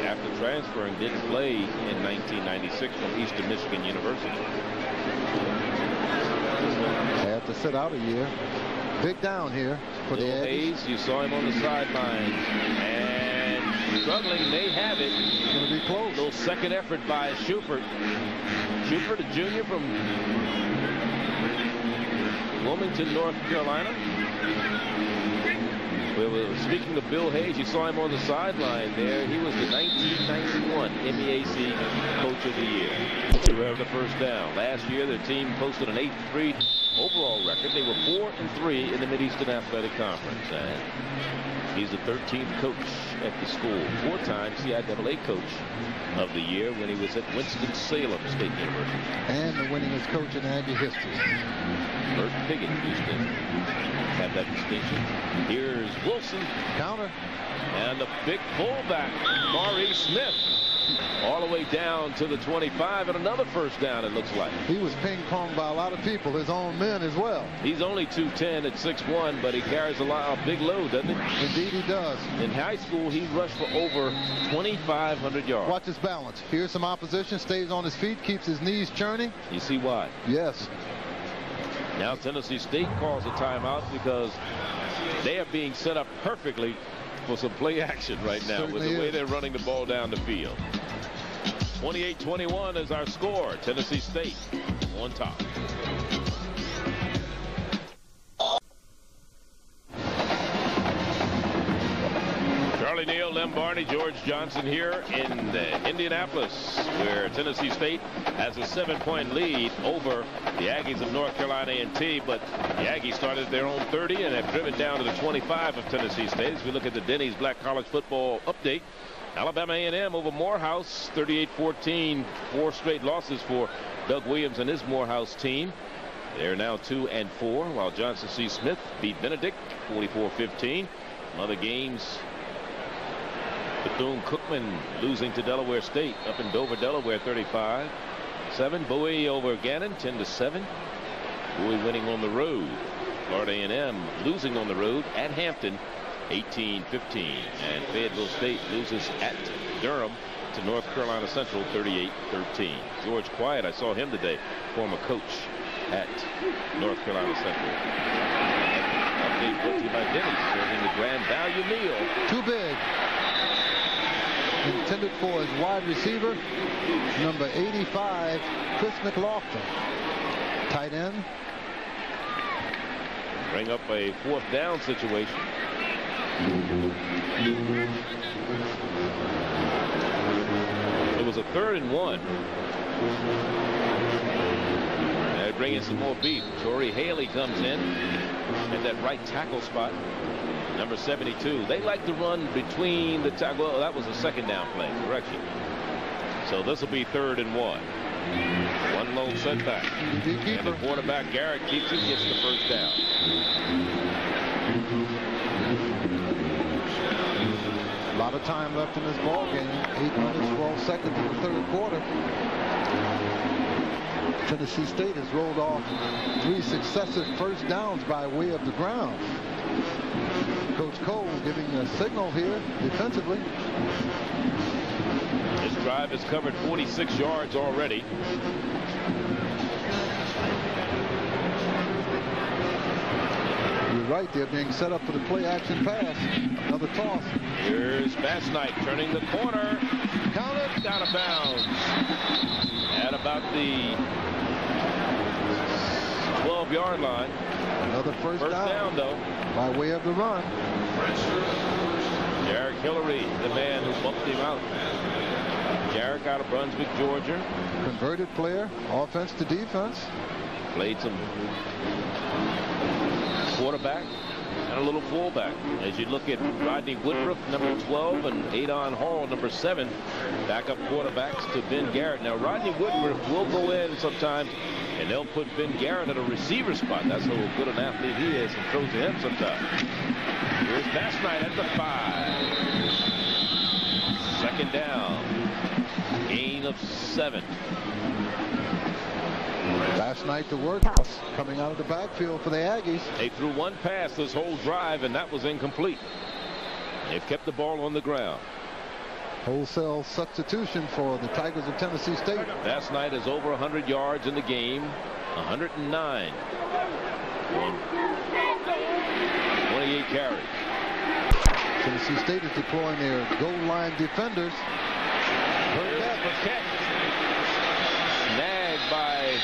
Speaker 1: after transferring, didn't play in 1996 from Eastern Michigan University.
Speaker 2: Had to sit out a year. Big down here for the Aggies.
Speaker 1: Hayes, you saw him on the sideline. And struggling, they have it.
Speaker 2: It's going to be close.
Speaker 1: Little second effort by Schubert. Schubert, a junior from Wilmington, North Carolina. Speaking of Bill Hayes, you saw him on the sideline there. He was the 1991 MEAC Coach of the Year. to have the first down. Last year, their team posted an 8-3 overall record. They were 4-3 in the Mid-Eastern Athletic Conference. And he's the 13th coach at the school. 4-time CIAA Coach of the Year when he was at Winston-Salem State University.
Speaker 2: And the winningest coach in Aggie history.
Speaker 1: Bert Piggott used to have that distinction. Here's Wilson.
Speaker 2: Counter.
Speaker 1: And the big fullback, Maurice Smith, all the way down to the 25, and another first down, it looks like.
Speaker 2: He was ping-ponged by a lot of people, his own men as well.
Speaker 1: He's only 210 at 6'1", but he carries a big load, doesn't he?
Speaker 2: Indeed he does.
Speaker 1: In high school, he rushed for over 2,500 yards.
Speaker 2: Watch his balance. Here's some opposition, stays on his feet, keeps his knees churning.
Speaker 1: You see why?
Speaker 2: Yes.
Speaker 1: Now Tennessee State calls a timeout because they are being set up perfectly for some play action right now with the way they're running the ball down the field. 28-21 is our score. Tennessee State on top. Charlie Neal, Lem Barney, George Johnson here in Indianapolis, where Tennessee State has a 7-point lead over the Aggies of North Carolina A&T, but the Aggies started their own 30 and have driven down to the 25 of Tennessee State. As we look at the Denny's Black College Football update, Alabama A&M over Morehouse, 38-14, 4 straight losses for Doug Williams and his Morehouse team. They're now 2-4, while Johnson C. Smith beat Benedict 44-15. Other games, Bethune-Cookman losing to Delaware State up in Dover, Delaware, 35-7. Bowie over Gannon, 10-7. Bowie winning on the road. Florida A&M losing on the road at Hampton, 18-15. And Fayetteville State loses at Durham to North Carolina Central, 38-13. George Quiet, I saw him today, former coach at North Carolina Central. Update brought to you by Denny's, serving the grand value meal.
Speaker 2: Too big. Intended for his wide receiver, number 85, Chris McLaughlin. Tight end.
Speaker 1: Bring up a 4th down situation. It was a 3rd and 1. They bring in some more beef. Torrey Haley comes in at that right tackle spot. Number 72. They like to run between the tackle. Well, that was a 2nd down play. Correction. So this will be 3rd and 1. One low setback. And the quarterback, Garrett, keeps it, gets the first down.
Speaker 2: A lot of time left in this ball game. 8 minutes, 12 seconds in the 3rd quarter. Tennessee State has rolled off 3 successive first downs by way of the ground. Coach Cole giving a signal here defensively.
Speaker 1: This drive has covered 46 yards already.
Speaker 2: You're right, they're being set up for the play action pass. Another toss.
Speaker 1: Here's Bass Knight turning the corner. Counted, out of bounds. At about the 12-yard line.
Speaker 2: Another first down
Speaker 1: though.
Speaker 2: By way of the run.
Speaker 1: Jarek Hillary, the man who bumped him out. Jarek out of Brunswick, Georgia.
Speaker 2: Converted player, offense to defense.
Speaker 1: Played some quarterback and a little fullback. As you look at Rodney Woodruff, number 12, and Adon Hall, number 7, backup quarterbacks to Ben Garrett. Now, Rodney Woodruff will go in sometimes, and they'll put Ben Garrett at a receiver spot. That's how good an athlete he is, and throws to him sometimes. Here's Bass Knight at the 5. 2nd down. Gain of 7.
Speaker 2: Last night the work coming out of the backfield for the Aggies.
Speaker 1: They threw one pass this whole drive, and that was incomplete. They've kept the ball on the ground.
Speaker 2: Wholesale substitution for the Tigers of Tennessee State.
Speaker 1: Last night is over 100 yards in the game. 109. 28 carries.
Speaker 2: Tennessee State is deploying their goal line defenders.
Speaker 1: Burkett. Snagged by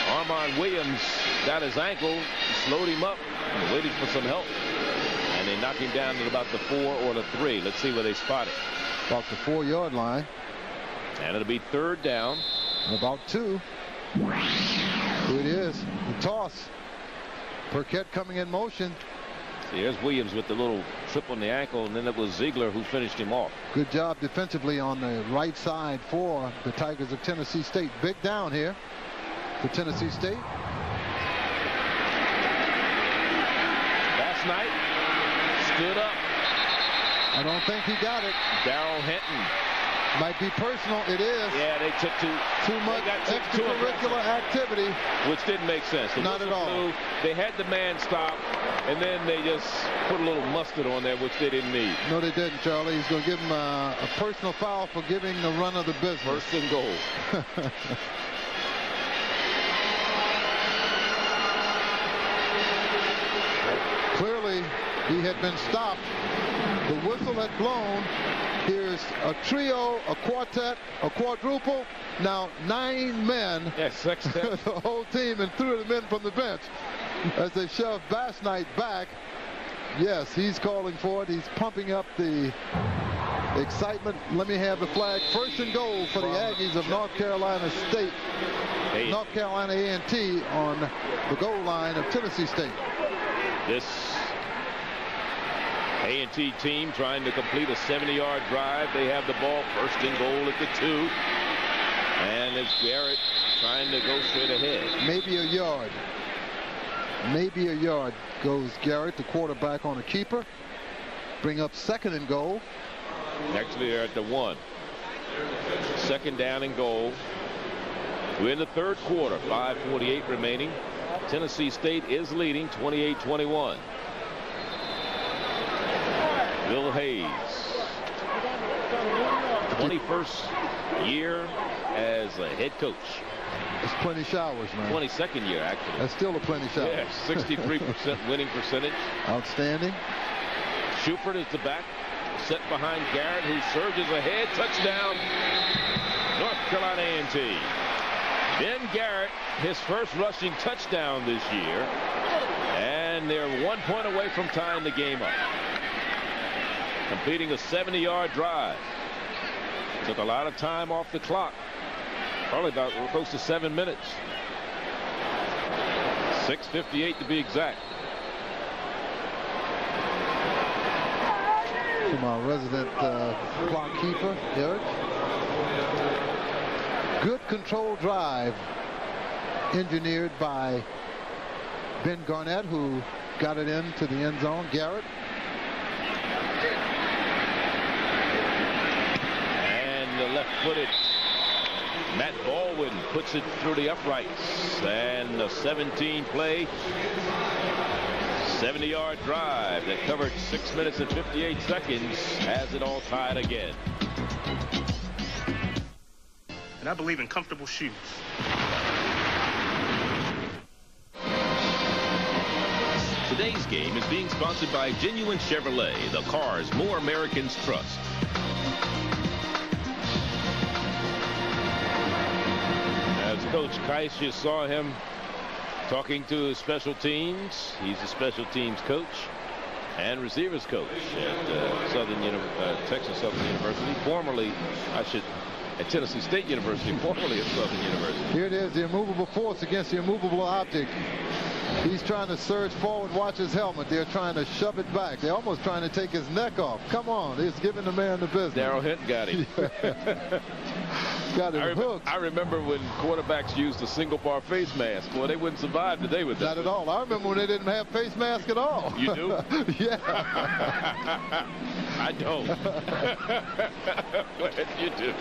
Speaker 1: Armon Williams. Got his ankle, slowed him up, and waited for some help. And they knock him down at about the 4 or the 3. Let's see where they spot it.
Speaker 2: About the 4-yard line.
Speaker 1: And it'll be 3rd down.
Speaker 2: About 2. Here it is. The toss. Burkett coming in motion.
Speaker 1: Here's Williams with the little trip on the ankle, and then it was Ziegler who finished him off.
Speaker 2: Good job defensively on the right side for the Tigers of Tennessee State. Big down here for Tennessee State.
Speaker 1: Last night, stood up.
Speaker 2: I don't think he got it.
Speaker 1: Darrell Hinton.
Speaker 2: Might be personal. It is.
Speaker 1: Yeah, they took
Speaker 2: too much extracurricular activity.
Speaker 1: Which didn't make sense.
Speaker 2: Not at all.
Speaker 1: They had the man stop, and then they just put a little mustard on there, which they didn't need.
Speaker 2: No, they didn't, Charlie. He's going to give him a personal foul for giving the run of the business.
Speaker 1: First and goal.
Speaker 2: Clearly, he had been stopped. The whistle had blown. Here's a trio, a quartet, a quadruple. Now 9 men.
Speaker 1: Yes, sextet.
Speaker 2: The whole team and 3 of the men from the bench as they shove Bass Knight back. Yes, he's calling for it. He's pumping up the excitement. Let me have the flag. First and goal for the Aggies of North Carolina State. North Carolina A&T on the goal line of Tennessee State.
Speaker 1: This A&T team trying to complete a 70-yard drive. They have the ball, first and goal at the 2. And it's Garrett trying to go straight ahead.
Speaker 2: Maybe a yard. Maybe a yard goes Garrett, the quarterback, on a keeper. Bring up second and goal.
Speaker 1: Actually, they're at the 1. Second down and goal. We're in the third quarter. 5:48 remaining. Tennessee State is leading 28-21. Bill Hayes, 21st year as a head coach.
Speaker 2: It's plenty showers, man.
Speaker 1: 22nd year, actually.
Speaker 2: That's still a plenty showers.
Speaker 1: Yeah, 63% winning percentage.
Speaker 2: Outstanding.
Speaker 1: Shuford is the back, set behind Garrett, who surges ahead. Touchdown, North Carolina A&T. Ben Garrett, his first rushing touchdown this year, and they're 1 point away from tying the game up. Completing a 70-yard drive. Took a lot of time off the clock. Probably about close to 7 minutes. 6:58 to be exact.
Speaker 2: To my resident clock keeper, Derek. Good control drive engineered by Ben Garnett, who got it into the end zone. Garrett.
Speaker 1: And the left-footed Matt Baldwin puts it through the uprights. And the 17-play, 70-yard drive that covered 6 minutes and 58 seconds has it all tied again.
Speaker 6: And I believe in comfortable shoes.
Speaker 1: Today's game is being sponsored by Genuine Chevrolet, the cars more Americans trust. As Coach Keiss, you saw him talking to his special teams. He's a special teams coach and receivers coach at Texas Southern University, formerly, at Tennessee State University, formerly at Southern University.
Speaker 2: Here it is, the immovable force against the immovable object. He's trying to surge forward, watch his helmet. They're trying to shove it back. They're almost trying to take his neck off. Come on, he's giving the man the business.
Speaker 1: Darrell Hinton got him.
Speaker 2: Got him hooked.
Speaker 1: I remember when quarterbacks used a single bar face mask. Well, they wouldn't survive today with that.
Speaker 2: Not at all. I remember when they didn't have face mask at all.
Speaker 1: You do?
Speaker 2: Yeah.
Speaker 1: I don't. You do.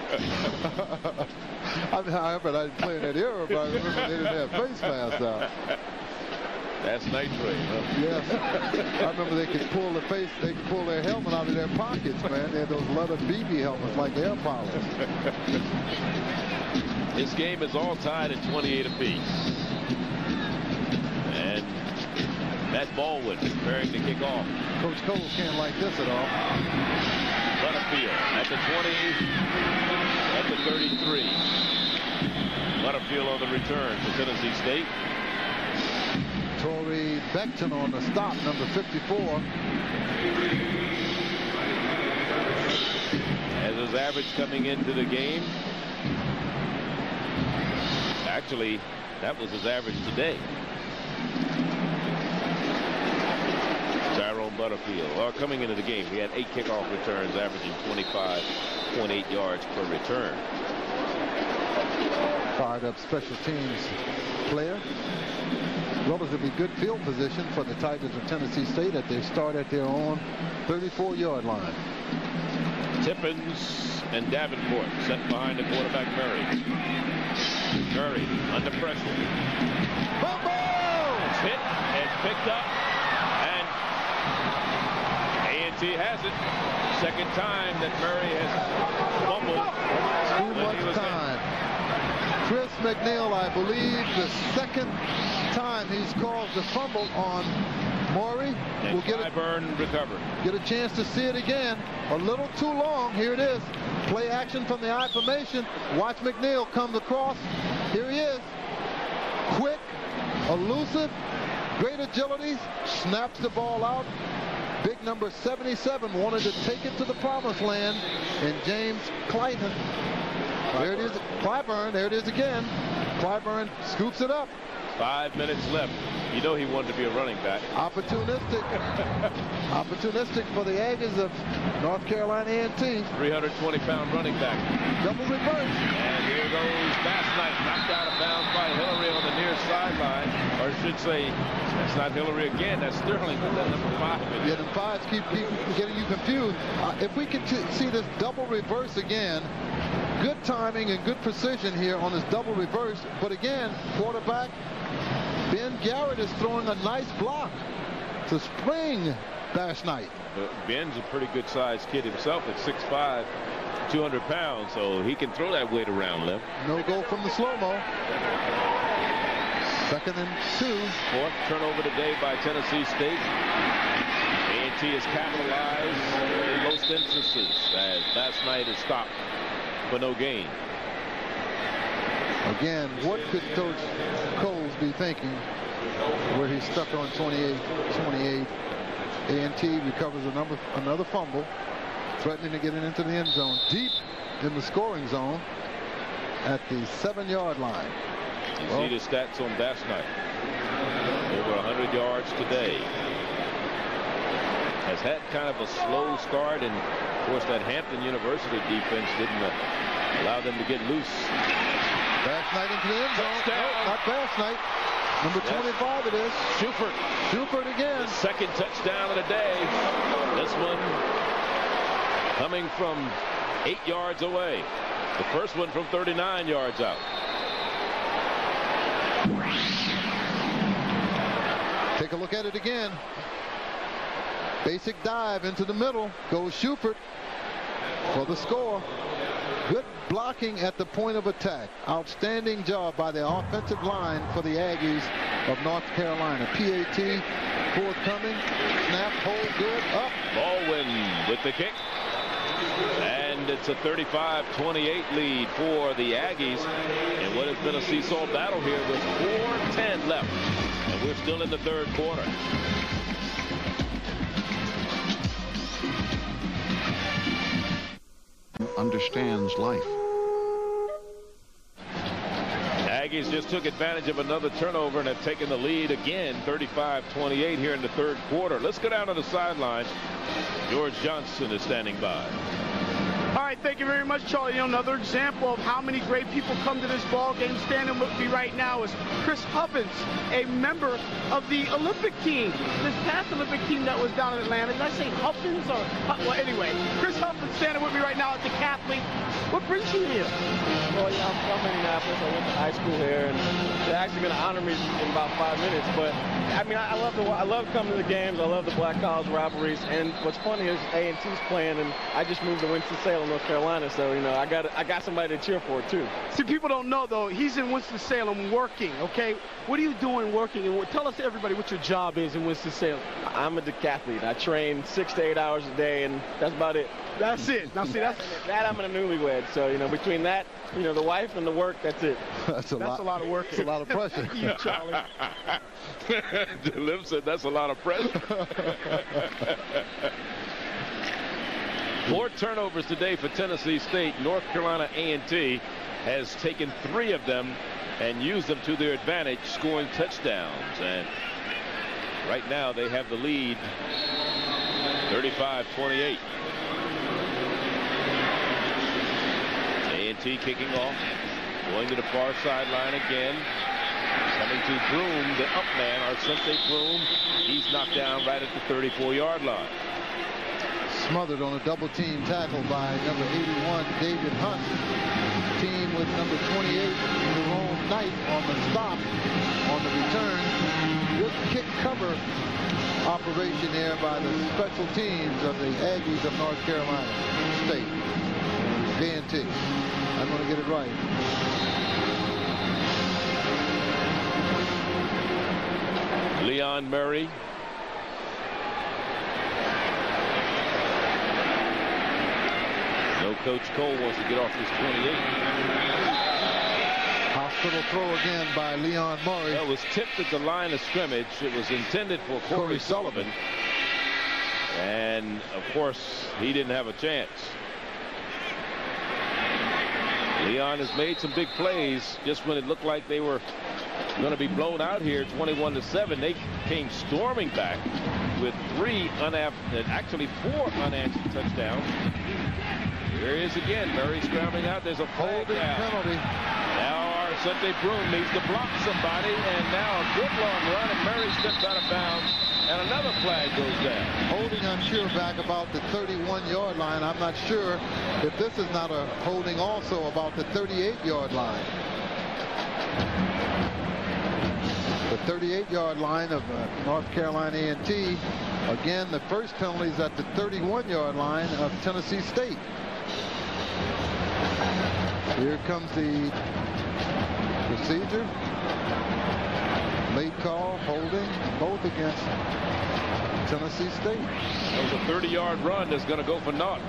Speaker 2: I didn't play in that era, but I remember they didn't have face masks out.
Speaker 1: That's night train, huh?
Speaker 2: Yes. I remember they could pull their helmet out of their pockets, man. They had those leather BB helmets like air pilots.
Speaker 1: This game is all tied at 28 apiece. And Matt Baldwin preparing to kick off.
Speaker 2: Coach Coles can't like this at all.
Speaker 1: Butterfield at the 20, at the 33. Butterfield on the return for Tennessee State.
Speaker 2: Torrey Beckton on the stop, number 54.
Speaker 1: As his average coming into the game, Actually, that was his average today. Tyrone Butterfield, coming into the game, he had 8 kickoff returns, averaging 25.8 yards per return.
Speaker 2: Fired up special teams player. Relatively good field position for the Tigers of Tennessee State as they start at their own 34-yard line.
Speaker 1: Tippins and Davenport set behind the quarterback Murray. Murray under pressure.
Speaker 2: Fumble!
Speaker 1: It's hit and picked up, and A&T has it. Second time that Murray has fumbled.
Speaker 2: Too much time. Chris McNeil, I believe, the second time he's caused a fumble on Maury. We'll get a chance to see it again. A little too long. Here it is. Play action from the I formation. Watch McNeil come across. Here he is. Quick, elusive, great agility. Snaps the ball out. Big number 77 wanted to take it to the promised land. And James Clyburn. There it is. Clyburn. There it is again. Clyburn scoops it up.
Speaker 1: 5 minutes left. You know he wanted to be a running back.
Speaker 2: Opportunistic. Opportunistic for the Aggies of North Carolina A&T.
Speaker 1: 320-pound running back.
Speaker 2: Double reverse.
Speaker 1: And here goes Bassnight, knocked out of bounds by Hillary on the near sideline. Or I should say, that's not Hillary again. That's Sterling. But that number 5.
Speaker 2: Yeah, the 5s keep getting you confused. If we can see this double reverse again, good timing and good precision here on this double reverse. But again, quarterback Ben Garrett is throwing a nice block to spring Bassnight.
Speaker 1: Ben's a pretty good sized kid himself at 6'5", 200 pounds, so he can throw that weight around left.
Speaker 2: No go from the slow-mo. 2nd and 2.
Speaker 1: 4th turnover today by Tennessee State. A&T has capitalized in most instances as Bassnight is stopped for no gain.
Speaker 2: Again, what could Coach Coles be thinking where he's stuck on 28? A&T recovers another fumble, threatening to get it into the end zone, deep in the scoring zone at the 7-yard line.
Speaker 1: You see the stats on Bassnight. Over 100 yards today. Has had kind of a slow start, and of course that Hampton University defense didn't allow them to get loose.
Speaker 2: Bassnight into the end zone. No, not Bassnight. Number 25 it is.
Speaker 1: Schubert.
Speaker 2: Schubert again.
Speaker 1: The second touchdown of the day. This one coming from 8 yards away. The first one from 39 yards out.
Speaker 2: Take a look at it again. Basic dive into the middle. Goes Schubert for the score. Good blocking at the point of attack. Outstanding job by the offensive line for the Aggies of North Carolina. PAT forthcoming. Snap, hold good, up.
Speaker 1: Baldwin with the kick. And it's a 35-28 lead for the Aggies in what has been a seesaw battle here with 4:10 left. And we're still in the third quarter.
Speaker 23: Understands life.
Speaker 1: Aggies just took advantage of another turnover and have taken the lead again, 35-28 here in the third quarter. Let's go down to the sideline. George Johnson is standing by.
Speaker 3: All right, thank you very much, Charlie. You know, another example of how many great people come to this ball game. Standing with me right now is Chris Huffins, a member of the Olympic team. This past Olympic team that was down in Atlanta. Did I say Huffins or? Well, anyway, Chris Huffins standing with me right now at the Catholic. What brings you here?
Speaker 8: Well, yeah, I'm from Indianapolis. I went to high school here, and they're actually going to honor me in about 5 minutes. But I mean, I love coming to the games. I love the Black College rivalries. And what's funny is A&T's playing, and I just moved to Winston-Salem, North Carolina. So you know, I got somebody to cheer for too.
Speaker 3: See, people don't know though. He's in Winston-Salem working. Okay, what are you doing working? And tell us everybody what your job is in Winston-Salem.
Speaker 8: I'm a decathlete. I train 6 to 8 hours a day, and that's about it.
Speaker 3: That's it. Now see, that's
Speaker 8: that. I'm in a newlywed. So you know, between that, you know, the wife and the work, that's it.
Speaker 2: That's a lot of work. It's a lot of pressure.
Speaker 3: Thank you, Charlie.
Speaker 1: Lim said that's a lot of pressure. 4 turnovers today for Tennessee State. North Carolina A&T has taken 3 of them and used them to their advantage, scoring touchdowns. And right now they have the lead 35-28. A&T kicking off, going to the far sideline again. Coming to Broom, the up man, RCA Broom. He's knocked down right at the 34-yard line.
Speaker 2: Smothered on a double team tackle by number 81, David Hunt. Team with number 28, Jerome Knight, on the stop on the return. Good kick cover operation there by the special teams of the Aggies of North Carolina State. A&T. I'm going to get it right.
Speaker 1: Leon Murray. No, Coach Cole wants to get off this 28.
Speaker 2: Hospital throw again by Leon Murray.
Speaker 1: That was tipped at the line of scrimmage. It was intended for Corey Sullivan. And, of course, he didn't have a chance. Leon has made some big plays just when it looked like they were going to be blown out here 21-7. They came storming back with 4 unanswered touchdowns. Here he is again. Murray scrambling out. There's a holding penalty. Now RCA Broom needs to block somebody, and now a good long run, and Murray steps out of bounds, and another flag goes down.
Speaker 2: Holding, I'm sure, back about the 31-yard line. I'm not sure if this is not a holding also about the 38-yard line. The 38-yard line of North Carolina A&T. Again, the first penalty is at the 31-yard line of Tennessee State. Here comes the procedure. Late call, holding, both against Tennessee State.
Speaker 1: That was a 30-yard run that's going to go for naught.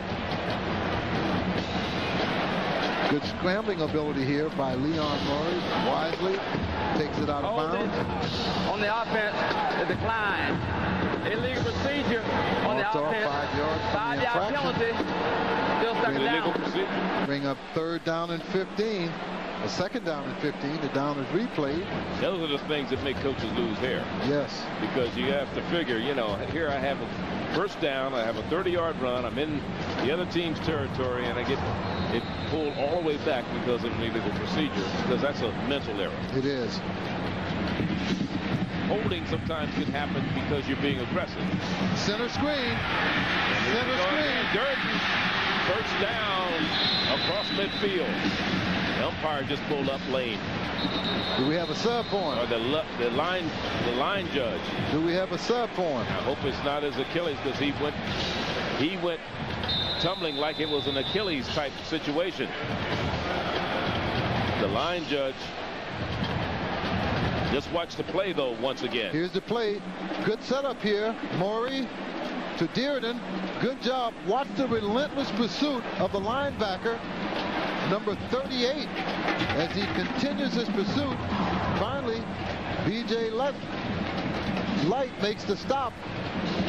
Speaker 2: Good scrambling ability here by Leon Murray. Wisely takes it out of bounds.
Speaker 5: On the offense, the decline. Illegal procedure on the offense. 5-yard penalty. Still stuck down.
Speaker 2: Bring up 3rd down and 15. A 2nd down and 15. The down is replayed.
Speaker 1: Those are the things that make coaches lose hair.
Speaker 2: Yes.
Speaker 1: Because you have to figure, you know, here I have a 1st down. I have a 30-yard run. I'm in the other team's territory, and I get it pulled all the way back because of an illegal procedure. Because that's a mental error.
Speaker 2: It is.
Speaker 1: Holding sometimes can happen because you're being aggressive.
Speaker 2: Center screen. Center screen.
Speaker 1: Durden. 1st down across midfield. The umpire just pulled up lane.
Speaker 2: Do we have a sub for him?
Speaker 1: Or the line judge.
Speaker 2: Do we have a sub for him?
Speaker 1: I hope it's not his Achilles, because he went tumbling like it was an Achilles type situation. The line judge. Just watch the play, though, once again.
Speaker 2: Here's the play. Good setup here. Maury to Dearden. Good job. Watch the relentless pursuit of the linebacker, number 38, as he continues his pursuit. Finally, B.J. Light makes the stop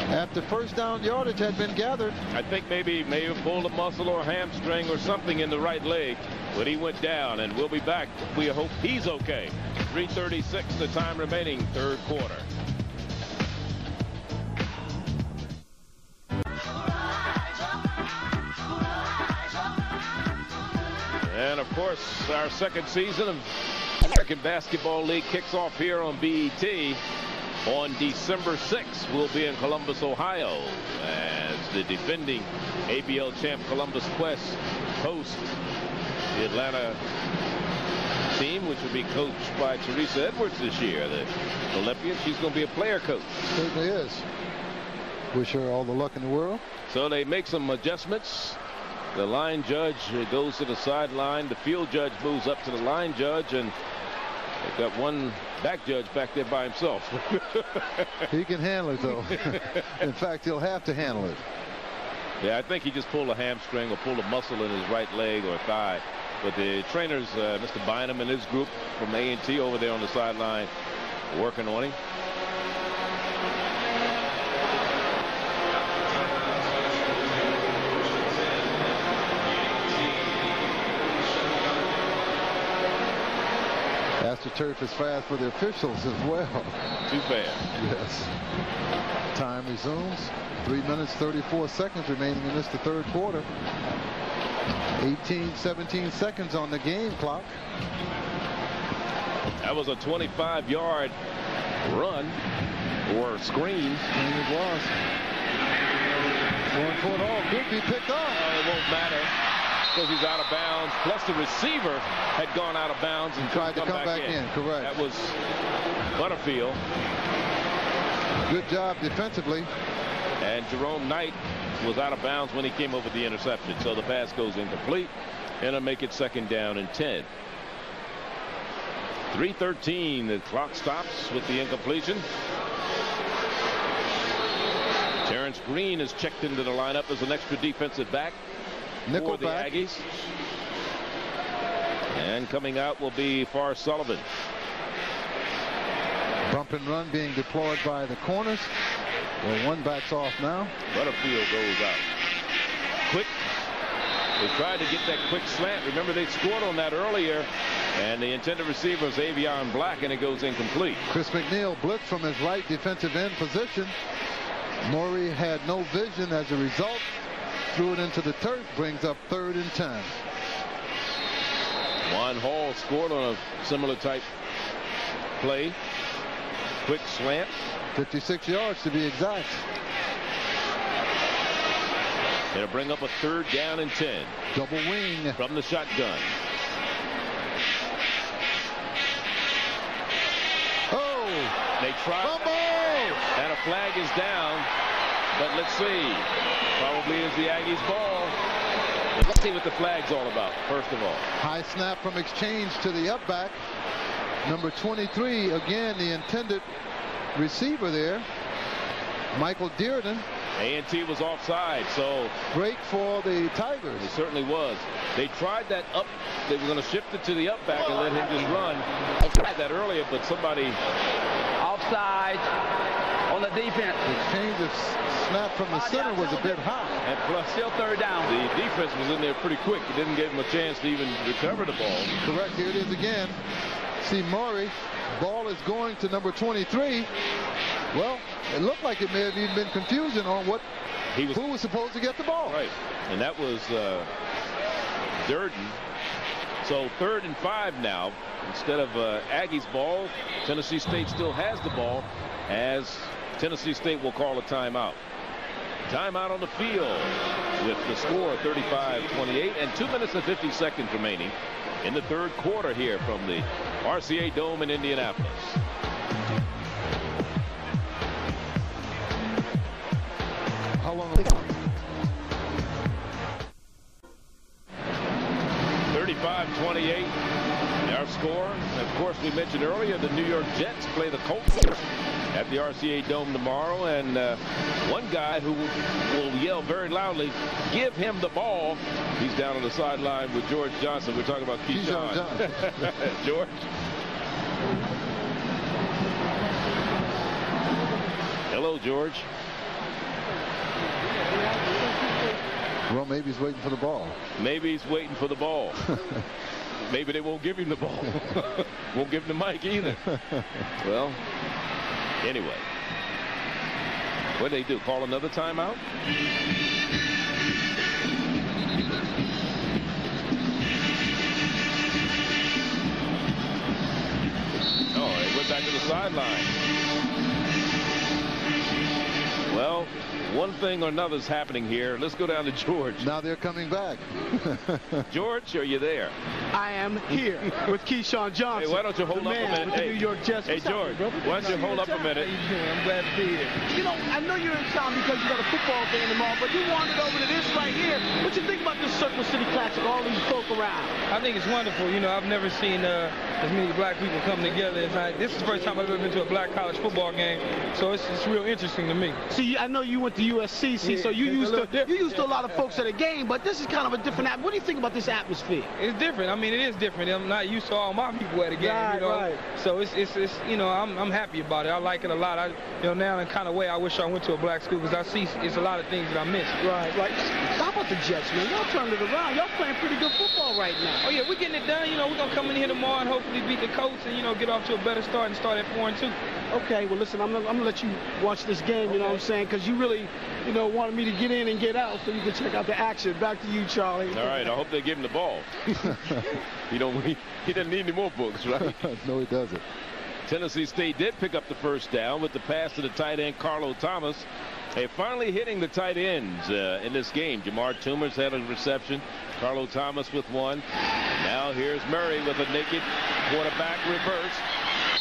Speaker 2: after 1st down yardage had been gathered.
Speaker 1: I think maybe he may have pulled a muscle or a hamstring or something in the right leg, but he went down, and we'll be back. We hope he's okay. 3:36 the time remaining, 3rd quarter. And of course, our 2nd season of American Basketball League kicks off here on BET on December 6th. We'll be in Columbus, Ohio, as the defending ABL champ Columbus Quest host the Atlanta team, which will be coached by Teresa Edwards this year, the Olympian. She's going to be a player coach.
Speaker 2: Certainly is. Wish her all the luck in the world.
Speaker 1: So they make some adjustments. The line judge goes to the sideline. The field judge moves up to the line judge, and they've got one back judge back there by himself.
Speaker 2: He can handle it, though. In fact, he'll have to handle it.
Speaker 1: Yeah, I think he just pulled a hamstring or pulled a muscle in his right leg or thigh. But the trainers, Mr. Bynum and his group from A&T over there on the sideline, working on him.
Speaker 2: AstroTurf is fast for the officials as well.
Speaker 1: Too fast.
Speaker 2: Yes. Time resumes. 3 minutes, 34 seconds remaining in this, the third quarter. 17 seconds on the game clock.
Speaker 1: That was a 25-yard run or screen.
Speaker 2: And it was. Going for it all. Could be picked up.
Speaker 1: It won't matter because he's out of bounds. Plus the receiver had gone out of bounds and
Speaker 2: tried to come back in. Correct.
Speaker 1: That was Butterfield.
Speaker 2: Good job defensively.
Speaker 1: And Jerome Knight was out of bounds when he came over the interception. So the pass goes incomplete. And it'll make it 2nd down and 10. 3:13. The clock stops with the incompletion. Terrence Green is checked into the lineup as an extra defensive back for the Aggies. And coming out will be Far Sullivan.
Speaker 2: Bump and run being deployed by the corners. Well, one backs off now.
Speaker 1: Butterfield goes out. Quick. They tried to get that quick slant. Remember, they scored on that earlier. And the intended receiver is Avion Black, and it goes incomplete.
Speaker 2: Chris McNeil blitzed from his right defensive end position. Murray had no vision as a result. Threw it into the turf. Brings up 3rd and 10.
Speaker 1: Juan Hall scored on a similar type play. Quick slant.
Speaker 2: 56 yards to be exact.
Speaker 1: It'll bring up a 3rd down and 10.
Speaker 2: Double wing
Speaker 1: from the shotgun.
Speaker 2: Oh!
Speaker 1: They try.
Speaker 2: Fumble!
Speaker 1: And a flag is down. But let's see. Probably is the Aggies' ball. Let's see what the flag's all about, first of all.
Speaker 2: High snap from exchange to the up back. Number 23, again, the intended receiver there, Michael Dearden.
Speaker 1: A&T was offside, so
Speaker 2: break for the Tigers.
Speaker 1: It certainly was. They tried that up. They were going to shift it to the up back and let him just run. I tried that earlier, but somebody
Speaker 5: offside on the defense.
Speaker 2: The change of snap from the center was a bit high.
Speaker 1: And plus,
Speaker 5: still 3rd down.
Speaker 1: The defense was in there pretty quick. It didn't give him a chance to even recover the ball.
Speaker 2: Correct. Here it is again. See Murray. Ball is going to number 23. Well, it looked like it may have even been confusion on who was supposed to get the ball.
Speaker 1: Right. And that was Durden. So 3rd and 5 now. Instead of Aggies' ball, Tennessee State still has the ball, as Tennessee State will call a timeout. Timeout on the field with the score 35-28 and 2 minutes and 50 seconds remaining in the third quarter here from the RCA Dome in Indianapolis.
Speaker 2: How long?
Speaker 1: 35-28. Our score. Of course, we mentioned earlier the New York Jets play the Colts at the RCA Dome tomorrow, and one guy who will yell very loudly, "Give him the ball." He's down on the sideline with George Johnson. We're talking about Keyshawn Johnson. George. Hello, George.
Speaker 2: Well, maybe he's waiting for the ball.
Speaker 1: Maybe he's waiting for the ball. Maybe they won't give him the ball. Won't give him the mic either. Well, anyway. What do they do? Call another timeout? Oh, they went back to the sideline. Well, one thing or another's happening here. Let's go down to George.
Speaker 2: Now they're coming back.
Speaker 1: George, are you there?
Speaker 3: I am here with Keyshawn Johnson.
Speaker 1: Hey, why don't you hold up a minute?
Speaker 3: With the New York Jets.
Speaker 1: Hey, George, why don't you hold up a minute?
Speaker 3: I'm glad to be here. You know, I know you're in town because you got a football game tomorrow, but you wandered over to this right here. What you think about this Circle City Classic, all these folk around?
Speaker 9: I think it's wonderful. You know, I've never seen as many black people come together. This is the first time I've ever been to a black college football game, so it's real interesting to me.
Speaker 3: See, I know you went to USC, so you used to a lot of folks at a game, but this is kind of a different atmosphere. What do you think about this atmosphere?
Speaker 9: It's different. I mean, it is different. I'm not used to all my people at a game,
Speaker 3: right,
Speaker 9: you know.
Speaker 3: Right.
Speaker 9: So it's you know, I'm happy about it. I like it a lot. Now in a kind of way, I wish I went to a black school because I see it's a lot of things that I missed.
Speaker 3: Right. How about the Jets, man? Y'all turned it around. Y'all playing pretty good football right now.
Speaker 9: Oh, yeah, we're getting it done. You know, we're going to come in here tomorrow and hopefully beat the Colts and, you know, get off to a better start and start at 4-2.
Speaker 3: Okay, well, listen, I'm gonna let you watch this game, you know what I'm saying, because you really, you know, wanted me to get in and get out so you can check out the action. Back to you, Charlie.
Speaker 1: All right, I hope they give him the ball. He doesn't need any more books, right?
Speaker 2: No, he doesn't.
Speaker 1: Tennessee State did pick up the first down with the pass to the tight end, Carlo Thomas. They're finally hitting the tight ends in this game. Jamar Toomer's had a reception. Carlo Thomas with one. Now here's Murray with a naked quarterback reverse.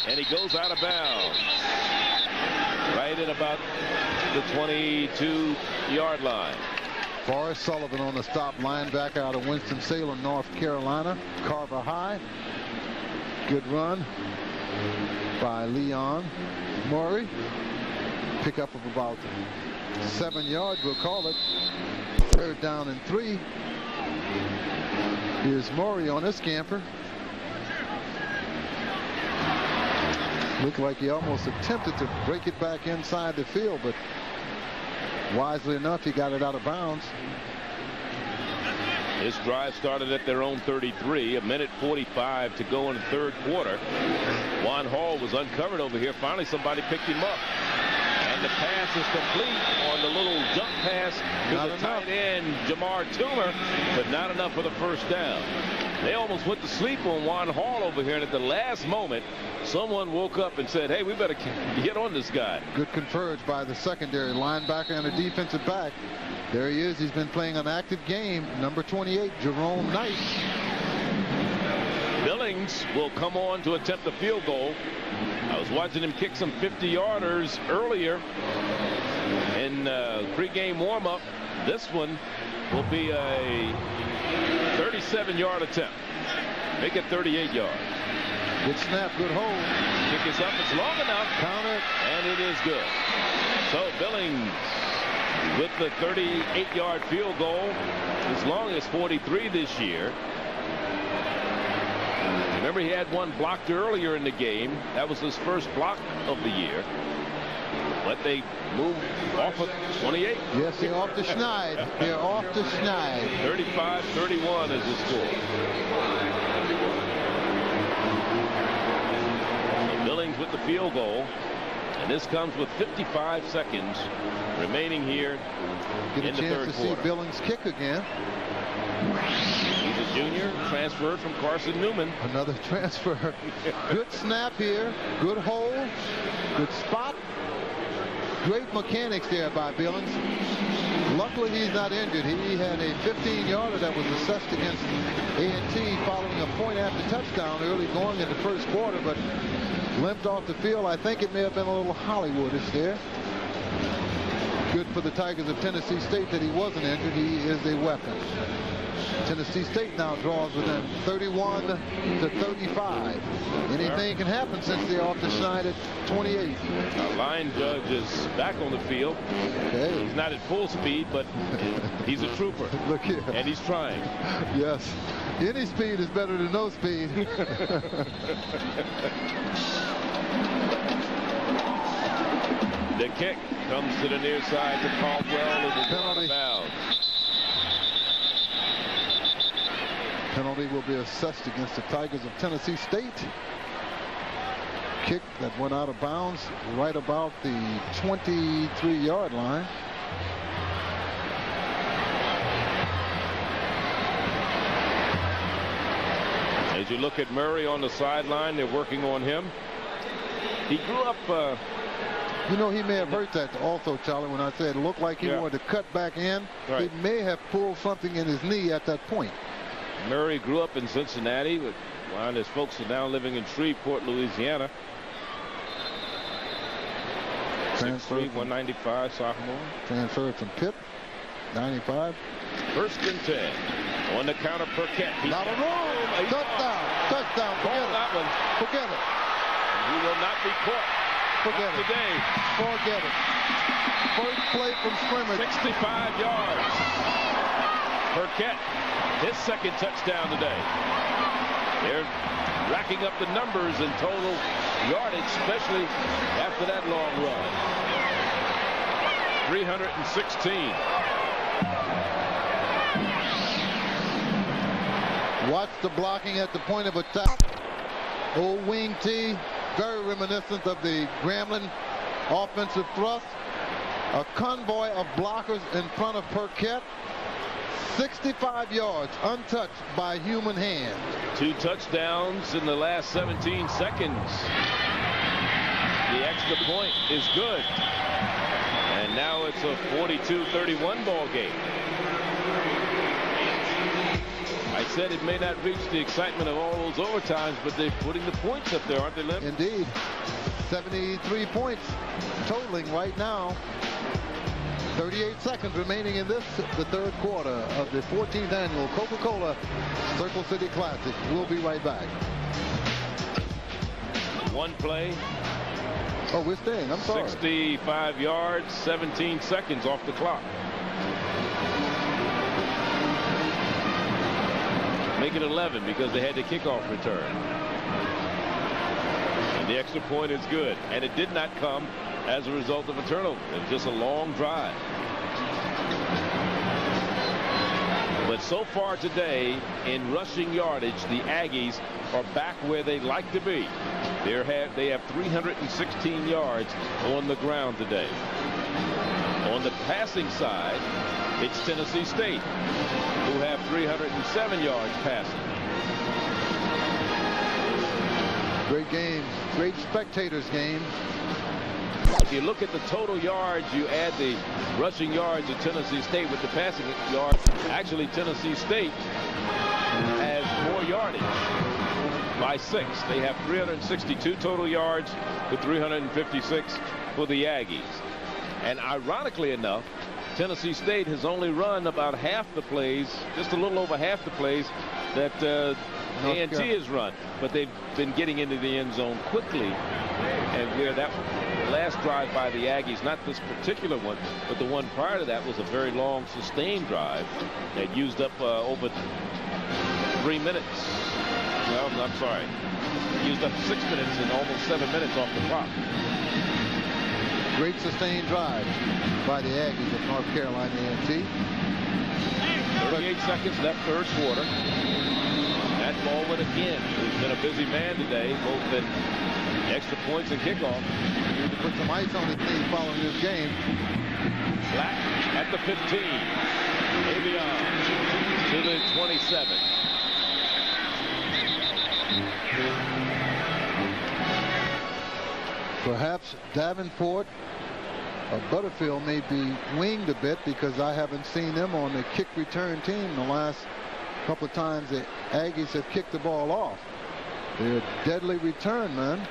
Speaker 1: And he goes out of bounds. Right at about the 22-yard line.
Speaker 2: Forrest Sullivan on the stop, linebacker out of Winston-Salem, North Carolina. Carver High. Good run by Leon Murray. Pickup of about 7 yards, we'll call it. 3rd down and 3. Here's Murray on this scamper. Looked like he almost attempted to break it back inside the field, but wisely enough, he got it out of bounds.
Speaker 1: This drive started at their own 33. 1:45 to go in the 3rd quarter. Juan Hall was uncovered over here. Finally, somebody picked him up. And the pass is complete on the little jump pass to the tight end, Jamar Toomer, but not enough for the first down. They almost went to sleep on Juan Hall over here, and at the last moment, someone woke up and said, hey, we better get on this guy.
Speaker 2: Good converge by the secondary linebacker and a defensive back. There he is. He's been playing an active game. Number 28, Jerome Knight.
Speaker 1: Billings will come on to attempt the field goal. I was watching him kick some 50-yarders earlier in pregame warm-up. This one will be a 37-yard attempt. Make it 38 yards.
Speaker 2: Good snap, good hold.
Speaker 1: Kick is up. It's long enough.
Speaker 2: Count it.
Speaker 1: And it is good. So Billings with the 38-yard field goal, as long as 43 this year. Remember, he had one blocked earlier in the game. That was his first block of the year. But they move off of 28.
Speaker 2: Yes, they're off the schneid. They're off the schneid.
Speaker 1: 35-31 is the score. So Billings with the field goal. And this comes with 55 seconds remaining here
Speaker 2: Get
Speaker 1: in the 3rd quarter.
Speaker 2: Get a chance to see Billings kick again.
Speaker 1: He's a junior, transferred from Carson Newman.
Speaker 2: Another transfer. Good snap here. Good hold. Good spot. Great mechanics there by Billings. Luckily, he's not injured. He had a 15-yarder that was assessed against A&T following a point after touchdown early going in the 1st quarter, but limped off the field. I think it may have been a little Hollywoodish there. Good for the Tigers of Tennessee State that he wasn't injured. He is a weapon. Tennessee State now draws within 31 to 35. Anything can happen since they're off the schneid at 28.
Speaker 1: Our line judge is back on the field.
Speaker 2: Okay.
Speaker 1: He's not at full speed, but he's a trooper.
Speaker 2: Look here.
Speaker 1: And he's trying.
Speaker 2: Yes. Any speed is better than no speed.
Speaker 1: The kick comes to the near side to Caldwell. It is out of bounds.
Speaker 2: Penalty will be assessed against the Tigers of Tennessee State. Kick that went out of bounds right about the 23-yard line.
Speaker 1: As you look at Murray on the sideline, they're working on him. He grew up.
Speaker 2: You know, he may have hurt that also, Charlie, when I said it looked like he wanted to cut back in.
Speaker 1: Right.
Speaker 2: He may have pulled something in his knee at that point.
Speaker 1: Murray grew up in Cincinnati, but while his folks are now living in Shreveport, Louisiana. 6'3", 195 sophomore.
Speaker 2: Transferred from Pitt, 95.
Speaker 1: 1st and 10. On the counter, Burkett.
Speaker 2: He's not a room. Touchdown. Touchdown. Forget it.
Speaker 1: That one.
Speaker 2: Forget it.
Speaker 1: He will not be caught.
Speaker 2: Forget it.
Speaker 1: Today.
Speaker 2: Forget it. First play from scrimmage.
Speaker 1: 65 yards. Burkett, his 2nd touchdown today. They're racking up the numbers in total yardage, especially after that long run. 316.
Speaker 2: Watch the blocking at the point of attack. Old wing T, very reminiscent of the Grambling offensive thrust. A convoy of blockers in front of Perquette. 65 yards untouched by human hand.
Speaker 1: 2 touchdowns in the last 17 seconds. The extra point is good. And now it's a 42-31 ball game. I said it may not reach the excitement of all those overtimes, but they're putting the points up there, aren't they, Lim?
Speaker 2: Indeed. 73 points totaling right now. 38 seconds remaining in this, the third quarter of the 14th annual Coca-Cola Circle City Classic. We'll be right back.
Speaker 1: One play.
Speaker 2: Oh, we're staying. I'm sorry.
Speaker 1: 65 yards, 17 seconds off the clock. Make it 11 because they had the kickoff return. And the extra point is good. And it did not come as a result of a turnover. It was just a long drive. But so far today, in rushing yardage, the Aggies are back where they like to be. They have 316 yards on the ground today. On the passing side, it's Tennessee State, who have 307 yards passing.
Speaker 2: Great game. Great spectators game.
Speaker 1: If you look at the total yards, you add the rushing yards of Tennessee State with the passing yards. Actually, Tennessee State has more yardage by 6. They have 362 total yards to 356 for the Aggies. And ironically enough, Tennessee State has only run about half the plays, just a little over half the plays that A&T has run. But they've been getting into the end zone quickly. And where that last drive by the Aggies, not this particular one, but the one prior to that, was a very long sustained drive that used up over 3 minutes. Well, I'm sorry. Used up 6 minutes and almost 7 minutes off the clock.
Speaker 2: Great sustained drive by the Aggies of North Carolina A&T.
Speaker 1: 38 seconds left, third quarter. Matt Baldwin again, who's been a busy man today, both in extra points and kickoff.
Speaker 2: Need to put some ice on his knee following this game.
Speaker 1: Black at the 15. Avion to the 27.
Speaker 2: Perhaps Davenport or Butterfield may be winged a bit because I haven't seen them on the kick return team the last couple of times the Aggies have kicked the ball off. They're a deadly return, man.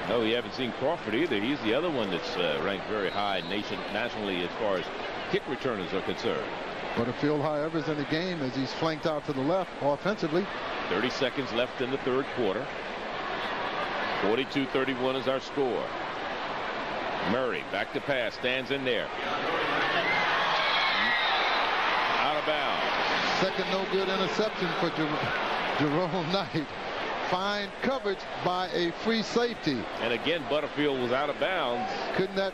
Speaker 1: No, you haven't seen Crawford either. He's the other one that's ranked very high nationally as far as kick returners are concerned.
Speaker 2: Butterfield, however, is in the game as he's flanked out to the left offensively.
Speaker 1: 30 seconds left in the third quarter. 42-31 is our score. Murray back to pass, stands in there. Out of bounds.
Speaker 2: Second no good interception for Jerome Knight. Fine coverage by a free safety.
Speaker 1: And again, Butterfield was out of bounds.
Speaker 2: Could not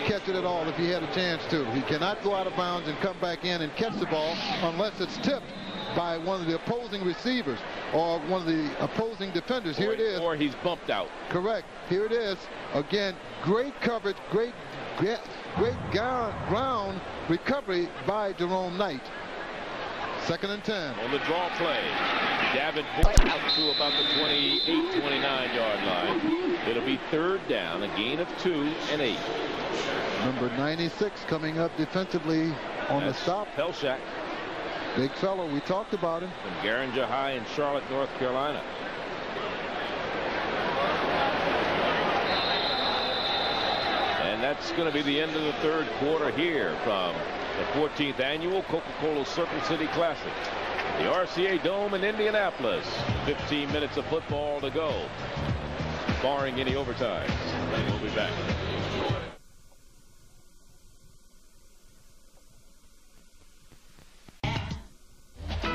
Speaker 2: catch it at all if he had a chance to. He cannot go out of bounds and come back in and catch the ball unless it's tipped by one of the opposing receivers or one of the opposing defenders. Here it is.
Speaker 1: Or he's bumped out.
Speaker 2: Correct. Here it is. Again, great coverage, great ground recovery by Jerome Knight. 2nd and 10.
Speaker 1: On the draw play, Davenport out to about the 28-29-yard line. It'll be third down, a gain of 2 and 8.
Speaker 2: Number 96 coming up defensively on the stop.
Speaker 1: Pelshak.
Speaker 2: Big fellow. We talked about him.
Speaker 1: From Garinger High in Charlotte, North Carolina. And that's going to be the end of the third quarter here from the 14th annual Coca-Cola Circle City Classic. The RCA Dome in Indianapolis. 15 minutes of football to go, barring any overtime. And we'll be back.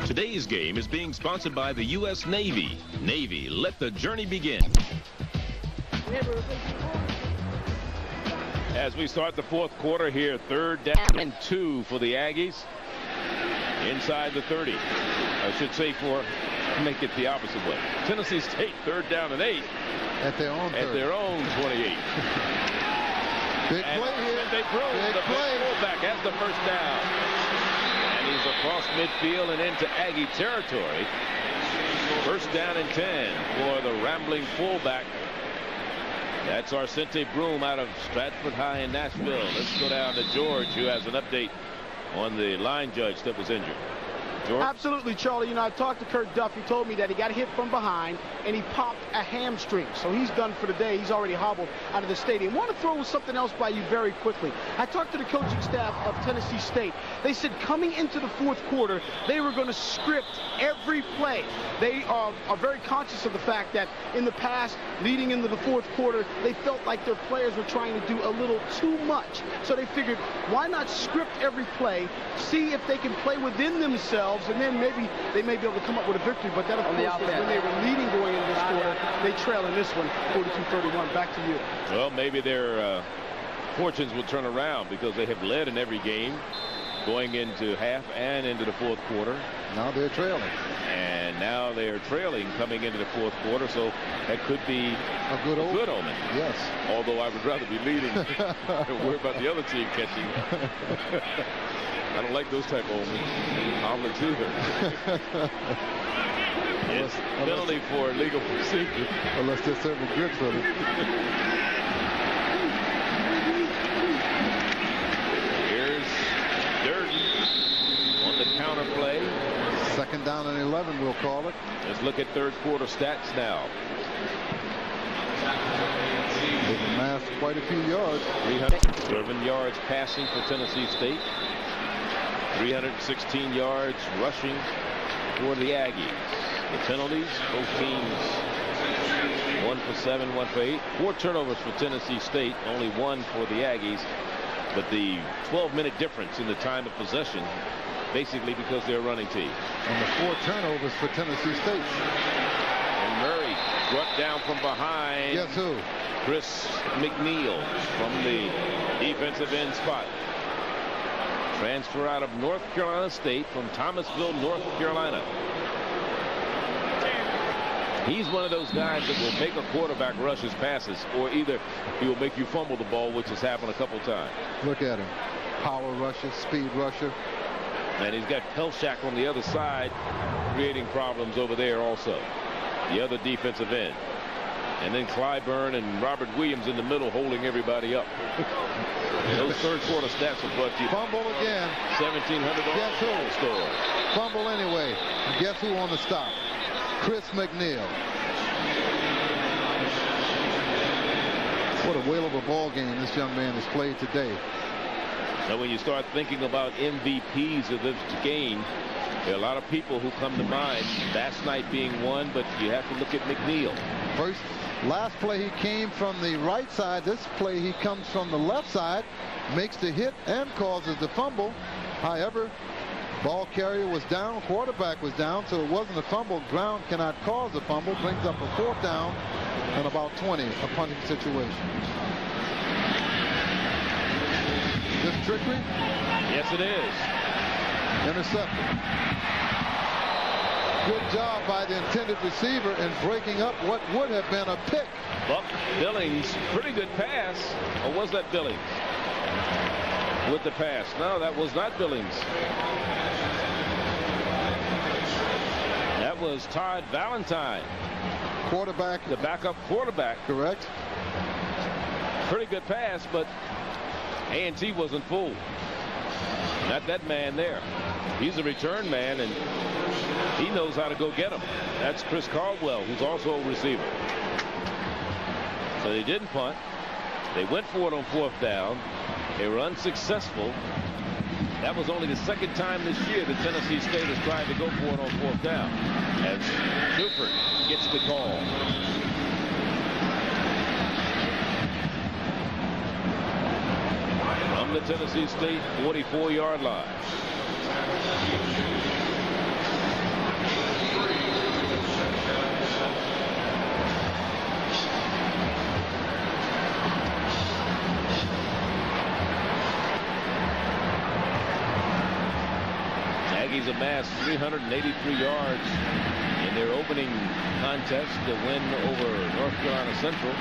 Speaker 1: Today's game is being sponsored by the U.S. Navy. Navy, let the journey begin. As we start the fourth quarter here, 3rd down and 2 for the Aggies. inside the 30. I should say make it the opposite way. Tennessee State 3rd down and 8
Speaker 2: at their own
Speaker 1: 28.
Speaker 2: Big play here.
Speaker 1: They broke the fullback has the first down. And he's across midfield and into Aggie territory. First down and 10 for the rambling fullback. That's Arcente Broom out of Stratford High in Nashville. Let's go down to George, who has an update on the line judge that was injured. George?
Speaker 3: Absolutely, Charlie. You know, I talked to Kurt Duff. He told me that he got hit from behind and he popped a hamstring. So he's done for the day. He's already hobbled out of the stadium. I want to throw something else by you very quickly. I talked to the coaching staff of Tennessee State. They said coming into the 4th quarter, they were going to script every play. They are very conscious of the fact that in the past, leading into the 4th quarter, they felt like their players were trying to do a little too much. So they figured, why not script every play, see if they can play within themselves, and then maybe they may be able to come up with a victory. But that, of course, was when they were leading going into this quarter. They trail in this one, 42-31. Back to you.
Speaker 1: Well, maybe their fortunes will turn around because they have led in every game going into half and into the 4th quarter.
Speaker 2: Now they're trailing.
Speaker 1: And now they're trailing coming into the 4th quarter, so that could be a good omen.
Speaker 2: Yes.
Speaker 1: Although I would rather be leading and worry about the other team catching. I don't like those type of omelets either. It's penalty for illegal procedure.
Speaker 2: Unless there's certain grips with it.
Speaker 1: Here's Durden on the counter play.
Speaker 2: 2nd down and 11, we'll call it.
Speaker 1: Let's look at 3rd quarter stats now.
Speaker 2: They've amassed quite a few yards.
Speaker 1: 307 yards passing for Tennessee State. 316 yards rushing for the Aggies. The penalties, both teams 1 for 7, 1 for 8. 4 turnovers for Tennessee State, only 1 for the Aggies. But the 12-minute difference in the time of possession, basically because they're a running team.
Speaker 2: And the 4 turnovers for Tennessee State.
Speaker 1: And Murray brought down from behind.
Speaker 2: Guess who?
Speaker 1: Chris McNeil from the defensive end spot. Transfer out of North Carolina State from Thomasville, North Carolina. He's one of those guys that will make a quarterback rush his passes, or either he will make you fumble the ball, which has happened a couple times.
Speaker 2: Look at him. Power rusher, speed rusher.
Speaker 1: And he's got Pelshak on the other side, creating problems over there also. The other defensive end. And then Clyburn and Robert Williams in the middle holding everybody up. Those 3rd quarter stats are brought to you.
Speaker 2: Fumble again.
Speaker 1: $1,700
Speaker 2: Guess who?
Speaker 1: Store.
Speaker 2: Fumble anyway. Guess who on the stop? Chris McNeil. What a whale of a ball game this young man has played today.
Speaker 1: So when you start thinking about MVPs of this game, there are a lot of people who come to mind. Last night being one, but you have to look at McNeil.
Speaker 2: Last play he came from the right side. This play he comes from the left side, makes the hit and causes the fumble. However, ball carrier was down, quarterback was down, so it wasn't a fumble. Ground cannot cause a fumble. Brings up a 4th down and about 20, a punting situation. This trickery?
Speaker 1: Yes, it is.
Speaker 2: Intercepted. Good job by the intended receiver in breaking up what would have been a pick.
Speaker 1: Buck Billings, pretty good pass. Or was that Billings? With the pass. No, that was not Billings. That was Todd Valentine.
Speaker 2: Quarterback.
Speaker 1: The backup quarterback.
Speaker 2: Correct.
Speaker 1: Pretty good pass, but A&T wasn't fooled. Not that man there. He's a return man, and he knows how to go get him. That's Chris Caldwell, who's also a receiver. So they didn't punt. They went for it on 4th down. They were unsuccessful. That was only the 2nd time this year that Tennessee State has tried to go for it on 4th down. As Cooper gets the call. From the Tennessee State 44-yard line. Aggies amassed 383 yards in their opening contest to win over North Carolina Central.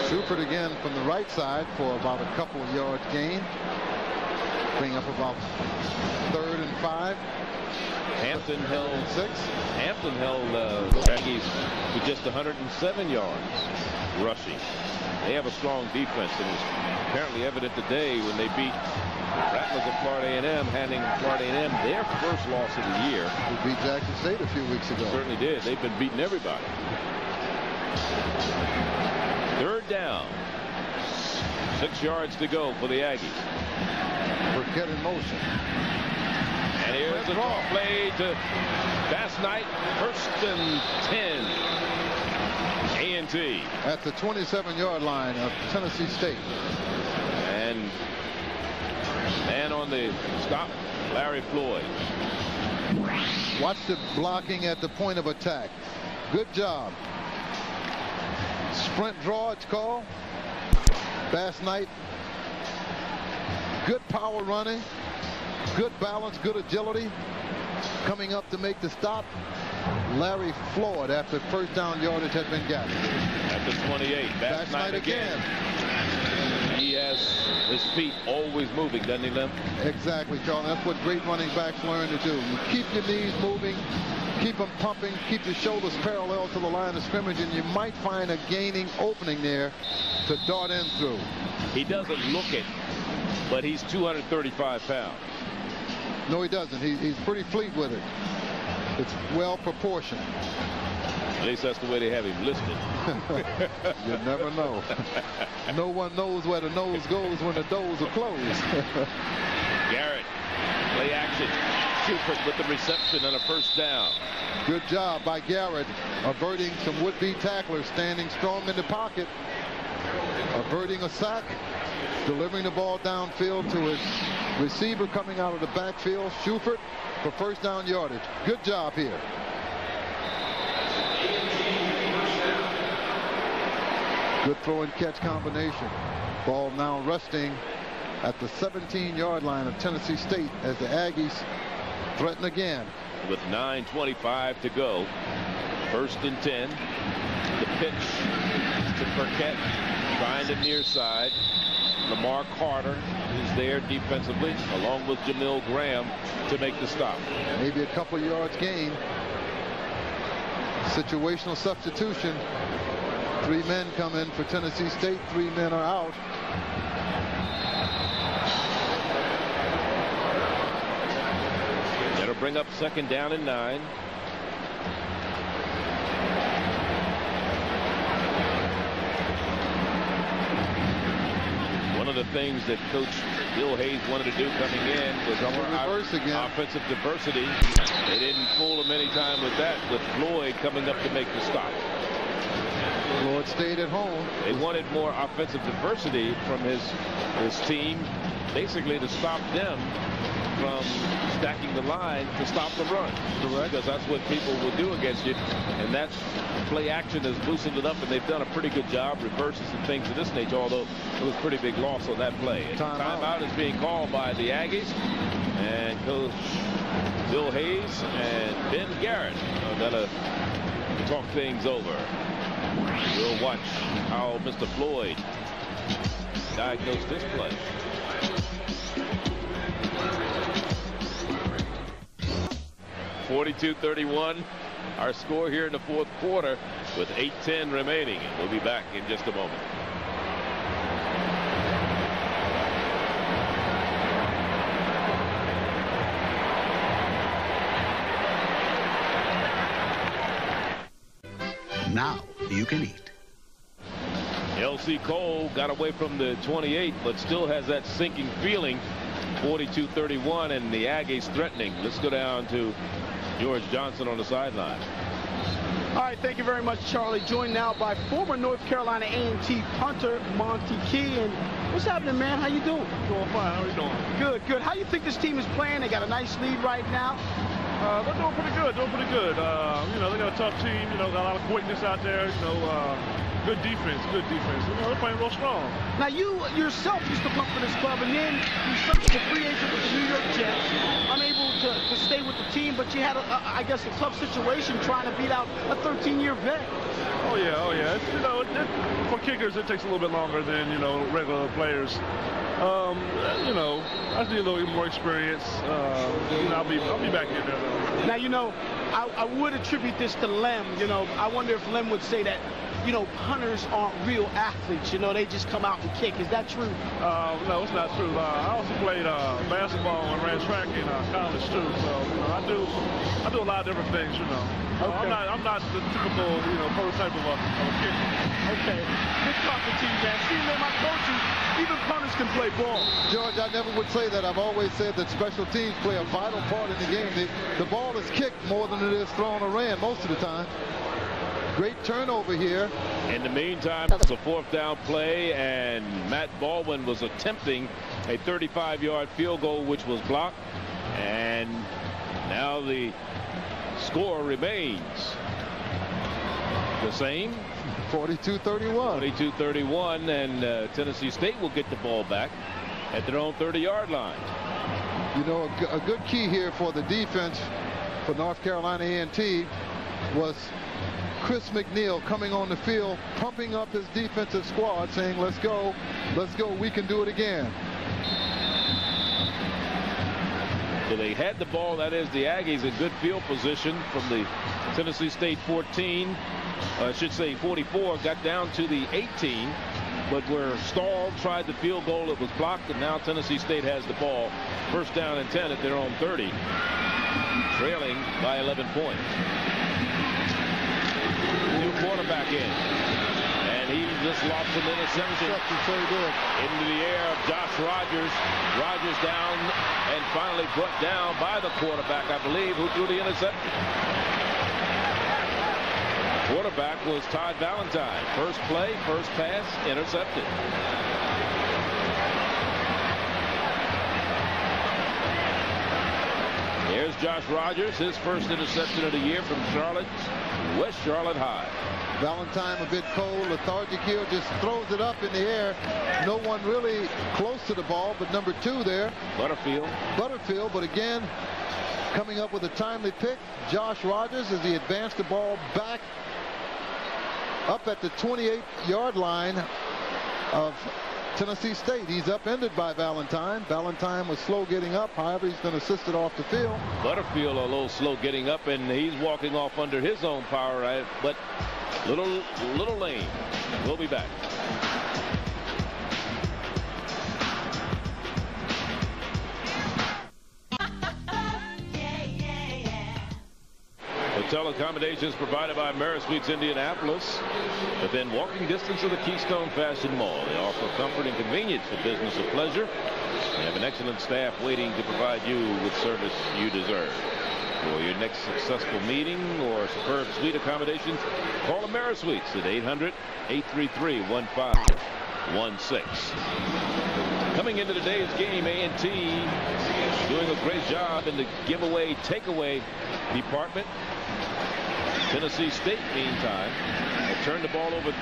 Speaker 2: Shuford again from the right side for about a couple of yards gain. Bring up about 3rd and 5.
Speaker 1: Hampton held Aggies to just 107 yards rushing. They have a strong defense, and it was apparently evident today when they beat Rattlers of Florida A&M, handing Florida A&M their first loss of the year.
Speaker 2: Who beat Jackson State a few weeks ago.
Speaker 1: Certainly did. They've been beating everybody. 3rd down. 6 yards to go for the Aggies.
Speaker 2: Burkett in motion.
Speaker 1: And here's the draw play to Bass Knight. 1st and 10. A&T.
Speaker 2: At the 27-yard line of Tennessee State.
Speaker 1: And man on the stop, Larry Floyd.
Speaker 2: Watch the blocking at the point of attack. Good job. Sprint draw, it's called. Bass Knight. Good power running. Good balance, good agility. Coming up to make the stop. Larry Floyd after 1st down yardage has been gathered.
Speaker 1: At the 28, Bass Knight again. He has his feet always moving, doesn't he, Lim?
Speaker 2: Exactly, Charlie. That's what great running backs learn to do. You keep your knees moving, keep them pumping, keep your shoulders parallel to the line of scrimmage, and you might find a gaining opening there to dart in through.
Speaker 1: He doesn't look it, but he's 235 pounds.
Speaker 2: No, he doesn't. He's pretty fleet with it. It's well proportioned.
Speaker 1: At least that's the way they have him listed.
Speaker 2: You never know. No one knows where the nose goes when the doors are closed.
Speaker 1: Garrett, play action. Shuford with the reception and a 1st down.
Speaker 2: Good job by Garrett, averting some would-be tacklers standing strong in the pocket. Averting a sack, delivering the ball downfield to his receiver coming out of the backfield. Shuford for 1st down yardage. Good job here. Good throw and catch combination. Ball now resting at the 17-yard line of Tennessee State as the Aggies threaten again.
Speaker 1: With 9:25 to go. 1st and 10. The pitch to Burkett. Trying the near side. Lamar Carter is there defensively, along with Jamil Graham to make the stop.
Speaker 2: Maybe a couple yards gain. Situational substitution. 3 men come in for Tennessee State. 3 men are out.
Speaker 1: That'll bring up 2nd down and 9. One of the things that Coach Bill Hayes wanted to do coming in was more offensive diversity. They didn't fool him any time with that, with Floyd coming up to make the stop.
Speaker 2: Floyd stayed at home.
Speaker 1: They wanted more offensive diversity from his team, basically to stop them from stacking the line to stop the run. Correct. Because that's what people will do against you. And that play action has loosened it up, and they've done a pretty good job, reverses and things of this nature, although it was a pretty big loss on that play. Timeout is being called by the Aggies. And Coach Bill Hayes and Ben Garrett are going to talk things over. We'll watch how Mr. Floyd diagnosed this play. (42-31) our score here in the 4th quarter with 8:10 remaining. We'll be back in just a moment.
Speaker 11: Now you can eat.
Speaker 1: L.C. Cole got away from the 28, but still has that sinking feeling. 42-31, and the Aggies threatening. Let's go down to George Johnson on the sideline.
Speaker 3: All right, thank you very much, Charlie. Joined now by former North Carolina A&T punter Monty Key. And what's happening, man? How you doing?
Speaker 7: Doing fine. How are you doing?
Speaker 3: Good, good. How you think this team is playing? They got a nice lead right now.
Speaker 7: They're doing pretty good. You know, they got a tough team. You know, got a lot of quickness out there. You know,
Speaker 18: good defense. They're playing real strong.
Speaker 3: Now, you yourself used to play for this club, and then you signed a free agent with the New York Jets, unable to stay with the team, but you had, I guess, a tough situation trying to beat out a 13-year vet.
Speaker 18: Oh yeah. For kickers, it takes a little bit longer than regular players. I just need a little bit more experience. I'll be back in there.
Speaker 3: Now, I would attribute this to Lem. I wonder if Lem would say that, punters aren't real athletes. They just come out and kick. Is that true?
Speaker 18: No, it's not true. I also played basketball and ran track in college too. So I do a lot of different things. Okay. I'm not the typical prototype of a kicker.
Speaker 3: Okay. Good talking to you, man. See, man, my coaches, even punters can play ball.
Speaker 2: George, I never would say that. I've always said that special teams play a vital part in the game. The ball is kicked more than it is thrown or ran most of the time. Great turnover here.
Speaker 1: In the meantime, it's a 4th down play, and Matt Baldwin was attempting a 35-yard field goal, which was blocked. And now the score remains the same.
Speaker 2: 42-31.
Speaker 1: 42-31, and Tennessee State will get the ball back at their own 30-yard line.
Speaker 2: A good key here for the defense for North Carolina A&T was Chris McNeil coming on the field, pumping up his defensive squad, saying, let's go, we can do it again.
Speaker 1: So they had the ball, that is the Aggies in good field position from the Tennessee State 14, I should say 44, got down to the 18, but were stalled, tried the field goal, it was blocked, and now Tennessee State has the ball. 1st down and 10 at their own 30, trailing by 11 points. New quarterback in, and he just lost an interception into the air of Josh Rogers. Rogers down and finally brought down by the quarterback, I believe, who threw the interception. Quarterback was Todd Valentine. First play, first pass, intercepted. Here's Josh Rogers, his first interception of the year from West Charlotte High.
Speaker 2: Valentine a bit cold, lethargic here, just throws it up in the air. No one really close to the ball, but number 2 there. Butterfield, but again, coming up with a timely pick, Josh Rogers, as he advanced the ball back up at the 28-yard line of Tennessee State. He's upended by Valentine. Valentine was slow getting up. However, he's been assisted off the field.
Speaker 1: Butterfield a little slow getting up, and he's walking off under his own power, right? But little lane. We'll be back. Hotel accommodations provided by AmeriSuites Indianapolis, within walking distance of the Keystone Fashion Mall. They offer comfort and convenience for business or pleasure. They have an excellent staff waiting to provide you with service you deserve. For your next successful meeting or superb suite accommodations, call AmeriSuites at 800-833-1516. Coming into today's game, A&T doing a great job in the giveaway takeaway department. Tennessee State, meantime, have turned the ball over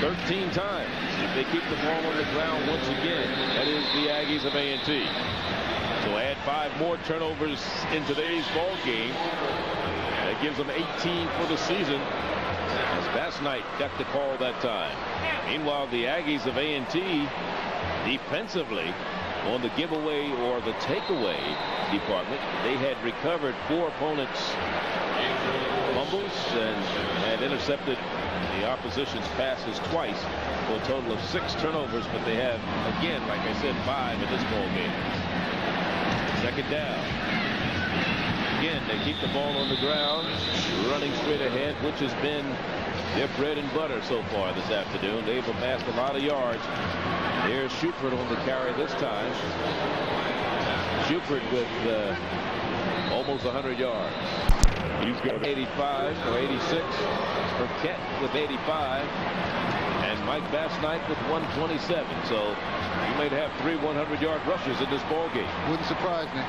Speaker 1: 13 times. If they keep the ball on the ground once again, that is the Aggies of A&T. So add 5 more turnovers in today's ball game. That gives them 18 for the season, as Bass Knight got the call that time. Meanwhile, the Aggies of A&T defensively on the giveaway or the takeaway department, they had recovered 4 opponents' fumbles and had intercepted the opposition's passes twice for a total of 6 turnovers, but they have, again, like I said, 5 in this ball game. 2nd down. Again, they keep the ball on the ground, running straight ahead, which has been their bread and butter so far this afternoon. They've amassed a lot of yards. There's Shuford on the carry this time. Shuford with almost 100 yards. He's got 85 or 86. Burkett with 85. And Mike Bass Knight with 127. So you might have 3 100-yard rushes in this ball game.
Speaker 2: Wouldn't surprise me.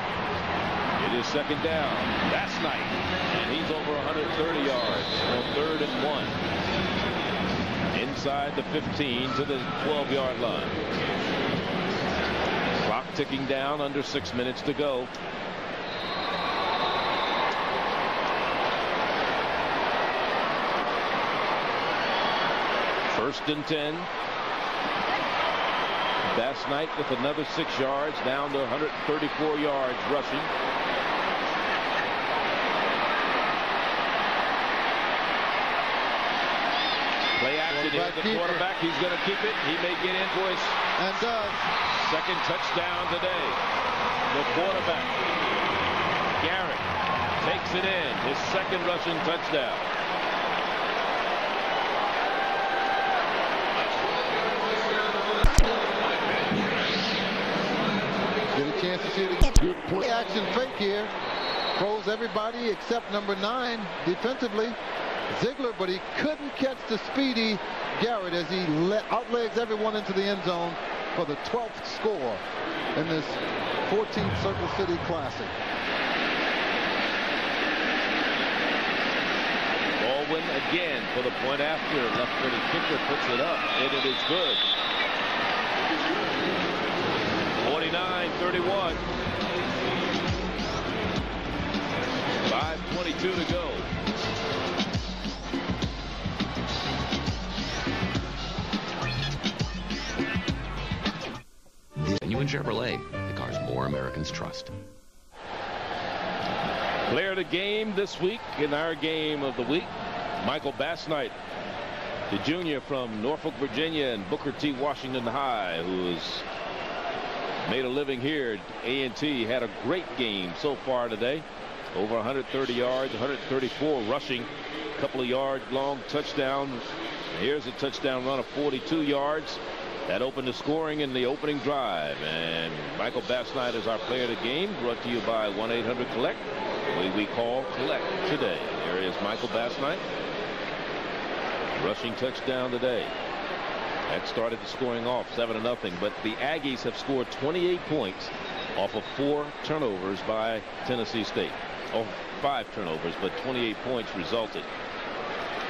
Speaker 1: It is 2nd down. Bass Knight. And he's over 130 yards on 3rd and 1. inside the 15 to the 12-yard line. Clock ticking down, under 6 minutes to go. First and 10. Bass Knight with another 6 yards, down to 134 yards rushing. Play action here. The quarterback, he's going to keep it. He may get in for his second touchdown today. The quarterback, Garrett, takes it in. His second rushing touchdown.
Speaker 2: Get a chance to see the good play action fake here. Throws everybody except number 9 defensively, Ziegler, but he couldn't catch the speedy Garrett as he outlegs everyone into the end zone for the 12th score in this 14th Circle City Classic.
Speaker 1: Baldwin again for the point after. Left-footed kicker puts it up, and it is good. 49-31. 5:22 to go.
Speaker 23: Genuine Chevrolet, the cars more Americans trust.
Speaker 1: Player of the game this week in our game of the week, Michael Bass Knight, the junior from Norfolk, Virginia, and Booker T. Washington High, who has made a living here at A&T. Had a great game so far today. Over 130 yards, 134 rushing, a couple of yard long touchdown. Here's a touchdown run of 42 yards. That opened the scoring in the opening drive. And Michael Bass Knight is our player of the game, brought to you by 1-800-COLLECT. We call collect today. There is Michael Bass Knight. Rushing touchdown today. That started the scoring off 7-0. But the Aggies have scored 28 points off of 4 turnovers by Tennessee State. Oh, 5 turnovers, but 28 points resulted.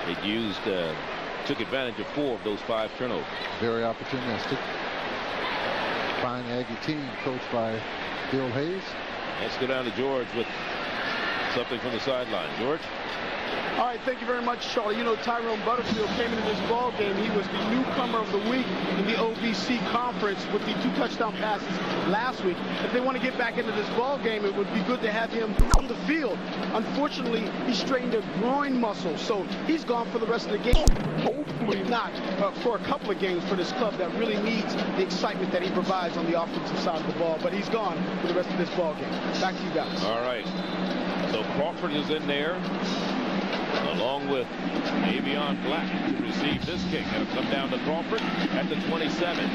Speaker 1: It took advantage of 4 of those 5 turnovers.
Speaker 2: Very opportunistic. Fine Aggie team coached by Bill Hayes.
Speaker 1: Let's go down to George with something from the sideline. George?
Speaker 3: All right, thank you very much, Charlie. You know, Tyrone Butterfield came into this ball game. He was the newcomer of the week in the OVC conference with the 2 touchdown passes last week. If they want to get back into this ball game, it would be good to have him on the field. Unfortunately, he strained a groin muscle, so he's gone for the rest of the game. Hopefully not for a couple of games for this club that really needs the excitement that he provides on the offensive side of the ball. But he's gone for the rest of this ball game. Back to you guys.
Speaker 1: All right. So Crawford is in there, along with Avion Black to receive this kick. It'll come down to Crawford at the 27.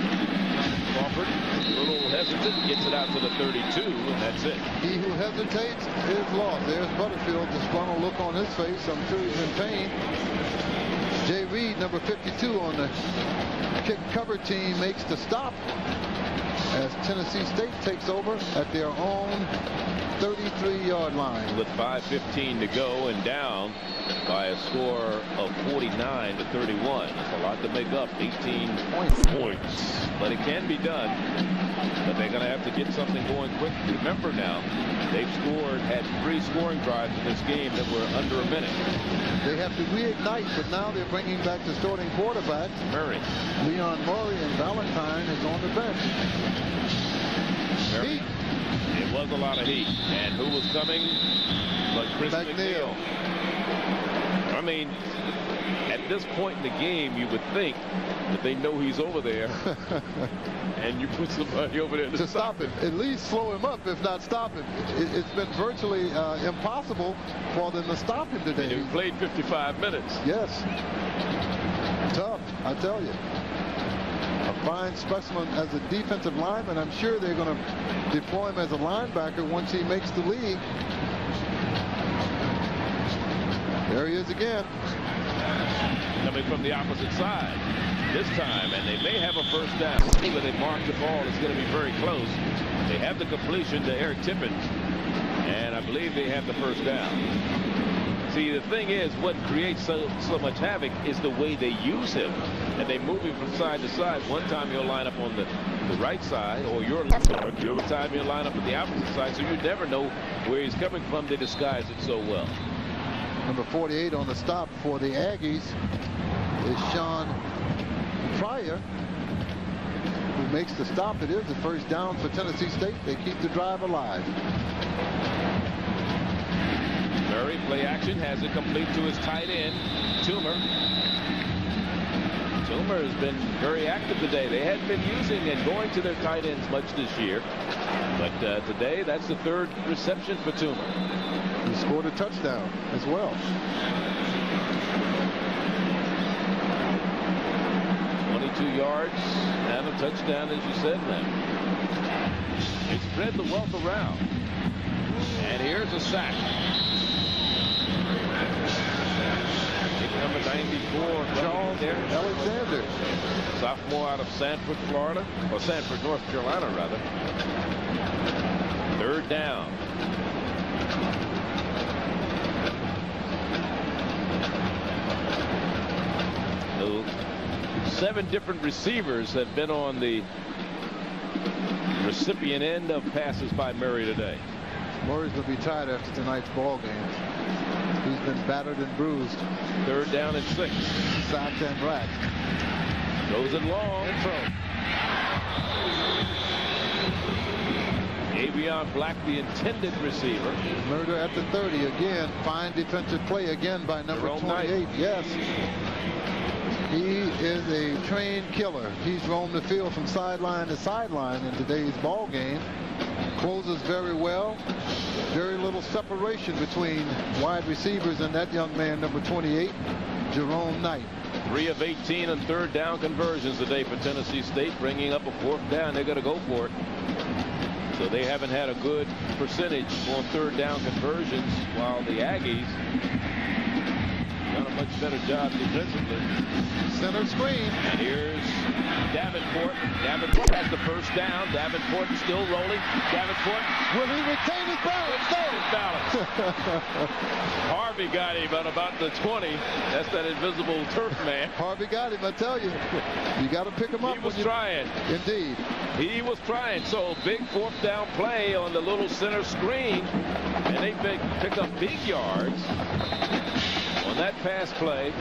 Speaker 1: Crawford, a little hesitant, gets it out to the 32, and that's it.
Speaker 2: He who hesitates is lost. There's Butterfield, disgruntled look on his face. I'm sure he's in pain. Jay Reed, number 52 on the kick cover team, makes the stop as Tennessee State takes over at their own 33-yard line.
Speaker 1: With 5:15 to go and down by a score of 49-31. That's a lot to make up. 18 points. But it can be done. But they're going to have to get something going quick. Remember now, they've had 3 scoring drives in this game that were under a minute.
Speaker 2: They have to reignite, but now they're bringing back the starting quarterbacks.
Speaker 1: Murray.
Speaker 2: Leon Murray, and Valentine is on the bench.
Speaker 1: Heat. It was a lot of heat. And who was coming? But Chris McNeil. I mean, at this point in the game, you would think that they know he's over there. And you put somebody over there to stop him.
Speaker 2: At least slow him up, if not stop him. It's been virtually impossible for them to stop him today.
Speaker 1: And he played 55 minutes.
Speaker 2: Yes. Tough, I tell you. A fine specimen as a defensive lineman. I'm sure they're going to deploy him as a linebacker once he makes the league. There he is again.
Speaker 1: Coming from the opposite side this time, and they may have a first down. But they mark the ball. It's going to be very close. They have the completion to Eric Tippins, and I believe they have the first down. See, the thing is, what creates so much havoc is the way they use him. and they move him from side to side. One time he'll line up on the right side, or your left side. The other time he'll line up on the opposite side, so you never know where he's coming from. They disguise it so well.
Speaker 2: Number 48 on the stop for the Aggies is Sean Pryor, who makes the stop. It is the first down for Tennessee State. They keep the drive alive.
Speaker 1: Murray, play action, has it complete to his tight end, Toomer. Toomer has been very active today. They hadn't been using and going to their tight ends much this year. But today, that's the third reception for Toomer.
Speaker 2: He scored a touchdown as well.
Speaker 1: 22 yards and a touchdown, as you said, man. He spread the wealth around. And here's a sack. Number 94,
Speaker 2: Charles Alexander.
Speaker 1: Sophomore out of Sanford, Florida. Or Sanford, North Carolina, rather. Third down. So 7 different receivers have been on the recipient end of passes by Murray today.
Speaker 2: Murray's going to be tired after tonight's ball game. He's been battered and bruised.
Speaker 1: Third down and 6.
Speaker 2: Sacked and racked.
Speaker 1: Goes it long. Avion Black, the intended receiver.
Speaker 2: Murder at the 30 again. Fine defensive play again by number 28. Yes. He is a trained killer. He's roamed the field from sideline to sideline in today's ball game. Closes very well. Very little separation between wide receivers and that young man, number 28, Jerome Knight.
Speaker 1: 3 of 18 on third down conversions today for Tennessee State, bringing up a fourth down. They're going to go for it. So they haven't had a good percentage on third down conversions, while the Aggies done a much better job defensively.
Speaker 2: Center screen.
Speaker 1: And here's Davenport. Davenport has the first down. Davenport still rolling. Davenport.
Speaker 2: Will he retain his balance?
Speaker 1: Harvey got him at about the 20. That's that invisible turf man.
Speaker 2: Harvey got him, I tell you. You got to pick him up.
Speaker 1: He was trying.
Speaker 2: Indeed.
Speaker 1: He was trying. So big fourth down play on the little center screen. And they pick up big yards on that pass play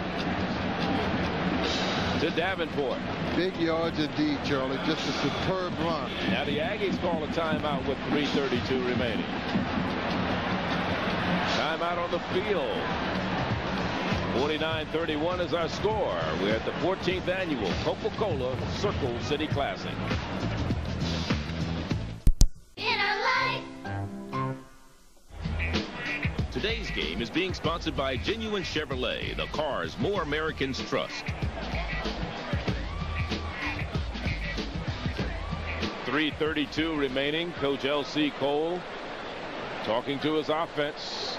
Speaker 1: to Davenport.
Speaker 2: Big yards indeed, Charlie. Just a superb run.
Speaker 1: Now the Aggies call a timeout with 3:32 remaining. Timeout on the field. 49-31 is our score. We're at the 14th annual Coca-Cola Circle City Classic. Today's game is being sponsored by Genuine Chevrolet, the cars more Americans trust. 3:32 remaining. Coach L.C. Cole talking to his offense.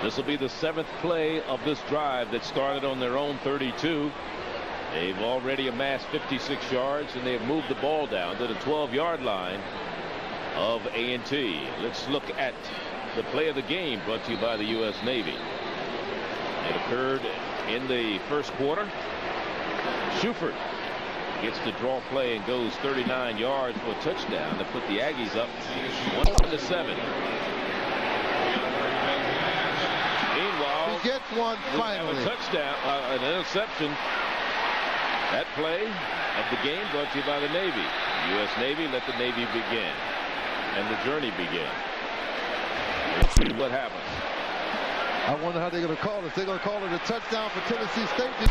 Speaker 1: This will be the 7th play of this drive that started on their own 32. They've already amassed 56 yards, and they've moved the ball down to the 12-yard line of A&T. Let's look at the play of the game, brought to you by the U.S. Navy. It occurred in the first quarter. Shuford gets the draw play and goes 39 yards for a touchdown to put the Aggies up 1-7. Meanwhile,
Speaker 2: he gets one finally.
Speaker 1: A touchdown, an interception. That play of the game brought to you by the Navy. U.S. Navy, let the Navy begin and the journey begin. Let's see what happens.
Speaker 2: I wonder how they're going to call this. They're going to call it a touchdown for Tennessee State. He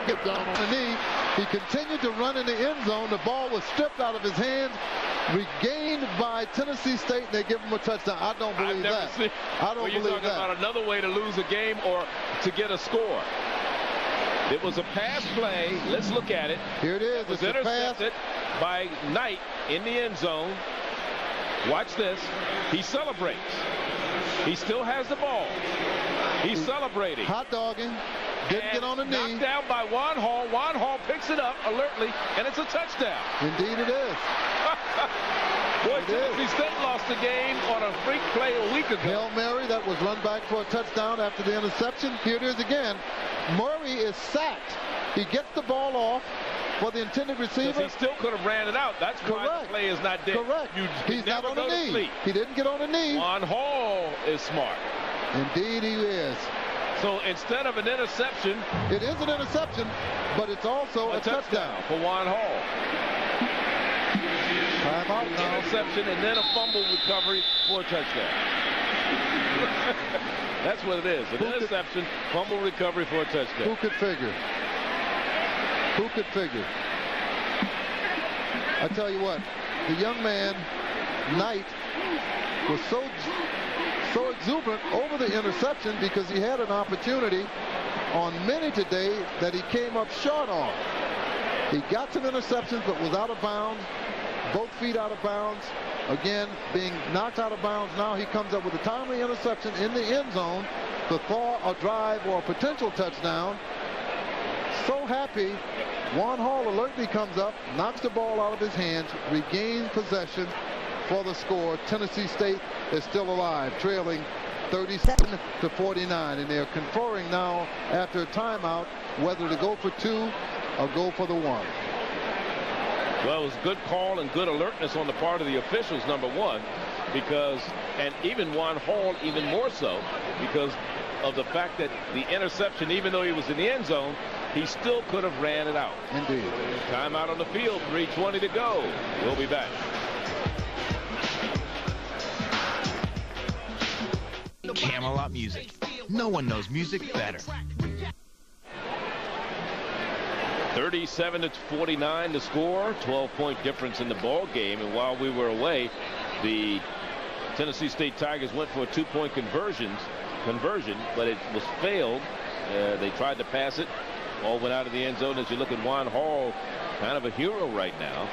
Speaker 2: get down on the knee. He continued to run in the end zone. The ball was stripped out of his hands, regained by Tennessee State, and they give him a touchdown. I don't believe that. I don't believe that.
Speaker 1: You're talking about another way to lose a game or to get a score. It was a pass play. Let's look at it.
Speaker 2: Here it is.
Speaker 1: It was intercepted by Knight in the end zone. Watch this. He celebrates. He still has the ball. He's celebrating.
Speaker 2: Hot dogging. Didn't get on the knee.
Speaker 1: Knocked down by Juan Hall. Juan Hall picks it up alertly, and it's a touchdown.
Speaker 2: Indeed it is.
Speaker 1: Boy, Tennessee State lost the game on a freak play a week ago.
Speaker 2: Hail Mary that was run back for a touchdown after the interception. Here it is again. Murray is sacked He gets the ball off for the intended receiver.
Speaker 1: He still could have ran it out. That's why the play is not dead.
Speaker 2: Correct. He's not on the knee. He didn't get on the knee.
Speaker 1: Juan Hall is smart.
Speaker 2: Indeed he is.
Speaker 1: So instead of an interception,
Speaker 2: it is an interception, but it's also a touchdown
Speaker 1: for Juan Hall.
Speaker 2: Timeout now.
Speaker 1: Interception and then a fumble recovery for a touchdown. That's what it is. An interception, fumble recovery for a touchdown.
Speaker 2: Who could figure? Who could figure? I tell you what, the young man, Knight, was so exuberant over the interception because he had an opportunity on many today that he came up short on. He got some interceptions but was out of bounds, both feet out of bounds. Again, being knocked out of bounds. Now he comes up with a timely interception in the end zone to thaw a drive or a potential touchdown. So happy. Juan Hall alertly comes up, knocks the ball out of his hands, regains possession for the score. Tennessee State is still alive, trailing 37-49, and they're conferring now after a timeout whether to go for 2 or go for the 1.
Speaker 1: Well, it was a good call and good alertness on the part of the officials, number one, because, and even Juan Hall even more so, because of the fact that the interception, even though he was in the end zone, he still could have ran it out.
Speaker 2: Indeed.
Speaker 1: Timeout on the field, 3:20 to go. We'll be back.
Speaker 11: Camelot Music. No one knows music better.
Speaker 1: 37-49 to score. 12-point difference in the ball game. And while we were away, the Tennessee State Tigers went for a 2-point conversion, but it was failed. They tried to pass it. All went out of the end zone. As you look at Juan Hall, kind of a hero right now.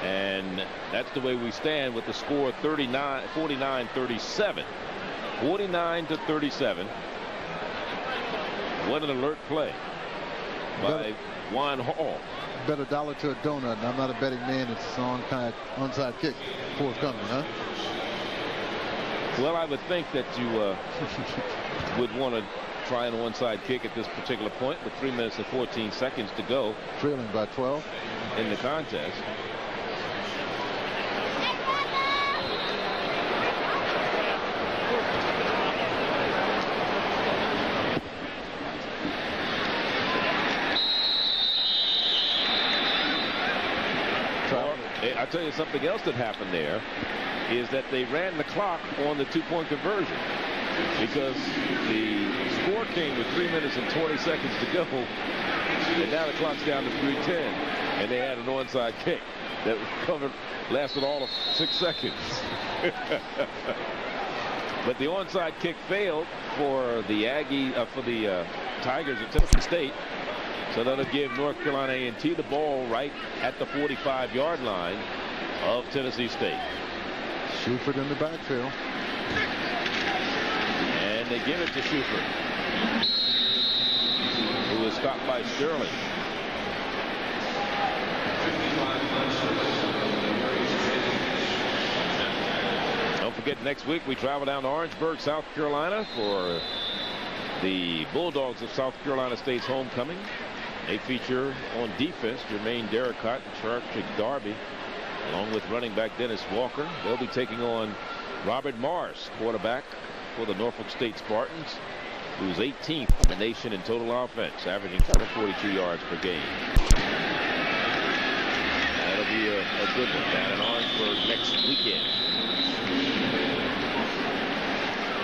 Speaker 1: And that's the way we stand with the score 49-37. 49-37. What an alert play by Juan Hall.
Speaker 2: Bet $1 to a donut, and I'm not a betting man. It's an onside kick forthcoming, huh?
Speaker 1: Well, I would think that you would want to try an onside kick at this particular point with 3 minutes and 14 seconds to go.
Speaker 2: Trailing by 12
Speaker 1: in the contest. I'll tell you something else that happened there is that they ran the clock on the 2-point conversion because the score came with 3 minutes and 20 seconds to go, and now the clock's down to 3:10, and they had an onside kick that lasted all of 6 seconds. But the onside kick failed for the Tigers of Tennessee State. So that'll give North Carolina A&T the ball right at the 45-yard line of Tennessee State.
Speaker 2: Shuford in the backfield.
Speaker 1: And they give it to Shuford, who is stopped by Sterling. Don't forget, next week we travel down to Orangeburg, South Carolina for the Bulldogs of South Carolina State's homecoming. They feature on defense Jermaine Derricott and Charles Darby, along with running back Dennis Walker. They'll be taking on Robert Morris, quarterback for the Norfolk State Spartans, who's 18th in the nation in total offense, averaging 42 yards per game. That'll be a good one down in Orangeburg next weekend,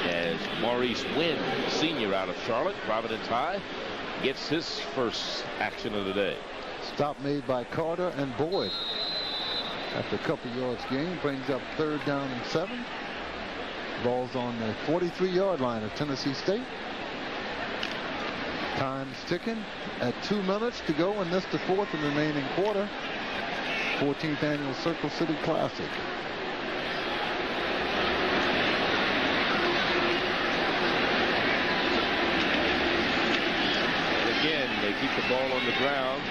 Speaker 1: as Maurice Wynn, senior out of Charlotte, Providence High, gets his first action of the day.
Speaker 2: Stop made by Carter and Boyd. After a couple yards gain, brings up 3rd down and 7. Ball's on the 43-yard line of Tennessee State. Time's ticking at 2 minutes to go in this, the 4th and remaining quarter. 14th annual Circle City Classic.
Speaker 1: Again, they keep the ball on the ground.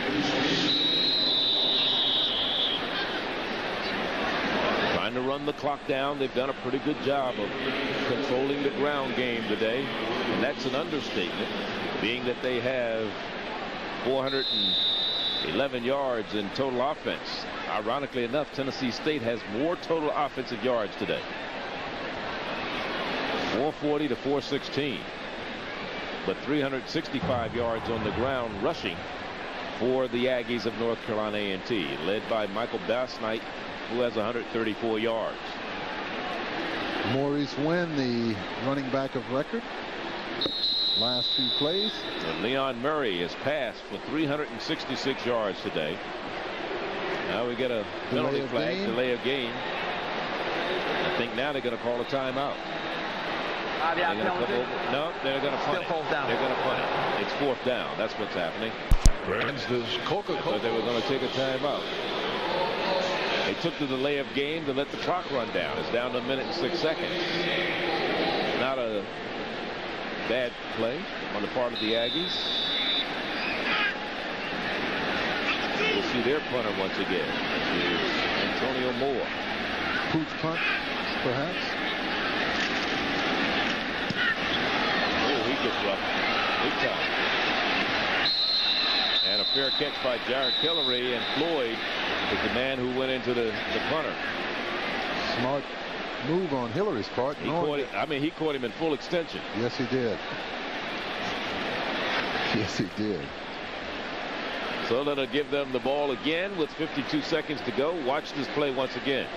Speaker 1: Trying to run the clock down. They've done a pretty good job of controlling the ground game today, and that's an understatement, being that they have 411 yards in total offense. Ironically enough, Tennessee State has more total offensive yards today. 440 to 416. But 365 yards on the ground rushing for the Aggies of North Carolina A&T, led by Michael Bassnight, who has 134 yards.
Speaker 7: Maurice Wynn, the running back of record. Last few plays.
Speaker 1: And Leon Murray has passed for 366 yards today. Now we get a penalty flag, delay of game. I think now they're going to call a timeout. No, they're going to punt it. They're going to punt it. It's 4th down. That's what's happening. But they were going to take a timeout. They took the delay of game to let the clock run down. It's down to 1 minute and 6 seconds. Not a bad play on the part of the Aggies. We'll see their punter once again. This is Antonio Moore.
Speaker 7: Pooch punt, perhaps.
Speaker 1: Oh, he gets rough. Big time. And a fair catch by Jared Tillery, and Floyd is the man who went into the punter.
Speaker 7: Smart move on Hillary's part.
Speaker 1: He caught him in full extension.
Speaker 7: Yes, he did. Yes, he did.
Speaker 1: So that'll give them the ball again with 52 seconds to go. Watch this play once again.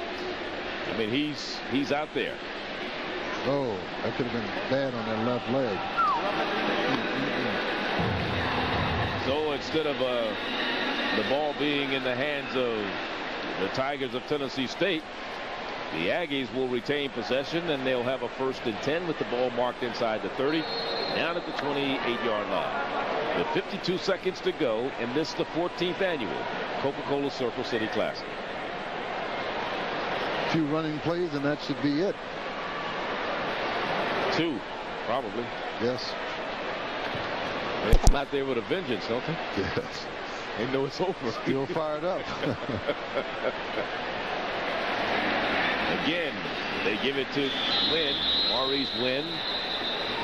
Speaker 1: I mean, he's out there.
Speaker 7: Oh, that could have been bad on that left leg.
Speaker 1: So instead of the ball being in the hands of the Tigers of Tennessee State, the Aggies will retain possession, and they'll have a 1st and 10 with the ball marked inside the 30, down at the 28-yard line. With 52 seconds to go, and this is the 14th annual Coca-Cola Circle City Classic.
Speaker 7: A few running plays, and that should be it.
Speaker 1: 2, probably.
Speaker 7: Yes.
Speaker 1: They come out there with a vengeance, don't they?
Speaker 7: Yes.
Speaker 1: They know it's over.
Speaker 7: Still fired up.
Speaker 1: Again, they give it to Wynn. Maurice Wynn.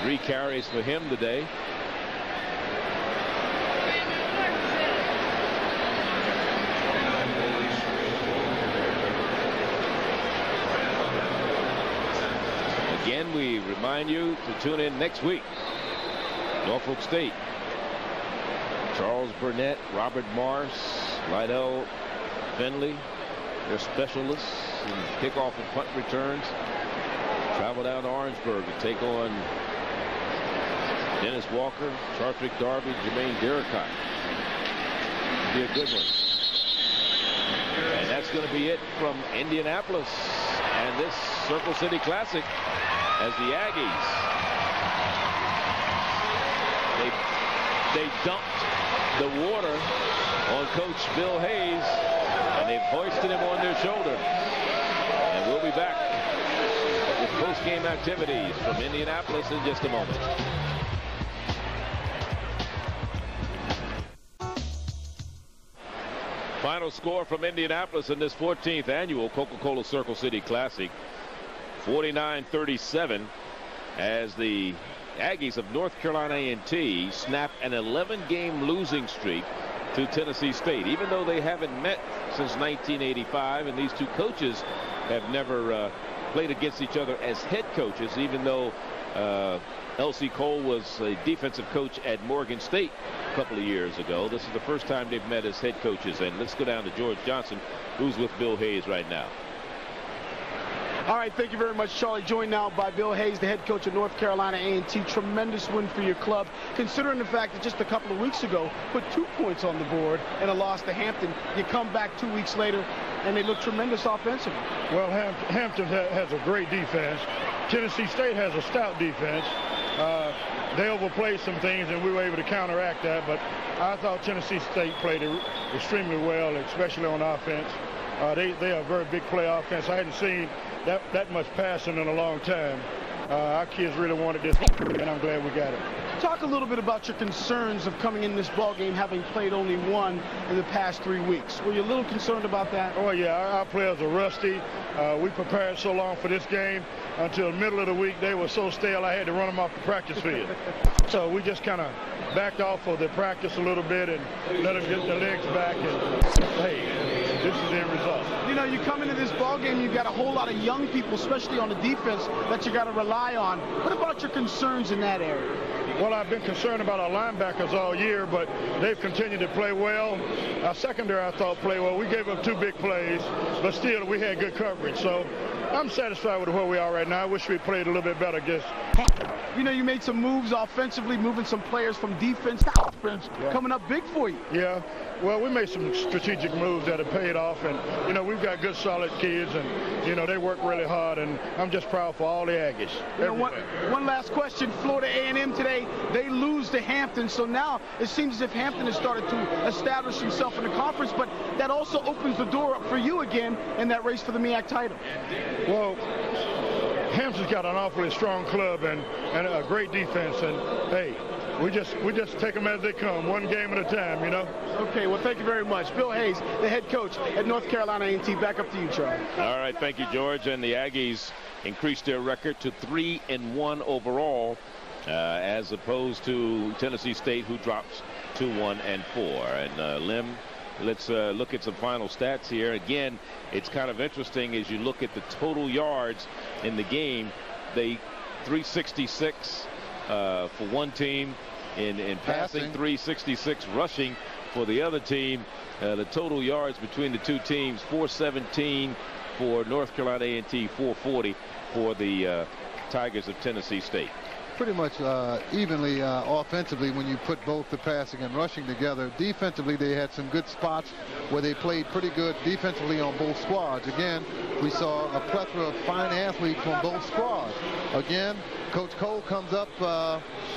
Speaker 1: 3 carries for him today. Again, we remind you to tune in next week. Norfolk State. Charles Burnett, Robert Morris, Lydell Finley, their specialists in kickoff and punt returns, travel down to Orangeburg to take on Dennis Walker, Chartrick Darby, Jermaine Derricott. Be a good one. And that's going to be it from Indianapolis and this Circle City Classic, as the Aggies, they dumped the water on Coach Bill Hayes, and they've hoisted him on their shoulder. And we'll be back with post-game activities from Indianapolis in just a moment. Final score from Indianapolis in this 14th annual Coca-Cola Circle City Classic, 49-37, as the Aggies of North Carolina A&T snap an 11-game losing streak to Tennessee State. Even though they haven't met since 1985, and these two coaches have never played against each other as head coaches, even though L.C. Cole was a defensive coach at Morgan State a couple of years ago. This is the first time they've met as head coaches. And let's go down to George Johnson, who's with Bill Hayes right now.
Speaker 3: All right, thank you very much, Charlie. Joined now by Bill Hayes, the head coach of North Carolina A&T. Tremendous win for your club, considering the fact that just a couple of weeks ago put 2 points on the board and a loss to Hampton. You come back 2 weeks later, and they look tremendous offensively.
Speaker 18: Well, Hampton has a great defense. Tennessee State has a stout defense. They overplayed some things, and we were able to counteract that. But I thought Tennessee State played extremely well, especially on offense. They are a very big play offense. I hadn't seen that much passing in a long time. Our kids really wanted this, and I'm glad we got it.
Speaker 3: Talk a little bit about your concerns of coming in this ball game having played only one in the past 3 weeks. Were you a little concerned about that?
Speaker 18: Oh, yeah. Our players are rusty. We prepared so long for this game. Until the middle of the week, they were so stale, I had to run them off the practice field. So we just kind of
Speaker 10: backed off of the practice a little bit and let them get their legs back. And, hey, this is their result.
Speaker 3: You know, you come into this ball game, you've got a whole lot of young people, especially on the defense, that you got to rely on. What about your concerns in that area?
Speaker 10: Well, I've been concerned about our linebackers all year, but they've continued to play well. Our secondary, I thought, played well. We gave up 2 big plays, but still, we had good coverage. So I'm satisfied with where we are right now. I wish we played a little bit better, I guess.
Speaker 3: You know, you made some moves offensively, moving some players from defense to offense, coming up big for you.
Speaker 10: Yeah. Well, we made some strategic moves that have paid off, and, you know, we've got good, solid kids, and, you know, they work really hard, and I'm just proud for all the Aggies.
Speaker 3: You know, one last question. Florida A&M today, they lose to Hampton, so now it seems as if Hampton has started to establish himself in the conference, but that also opens the door up for you again in that race for the MEAC title.
Speaker 10: Well, Hampton's got an awfully strong club and a great defense, and, hey, we just take them as they come, one game at a time, you know.
Speaker 3: Okay, well, thank you very much. Bill Hayes, the head coach at North Carolina A&T. Back up to you, Charlie.
Speaker 1: All right, thank you, George. And the Aggies increased their record to 3-1 overall, as opposed to Tennessee State, who drops to 1-4. And Lim, let's look at some final stats here. Again, it's kind of interesting as you look at the total yards in the game. They 366 for one team in passing, 366 rushing for the other team. The total yards between the two teams, 417 for North Carolina A&T, 440 for the Tigers of Tennessee State.
Speaker 2: Pretty much evenly offensively when you put both the passing and rushing together. Defensively, they had some good spots where they played pretty good defensively on both squads. Again, we saw a plethora of fine athletes from both squads. Again, Coach Cole comes up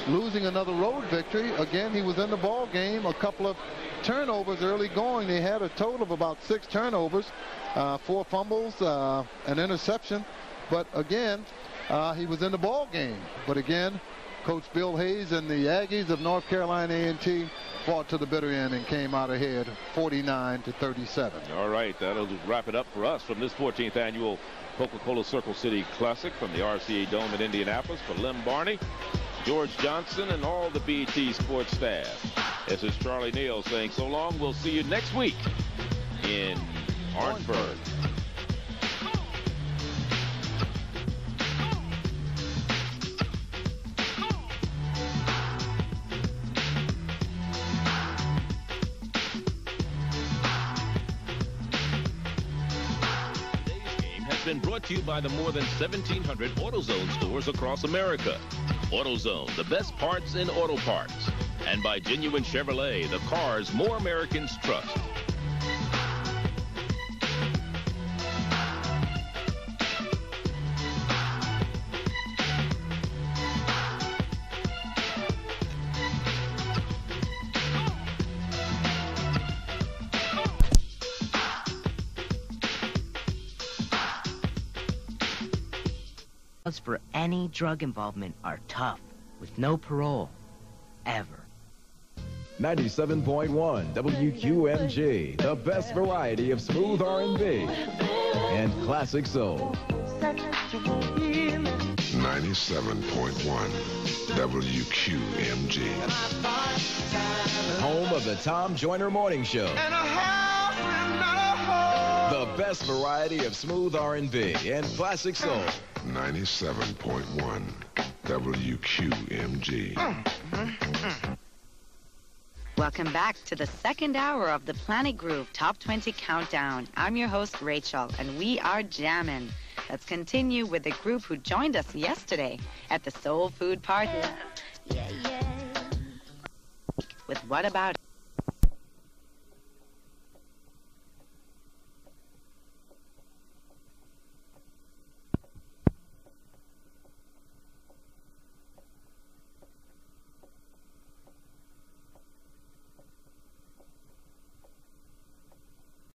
Speaker 2: losing another road victory. Again, he was in the ball game. A couple of turnovers early going. They had a total of about 6 turnovers, 4 fumbles, an interception. But again, he was in the ball game. But again, Coach Bill Hayes and the Aggies of North Carolina A&T fought to the bitter end and came out ahead 49-37.
Speaker 1: All right, that'll wrap it up for us from this 14th annual Coca-Cola Circle City Classic from the RCA Dome in Indianapolis. For Lim Barney, George Johnson, and all the BET sports staff, this is Charlie Neal saying so long. We'll see you next week in Orangeburg. Been brought to you by the more than 1,700 AutoZone stores across America. AutoZone, the best parts in auto parts. And by Genuine Chevrolet, the cars more Americans trust.
Speaker 12: For any drug involvement are tough, with no parole, ever.
Speaker 14: 97.1 WQMG, the best variety of smooth R&B and classic soul.
Speaker 24: 97.1 WQMG.
Speaker 14: Home of the Tom Joyner Morning Show. The best variety of smooth R&B and classic soul.
Speaker 24: 97.1 WQMG.
Speaker 25: Welcome back to the second hour of the Planet Groove Top 20 Countdown. I'm your host, Rachel, and we are jamming. Let's continue with the group who joined us yesterday at the Soul Food Party. With What About It?